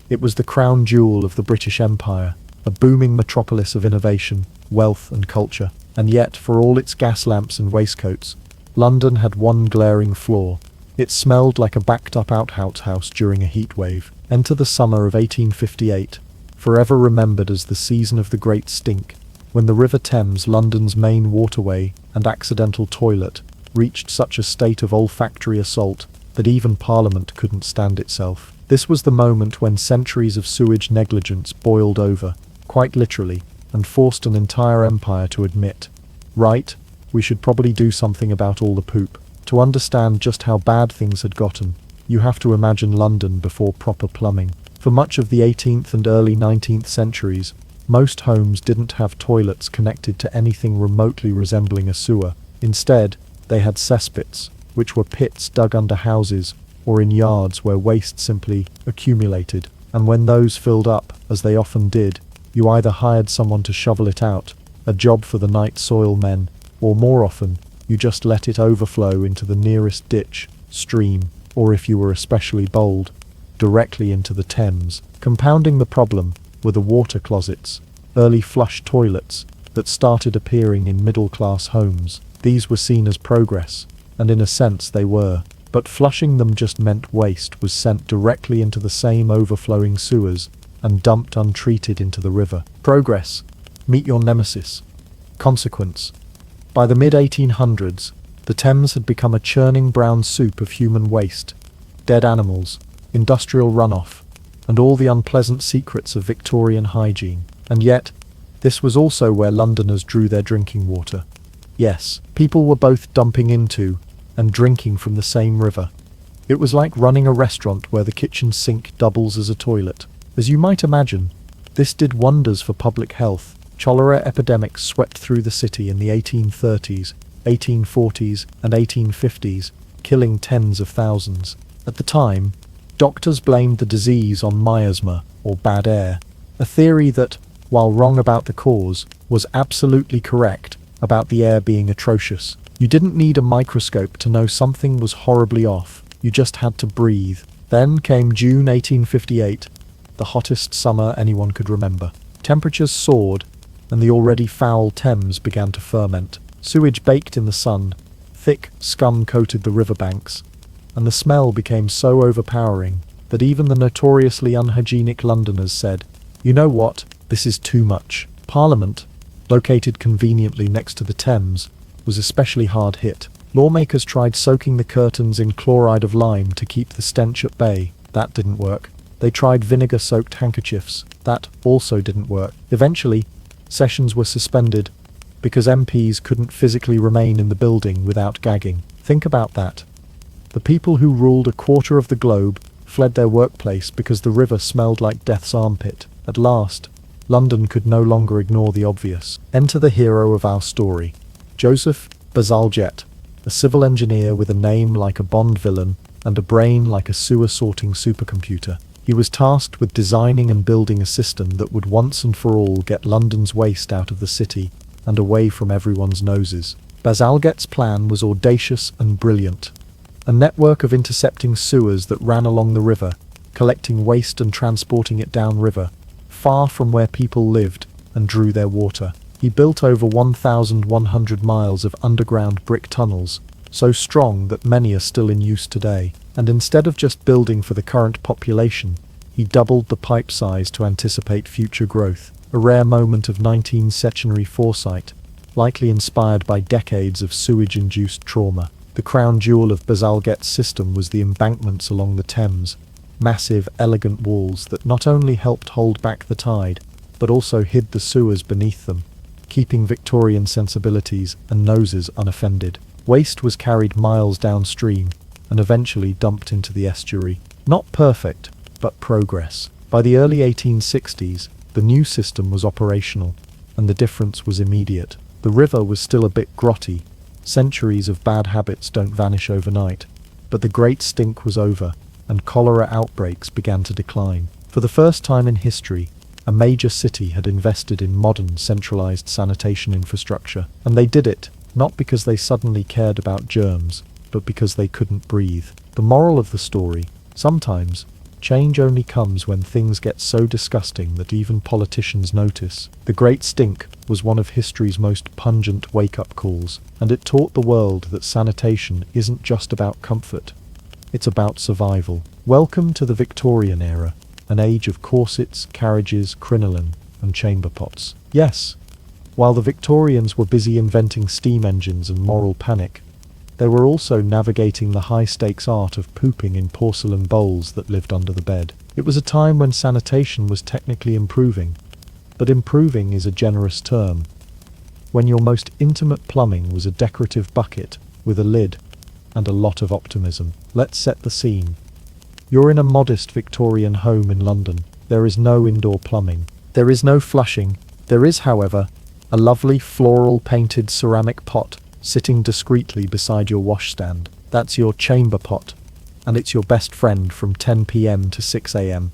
It was the crown jewel of the British Empire, a booming metropolis of innovation, wealth, and culture. And yet, for all its gas lamps and waistcoats, London had one glaring flaw. It smelled like a backed-up outhouse during a heatwave. Enter the summer of 1858, forever remembered as the season of the Great Stink, when the River Thames, London's main waterway and accidental toilet, reached such a state of olfactory assault that even Parliament couldn't stand itself. This was the moment when centuries of sewage negligence boiled over, quite literally, and forced an entire empire to admit, right, we should probably do something about all the poop. To understand just how bad things had gotten, you have to imagine London before proper plumbing. For much of the 18th and early 19th centuries, most homes didn't have toilets connected to anything remotely resembling a sewer. Instead, they had cesspits, which were pits dug under houses or in yards where waste simply accumulated. And when those filled up, as they often did, you either hired someone to shovel it out, a job for the night soil men, or more often, you just let it overflow into the nearest ditch, stream, or if you were especially bold, directly into the Thames. Compounding the problem were the water closets, early flush toilets that started appearing in middle-class homes. These were seen as progress, and in a sense they were, but flushing them just meant waste was sent directly into the same overflowing sewers and dumped untreated into the river. Progress. Meet your nemesis. Consequence. By the mid-1800s, the Thames had become a churning brown soup of human waste, dead animals, industrial runoff, and all the unpleasant secrets of Victorian hygiene. And yet, this was also where Londoners drew their drinking water. Yes, people were both dumping into and drinking from the same river. It was like running a restaurant where the kitchen sink doubles as a toilet. As you might imagine, this did wonders for public health. Cholera epidemics swept through the city in the 1830s, 1840s, and 1850s, killing tens of thousands. At the time, doctors blamed the disease on miasma, or bad air, a theory that, while wrong about the cause, was absolutely correct about the air being atrocious. You didn't need a microscope to know something was horribly off. You just had to breathe. Then came June 1858, the hottest summer anyone could remember. Temperatures soared, and the already foul Thames began to ferment. Sewage baked in the sun, thick scum coated the riverbanks, and the smell became so overpowering that even the notoriously unhygienic Londoners said, "You know what? This is too much." Parliament, located conveniently next to the Thames, was especially hard hit. Lawmakers tried soaking the curtains in chloride of lime to keep the stench at bay. That didn't work. They tried vinegar-soaked handkerchiefs. That also didn't work. Eventually, sessions were suspended because MPs couldn't physically remain in the building without gagging. Think about that. The people who ruled a quarter of the globe fled their workplace because the river smelled like death's armpit. At last, London could no longer ignore the obvious. Enter the hero of our story, Joseph Bazalgette, a civil engineer with a name like a Bond villain and a brain like a sewer-sorting supercomputer. He was tasked with designing and building a system that would once and for all get London's waste out of the city and away from everyone's noses. Bazalgette's plan was audacious and brilliant. A network of intercepting sewers that ran along the river, collecting waste and transporting it downriver, far from where people lived and drew their water. He built over 1,100 miles of underground brick tunnels, so strong that many are still in use today. And instead of just building for the current population, he doubled the pipe size to anticipate future growth, a rare moment of 19th century foresight, likely inspired by decades of sewage-induced trauma. The crown jewel of Bazalgette's system was the embankments along the Thames, massive, elegant walls that not only helped hold back the tide, but also hid the sewers beneath them, keeping Victorian sensibilities and noses unoffended. Waste was carried miles downstream and eventually dumped into the estuary. Not perfect, but progress. By the early 1860s, the new system was operational, and the difference was immediate. The river was still a bit grotty. Centuries of bad habits don't vanish overnight, but the great stink was over, and cholera outbreaks began to decline. For the first time in history, a major city had invested in modern, centralized sanitation infrastructure, and they did it not because they suddenly cared about germs, but because they couldn't breathe. The moral of the story: sometimes, change only comes when things get so disgusting that even politicians notice. The Great Stink was one of history's most pungent wake-up calls, and it taught the world that sanitation isn't just about comfort. It's about survival. Welcome to the Victorian era, an age of corsets, carriages, crinoline, and chamber pots. Yes, while the Victorians were busy inventing steam engines and moral panic, they were also navigating the high-stakes art of pooping in porcelain bowls that lived under the bed. It was a time when sanitation was technically improving, but improving is a generous term. When your most intimate plumbing was a decorative bucket with a lid and a lot of optimism. Let's set the scene. You're in a modest Victorian home in London. There is no indoor plumbing. There is no flushing. There is, however, a lovely floral painted ceramic pot sitting discreetly beside your washstand. That's your chamber pot, and it's your best friend from 10 p.m. to 6 a.m.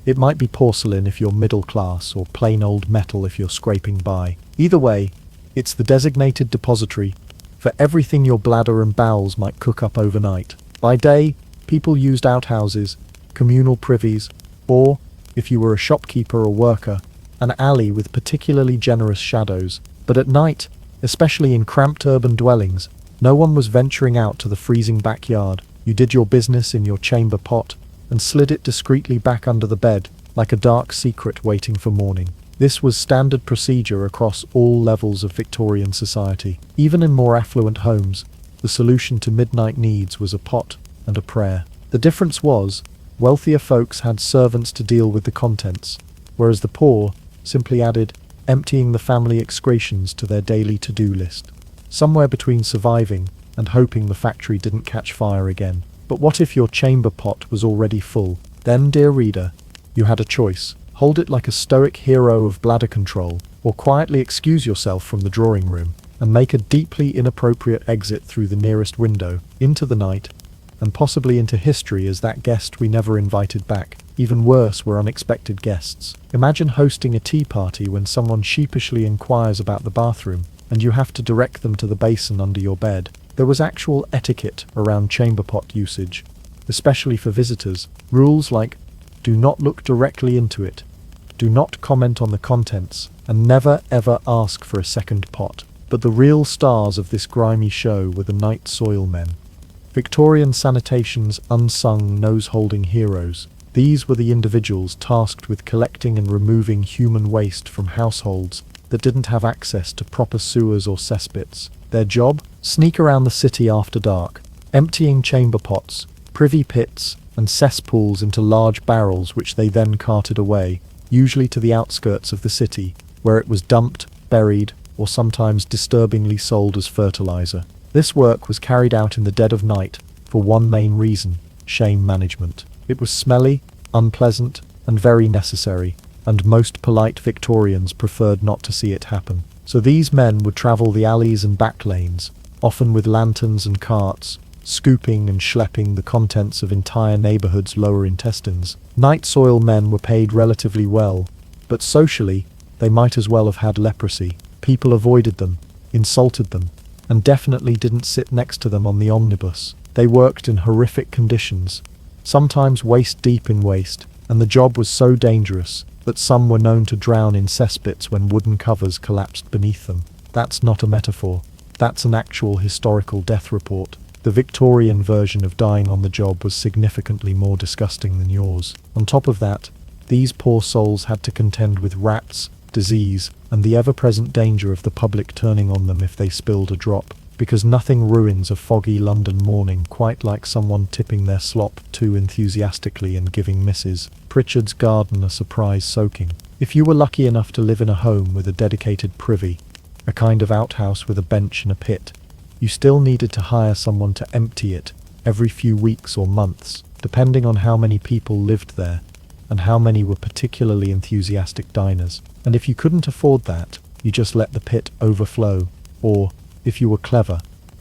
It might be porcelain if you're middle class, or plain old metal if you're scraping by. Either way, it's the designated depository for everything your bladder and bowels might cook up overnight. By day, people used outhouses, communal privies, or, if you were a shopkeeper or worker, an alley with particularly generous shadows. But at night, especially in cramped urban dwellings, no one was venturing out to the freezing backyard. You did your business in your chamber pot and slid it discreetly back under the bed, like a dark secret waiting for morning. This was standard procedure across all levels of Victorian society. Even in more affluent homes, the solution to midnight needs was a pot and a prayer. The difference was, wealthier folks had servants to deal with the contents, whereas the poor simply added emptying the family excretions to their daily to-do list. Somewhere between surviving and hoping the factory didn't catch fire again. But what if your chamber pot was already full? Then, dear reader, you had a choice. Hold it like a stoic hero of bladder control, or quietly excuse yourself from the drawing room and make a deeply inappropriate exit through the nearest window, into the night, and possibly into history as that guest we never invited back. Even worse were unexpected guests. Imagine hosting a tea party when someone sheepishly inquires about the bathroom, and you have to direct them to the basin under your bed. There was actual etiquette around chamber pot usage, especially for visitors. Rules like, do not look directly into it, do not comment on the contents, and never ever ask for a second pot. But the real stars of this grimy show were the night soil men. Victorian sanitation's unsung nose-holding heroes. These were the individuals tasked with collecting and removing human waste from households that didn't have access to proper sewers or cesspits. Their job? Sneak around the city after dark, emptying chamber pots, privy pits, and cesspools into large barrels which they then carted away, usually to the outskirts of the city, where it was dumped, buried, or sometimes disturbingly sold as fertilizer. This work was carried out in the dead of night for one main reason: shame management. It was smelly, unpleasant, and very necessary, and most polite Victorians preferred not to see it happen. So these men would travel the alleys and back lanes, often with lanterns and carts, scooping and schlepping the contents of entire neighborhoods' lower intestines. Night soil men were paid relatively well, but socially, they might as well have had leprosy. People avoided them, insulted them, and definitely didn't sit next to them on the omnibus. They worked in horrific conditions, sometimes waist deep in waste, and the job was so dangerous that some were known to drown in cesspits when wooden covers collapsed beneath them. That's not a metaphor. That's an actual historical death report. The Victorian version of dying on the job was significantly more disgusting than yours. On top of that, these poor souls had to contend with rats, disease, and the ever-present danger of the public turning on them if they spilled a drop, because nothing ruins a foggy London morning quite like someone tipping their slop too enthusiastically and giving Mrs. Pritchard's garden a surprise soaking. If you were lucky enough to live in a home with a dedicated privy, a kind of outhouse with a bench and a pit, you still needed to hire someone to empty it every few weeks or months, depending on how many people lived there and how many were particularly enthusiastic diners. And if you couldn't afford that, you just let the pit overflow, or, if you were clever,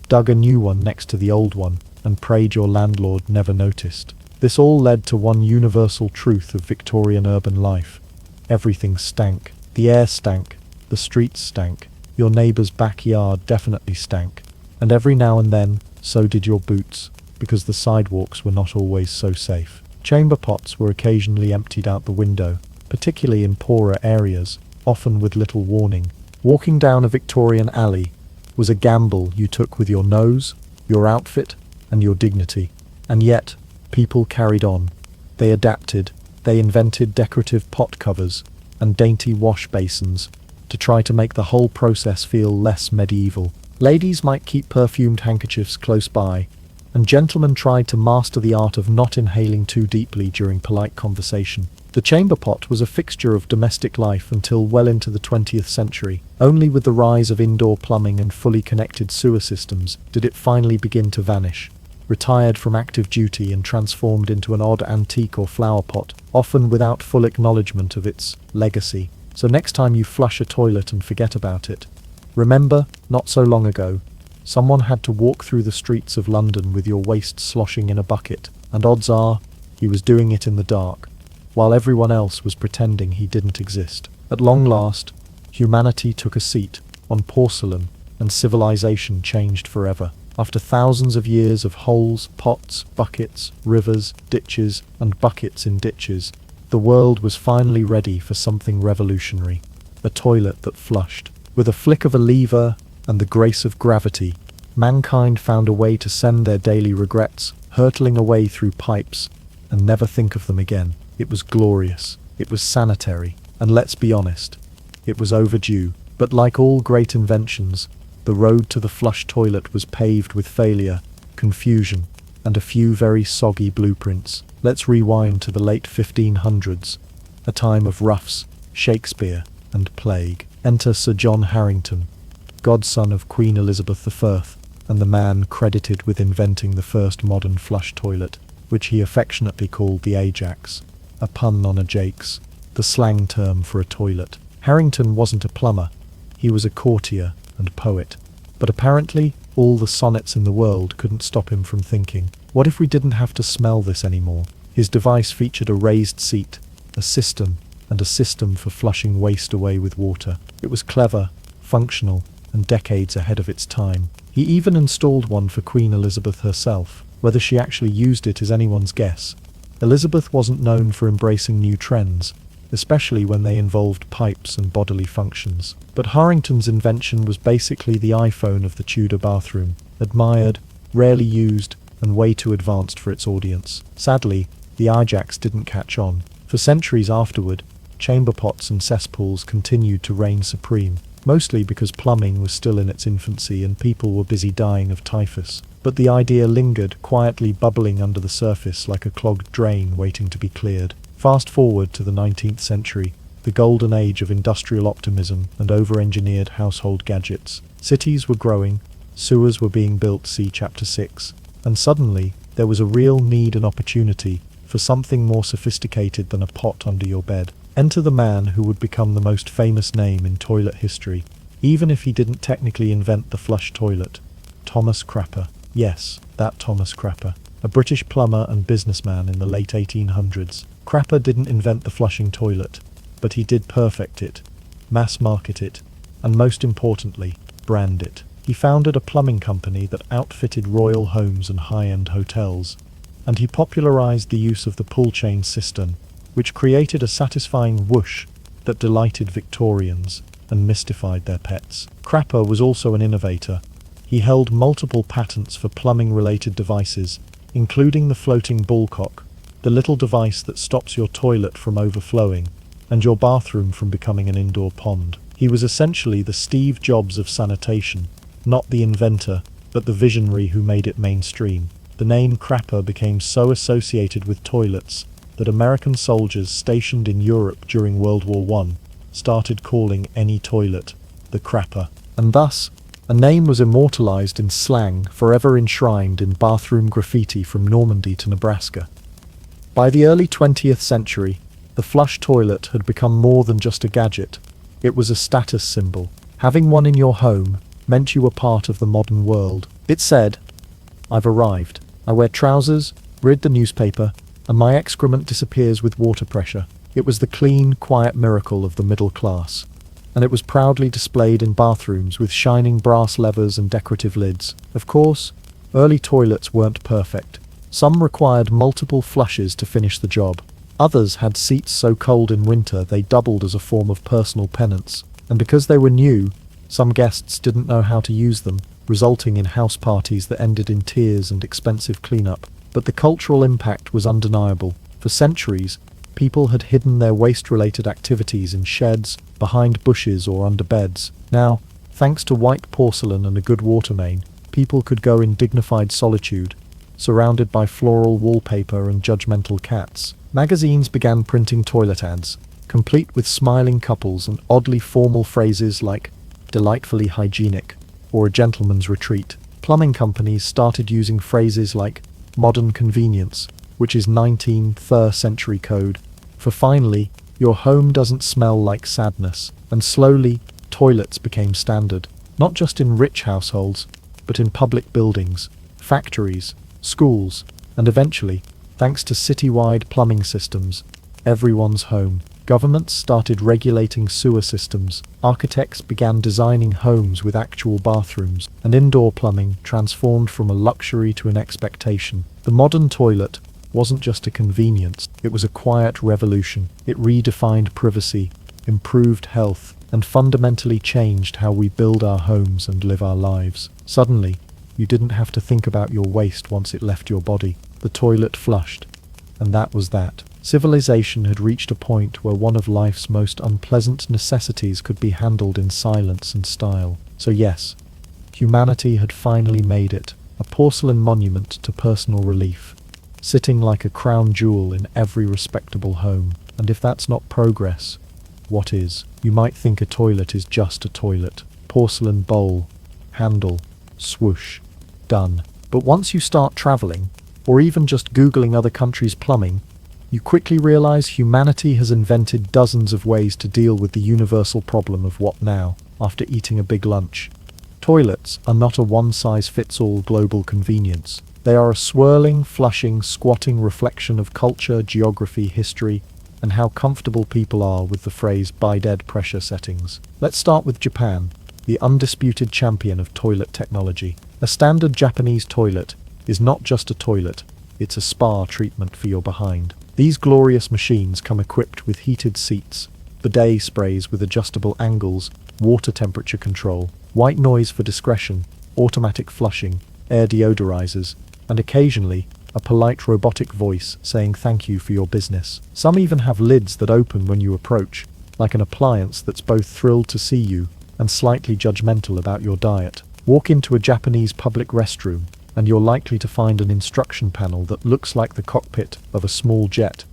dug a new one next to the old one and prayed your landlord never noticed. This all led to one universal truth of Victorian urban life. Everything stank. The air stank. The streets stank. Your neighbour's backyard definitely stank. And every now and then, so did your boots, because the sidewalks were not always so safe. Chamber pots were occasionally emptied out the window, particularly in poorer areas, often with little warning. Walking down a Victorian alley was a gamble you took with your nose, your outfit, and your dignity. And yet, people carried on. They adapted. They invented decorative pot covers and dainty wash basins to try to make the whole process feel less medieval. Ladies might keep perfumed handkerchiefs close by, and gentlemen tried to master the art of not inhaling too deeply during polite conversation. The chamber pot was a fixture of domestic life until well into the 20th century. Only with the rise of indoor plumbing and fully connected sewer systems did it finally begin to vanish, retired from active duty and transformed into an odd antique or flower pot, often without full acknowledgement of its legacy. So next time you flush a toilet and forget about it, remember, not so long ago, someone had to walk through the streets of London with your waste sloshing in a bucket, and odds are, he was doing it in the dark, while everyone else was pretending he didn't exist. At long last, humanity took a seat on porcelain, and civilization changed forever. After thousands of years of holes, pots, buckets, rivers, ditches, and buckets in ditches, the world was finally ready for something revolutionary. A toilet that flushed. With a flick of a lever and the grace of gravity, mankind found a way to send their daily regrets hurtling away through pipes and never think of them again. It was glorious. It was sanitary. And let's be honest, it was overdue. But like all great inventions, the road to the flush toilet was paved with failure, confusion, and a few very soggy blueprints. Let's rewind to the late 1500s, a time of roughs, Shakespeare, and plague. Enter Sir John Harington, godson of Queen Elizabeth I, and the man credited with inventing the first modern flush toilet, which he affectionately called the Ajax, a pun on a Jakes, the slang term for a toilet. Harington wasn't a plumber, he was a courtier and poet, but apparently all the sonnets in the world couldn't stop him from thinking, what if we didn't have to smell this anymore? His device featured a raised seat, a cistern, and a system for flushing waste away with water. It was clever, functional, and decades ahead of its time. He even installed one for Queen Elizabeth herself. Whether she actually used it is anyone's guess. Elizabeth wasn't known for embracing new trends, especially when they involved pipes and bodily functions. But Harrington's invention was basically the iPhone of the Tudor bathroom, admired, rarely used, and way too advanced for its audience. Sadly, the Ajax didn't catch on. For centuries afterward, chamber pots and cesspools continued to reign supreme, mostly because plumbing was still in its infancy and people were busy dying of typhus. But the idea lingered, quietly bubbling under the surface like a clogged drain waiting to be cleared. Fast forward to the 19th century, the golden age of industrial optimism and over-engineered household gadgets. Cities were growing, sewers were being built, see Chapter 6, and suddenly there was a real need and opportunity for something more sophisticated than a pot under your bed. Enter the man who would become the most famous name in toilet history, even if he didn't technically invent the flush toilet, Thomas Crapper. Yes, that Thomas Crapper, a British plumber and businessman in the late 1800s. Crapper didn't invent the flushing toilet, but he did perfect it, mass market it, and most importantly, brand it. He founded a plumbing company that outfitted royal homes and high-end hotels, and he popularized the use of the pull chain cistern, which created a satisfying whoosh that delighted Victorians and mystified their pets. Crapper was also an innovator. He held multiple patents for plumbing-related devices, including the floating bullcock, the little device that stops your toilet from overflowing, and your bathroom from becoming an indoor pond. He was essentially the Steve Jobs of sanitation, not the inventor, but the visionary who made it mainstream. The name Crapper became so associated with toilets that American soldiers stationed in Europe during World War I started calling any toilet the Crapper. And thus, a name was immortalized in slang, forever enshrined in bathroom graffiti from Normandy to Nebraska. By the early 20th century, the flush toilet had become more than just a gadget. It was a status symbol. Having one in your home meant you were part of the modern world. It said, "I've arrived. I wear trousers, read the newspaper, and my excrement disappears with water pressure." It was the clean, quiet miracle of the middle class, and it was proudly displayed in bathrooms with shining brass levers and decorative lids. Of course, early toilets weren't perfect. Some required multiple flushes to finish the job. Others had seats so cold in winter they doubled as a form of personal penance. And because they were new, some guests didn't know how to use them, resulting in house parties that ended in tears and expensive cleanup. But the cultural impact was undeniable. For centuries, people had hidden their waste-related activities in sheds, behind bushes or under beds. Now, thanks to white porcelain and a good water main, people could go in dignified solitude, surrounded by floral wallpaper and judgmental cats. Magazines began printing toilet ads, complete with smiling couples and oddly formal phrases like "delightfully hygienic" or "a gentleman's retreat." Plumbing companies started using phrases like "modern convenience," which is 19th century code, for finally, your home doesn't smell like sadness. And slowly, toilets became standard, not just in rich households, but in public buildings, factories, schools, and eventually, thanks to citywide plumbing systems, everyone's home. Governments started regulating sewer systems, architects began designing homes with actual bathrooms, and indoor plumbing transformed from a luxury to an expectation. The modern toilet wasn't just a convenience, it was a quiet revolution. It redefined privacy, improved health, and fundamentally changed how we build our homes and live our lives. Suddenly, you didn't have to think about your waste once it left your body. The toilet flushed, and that was that. Civilization had reached a point where one of life's most unpleasant necessities could be handled in silence and style. So yes, humanity had finally made it, a porcelain monument to personal relief, sitting like a crown jewel in every respectable home. And if that's not progress, what is? You might think a toilet is just a toilet. Porcelain bowl, handle, swoosh, done. But once you start traveling, or even just Googling other countries' plumbing, you quickly realize humanity has invented dozens of ways to deal with the universal problem of what now, after eating a big lunch. Toilets are not a one-size-fits-all global convenience. They are a swirling, flushing, squatting reflection of culture, geography, history, and how comfortable people are with the phrase bidet pressure settings. Let's start with Japan, the undisputed champion of toilet technology. A standard Japanese toilet is not just a toilet, it's a spa treatment for your behind. These glorious machines come equipped with heated seats, bidet sprays with adjustable angles, water temperature control, white noise for discretion, automatic flushing, air deodorizers, and occasionally, a polite robotic voice saying thank you for your business. Some even have lids that open when you approach, like an appliance that's both thrilled to see you and slightly judgmental about your diet. Walk into a Japanese public restroom, and you're likely to find an instruction panel that looks like the cockpit of a small jet,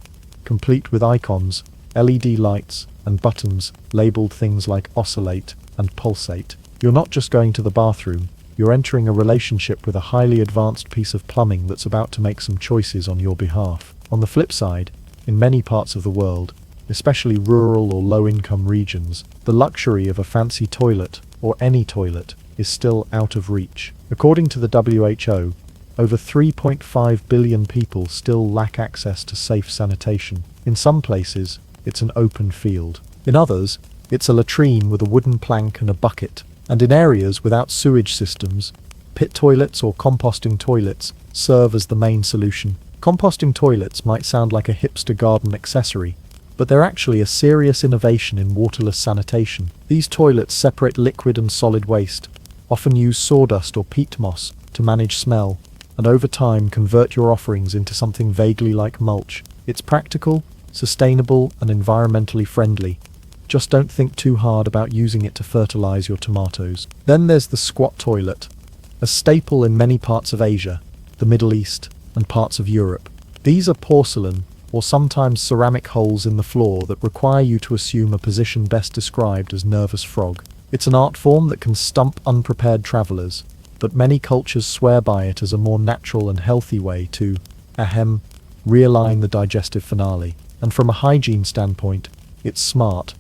complete with icons, LED lights, and buttons labeled things like oscillate and pulsate. You're not just going to the bathroom, you're entering a relationship with a highly advanced piece of plumbing that's about to make some choices on your behalf. On the flip side, in many parts of the world, especially rural or low-income regions, the luxury of a fancy toilet, or any toilet, is still out of reach. According to the WHO, over 3.5 billion people still lack access to safe sanitation. In some places, it's an open field. In others, it's a latrine with a wooden plank and a bucket. And in areas without sewage systems, pit toilets or composting toilets serve as the main solution. Composting toilets might sound like a hipster garden accessory, but they're actually a serious innovation in waterless sanitation. These toilets separate liquid and solid waste, often use sawdust or peat moss to manage smell, and over time convert your offerings into something vaguely like mulch. It's practical, sustainable, and environmentally friendly. Just don't think too hard about using it to fertilize your tomatoes. Then there's the squat toilet, a staple in many parts of Asia, the Middle East, and parts of Europe. These are porcelain, or sometimes ceramic holes in the floor that require you to assume a position best described as nervous frog. It's an art form that can stump unprepared travelers, but many cultures swear by it as a more natural and healthy way to, realign the digestive finale. And from a hygiene standpoint, it's smart.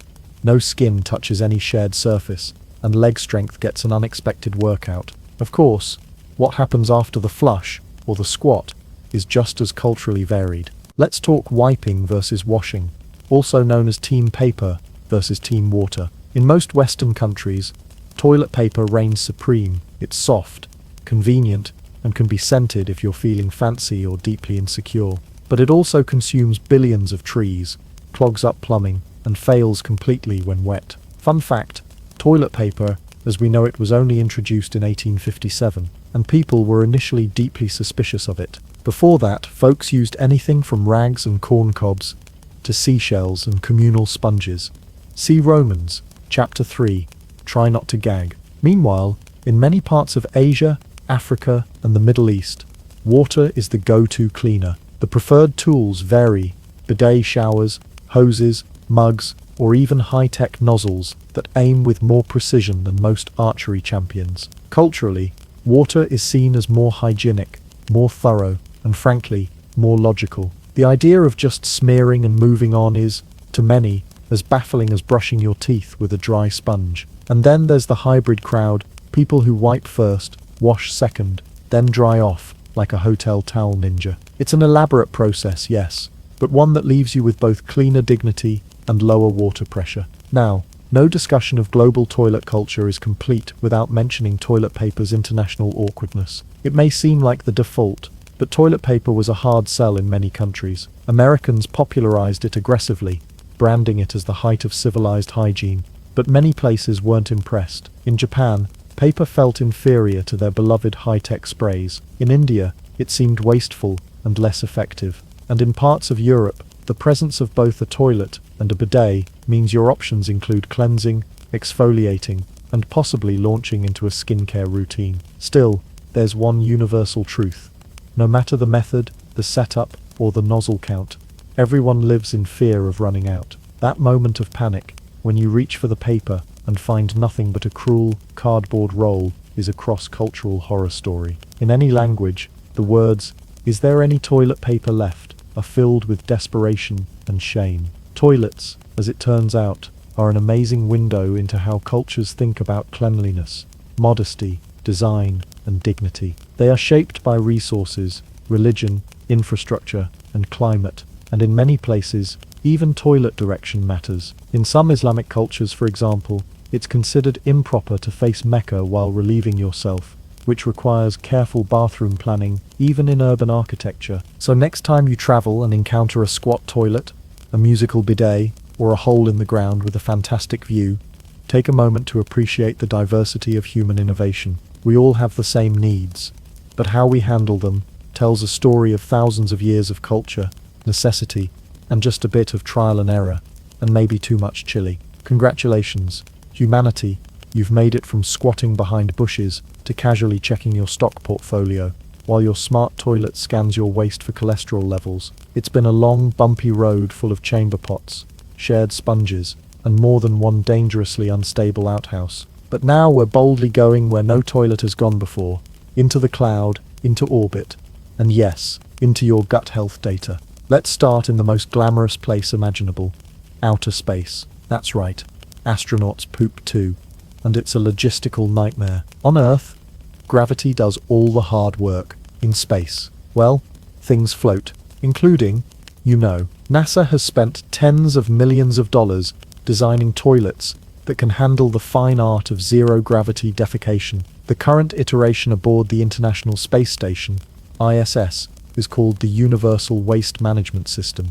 No skin touches any shared surface, and leg strength gets an unexpected workout. Of course, what happens after the flush, or the squat, is just as culturally varied. Let's talk wiping versus washing, also known as team paper versus team water. In most Western countries, toilet paper reigns supreme. It's soft, convenient, and can be scented if you're feeling fancy or deeply insecure. But it also consumes billions of trees, clogs up plumbing, and fails completely when wet. Fun fact, toilet paper, as we know it, was only introduced in 1857, and people were initially deeply suspicious of it. Before that, folks used anything from rags and corn cobs to seashells and communal sponges. See Romans, chapter 3, try not to gag. Meanwhile, in many parts of Asia, Africa, and the Middle East, water is the go-to cleaner. The preferred tools vary: bidet showers, hoses, mugs, or even high-tech nozzles that aim with more precision than most archery champions. Culturally, water is seen as more hygienic, more thorough, and frankly, more logical. The idea of just smearing and moving on is, to many, as baffling as brushing your teeth with a dry sponge. And then there's the hybrid crowd, people who wipe first, wash second, then dry off, like a hotel towel ninja. It's an elaborate process, yes, but one that leaves you with both cleaner dignity and lower water pressure. Now, no discussion of global toilet culture is complete without mentioning toilet paper's international awkwardness. It may seem like the default, but toilet paper was a hard sell in many countries. Americans popularized it aggressively, branding it as the height of civilized hygiene, but many places weren't impressed. In Japan, paper felt inferior to their beloved high-tech sprays. In India, it seemed wasteful and less effective. And in parts of Europe, the presence of both a toilet and a bidet means your options include cleansing, exfoliating, and possibly launching into a skincare routine. Still, there's one universal truth. No matter the method, the setup, or the nozzle count, everyone lives in fear of running out. That moment of panic, when you reach for the paper and find nothing but a cruel, cardboard roll, is a cross-cultural horror story. In any language, the words, "Is there any toilet paper left?" are filled with desperation and shame. Toilets, as it turns out, are an amazing window into how cultures think about cleanliness, modesty, design, and dignity. They are shaped by resources, religion, infrastructure, and climate, and in many places, even toilet direction matters. In some Islamic cultures, for example, it's considered improper to face Mecca while relieving yourself, which requires careful bathroom planning, even in urban architecture. So next time you travel and encounter a squat toilet, a musical bidet, or a hole in the ground with a fantastic view, take a moment to appreciate the diversity of human innovation. We all have the same needs, but how we handle them tells a story of thousands of years of culture, necessity, and just a bit of trial and error, and maybe too much chili. Congratulations, humanity, you've made it from squatting behind bushes to casually checking your stock portfolio, while your smart toilet scans your waste for cholesterol levels. It's been a long, bumpy road full of chamber pots, shared sponges, and more than one dangerously unstable outhouse. But now we're boldly going where no toilet has gone before, into the cloud, into orbit, and yes, into your gut health data. Let's start in the most glamorous place imaginable, outer space. That's right, astronauts poop too. and it's a logistical nightmare. On Earth, gravity does all the hard work. In space, well, things float, including, NASA has spent tens of millions of dollars designing toilets that can handle the fine art of zero-gravity defecation. The current iteration aboard the International Space Station, ISS, is called the Universal Waste Management System,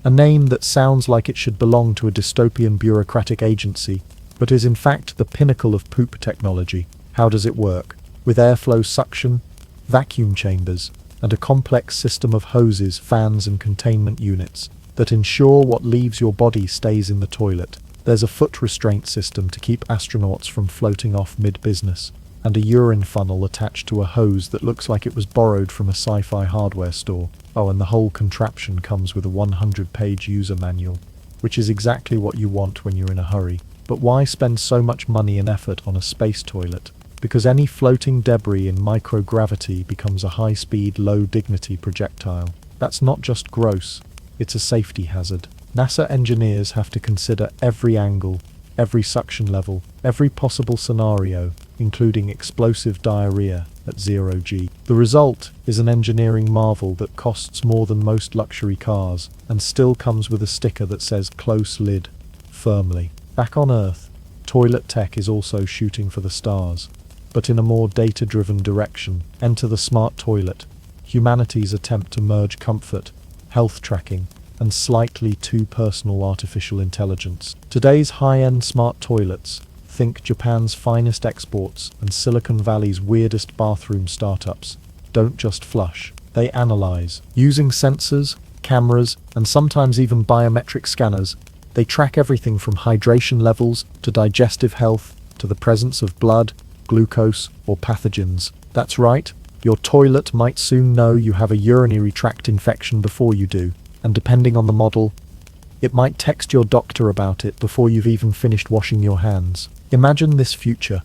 a name that sounds like it should belong to a dystopian bureaucratic agency, but is in fact the pinnacle of poop technology. How does it work? With airflow suction, vacuum chambers, and a complex system of hoses, fans and containment units that ensure what leaves your body stays in the toilet. There's a foot restraint system to keep astronauts from floating off mid-business, and a urine funnel attached to a hose that looks like it was borrowed from a sci-fi hardware store. Oh, and the whole contraption comes with a 100-page user manual, which is exactly what you want when you're in a hurry. But why spend so much money and effort on a space toilet? Because any floating debris in microgravity becomes a high-speed, low-dignity projectile. That's not just gross, it's a safety hazard. NASA engineers have to consider every angle, every suction level, every possible scenario, including explosive diarrhea at 0 G. The result is an engineering marvel that costs more than most luxury cars and still comes with a sticker that says "Close lid" firmly. Back on Earth, toilet tech is also shooting for the stars, but in a more data-driven direction. Enter the smart toilet, humanity's attempt to merge comfort, health tracking, and slightly too personal artificial intelligence. Today's high-end smart toilets, think Japan's finest exports and Silicon Valley's weirdest bathroom startups, don't just flush, they analyze. Using sensors, cameras, and sometimes even biometric scanners, they track everything from hydration levels to digestive health to the presence of blood, glucose, or pathogens. That's right, your toilet might soon know you have a urinary tract infection before you do, and depending on the model, it might text your doctor about it before you've even finished washing your hands. Imagine this future.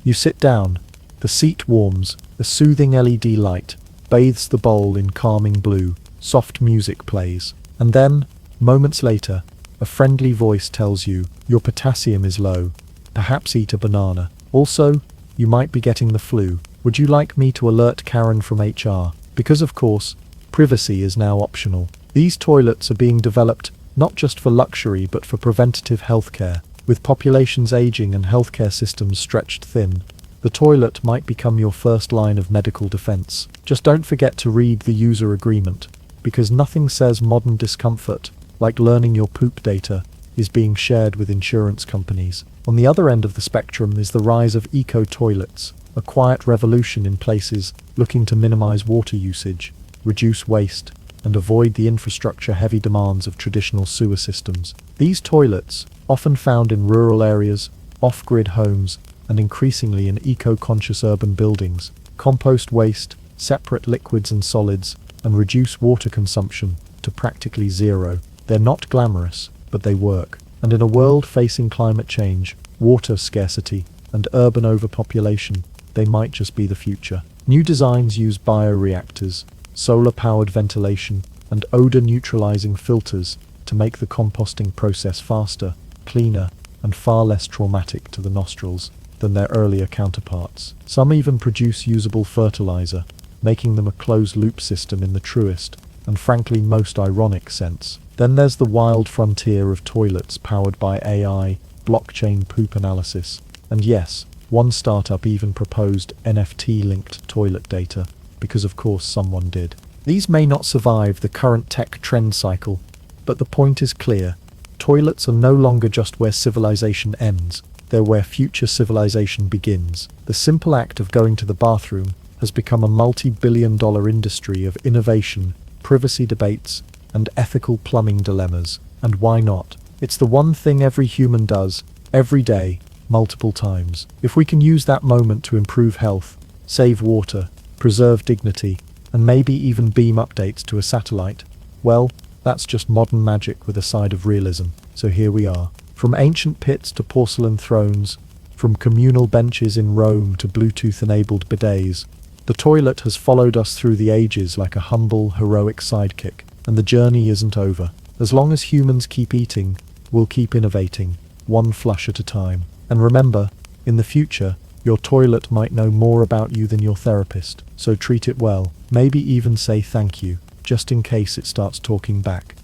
You sit down, the seat warms, a soothing LED light bathes the bowl in calming blue, soft music plays, and then, moments later, a friendly voice tells you your potassium is low, perhaps eat a banana. Also, you might be getting the flu. Would you like me to alert Karen from HR? Because of course, privacy is now optional. These toilets are being developed not just for luxury but for preventative healthcare. With populations aging and healthcare systems stretched thin, the toilet might become your first line of medical defense. Just don't forget to read the user agreement, because nothing says modern discomfort like learning your poop data is being shared with insurance companies. On the other end of the spectrum is the rise of eco-toilets, a quiet revolution in places looking to minimize water usage, reduce waste, and avoid the infrastructure-heavy demands of traditional sewer systems. These toilets, often found in rural areas, off-grid homes, and increasingly in eco-conscious urban buildings, compost waste, separate liquids and solids, and reduce water consumption to practically zero. They're not glamorous, but they work. And in a world facing climate change, water scarcity, and urban overpopulation, they might just be the future. New designs use bioreactors, solar-powered ventilation, and odor-neutralizing filters to make the composting process faster, cleaner, and far less traumatic to the nostrils than their earlier counterparts. Some even produce usable fertilizer, making them a closed-loop system in the truest, and frankly most ironic sense. Then there's the wild frontier of toilets powered by AI, blockchain poop analysis, and yes, one startup even proposed NFT-linked toilet data, because of course someone did. These may not survive the current tech trend cycle, but the point is clear. Toilets are no longer just where civilization ends, they're where future civilization begins. The simple act of going to the bathroom has become a multi-billion-dollar industry of innovation, privacy debates, and ethical plumbing dilemmas. And why not? It's the one thing every human does, every day, multiple times. If we can use that moment to improve health, save water, preserve dignity, and maybe even beam updates to a satellite, well, that's just modern magic with a side of realism. So here we are. From ancient pits to porcelain thrones, from communal benches in Rome to Bluetooth-enabled bidets, the toilet has followed us through the ages like a humble, heroic sidekick. And the journey isn't over. As long as humans keep eating, we'll keep innovating, one flush at a time. And remember, In the future, your toilet might know more about you than your therapist, so treat it well. Maybe even say thank you, just in case it starts talking back.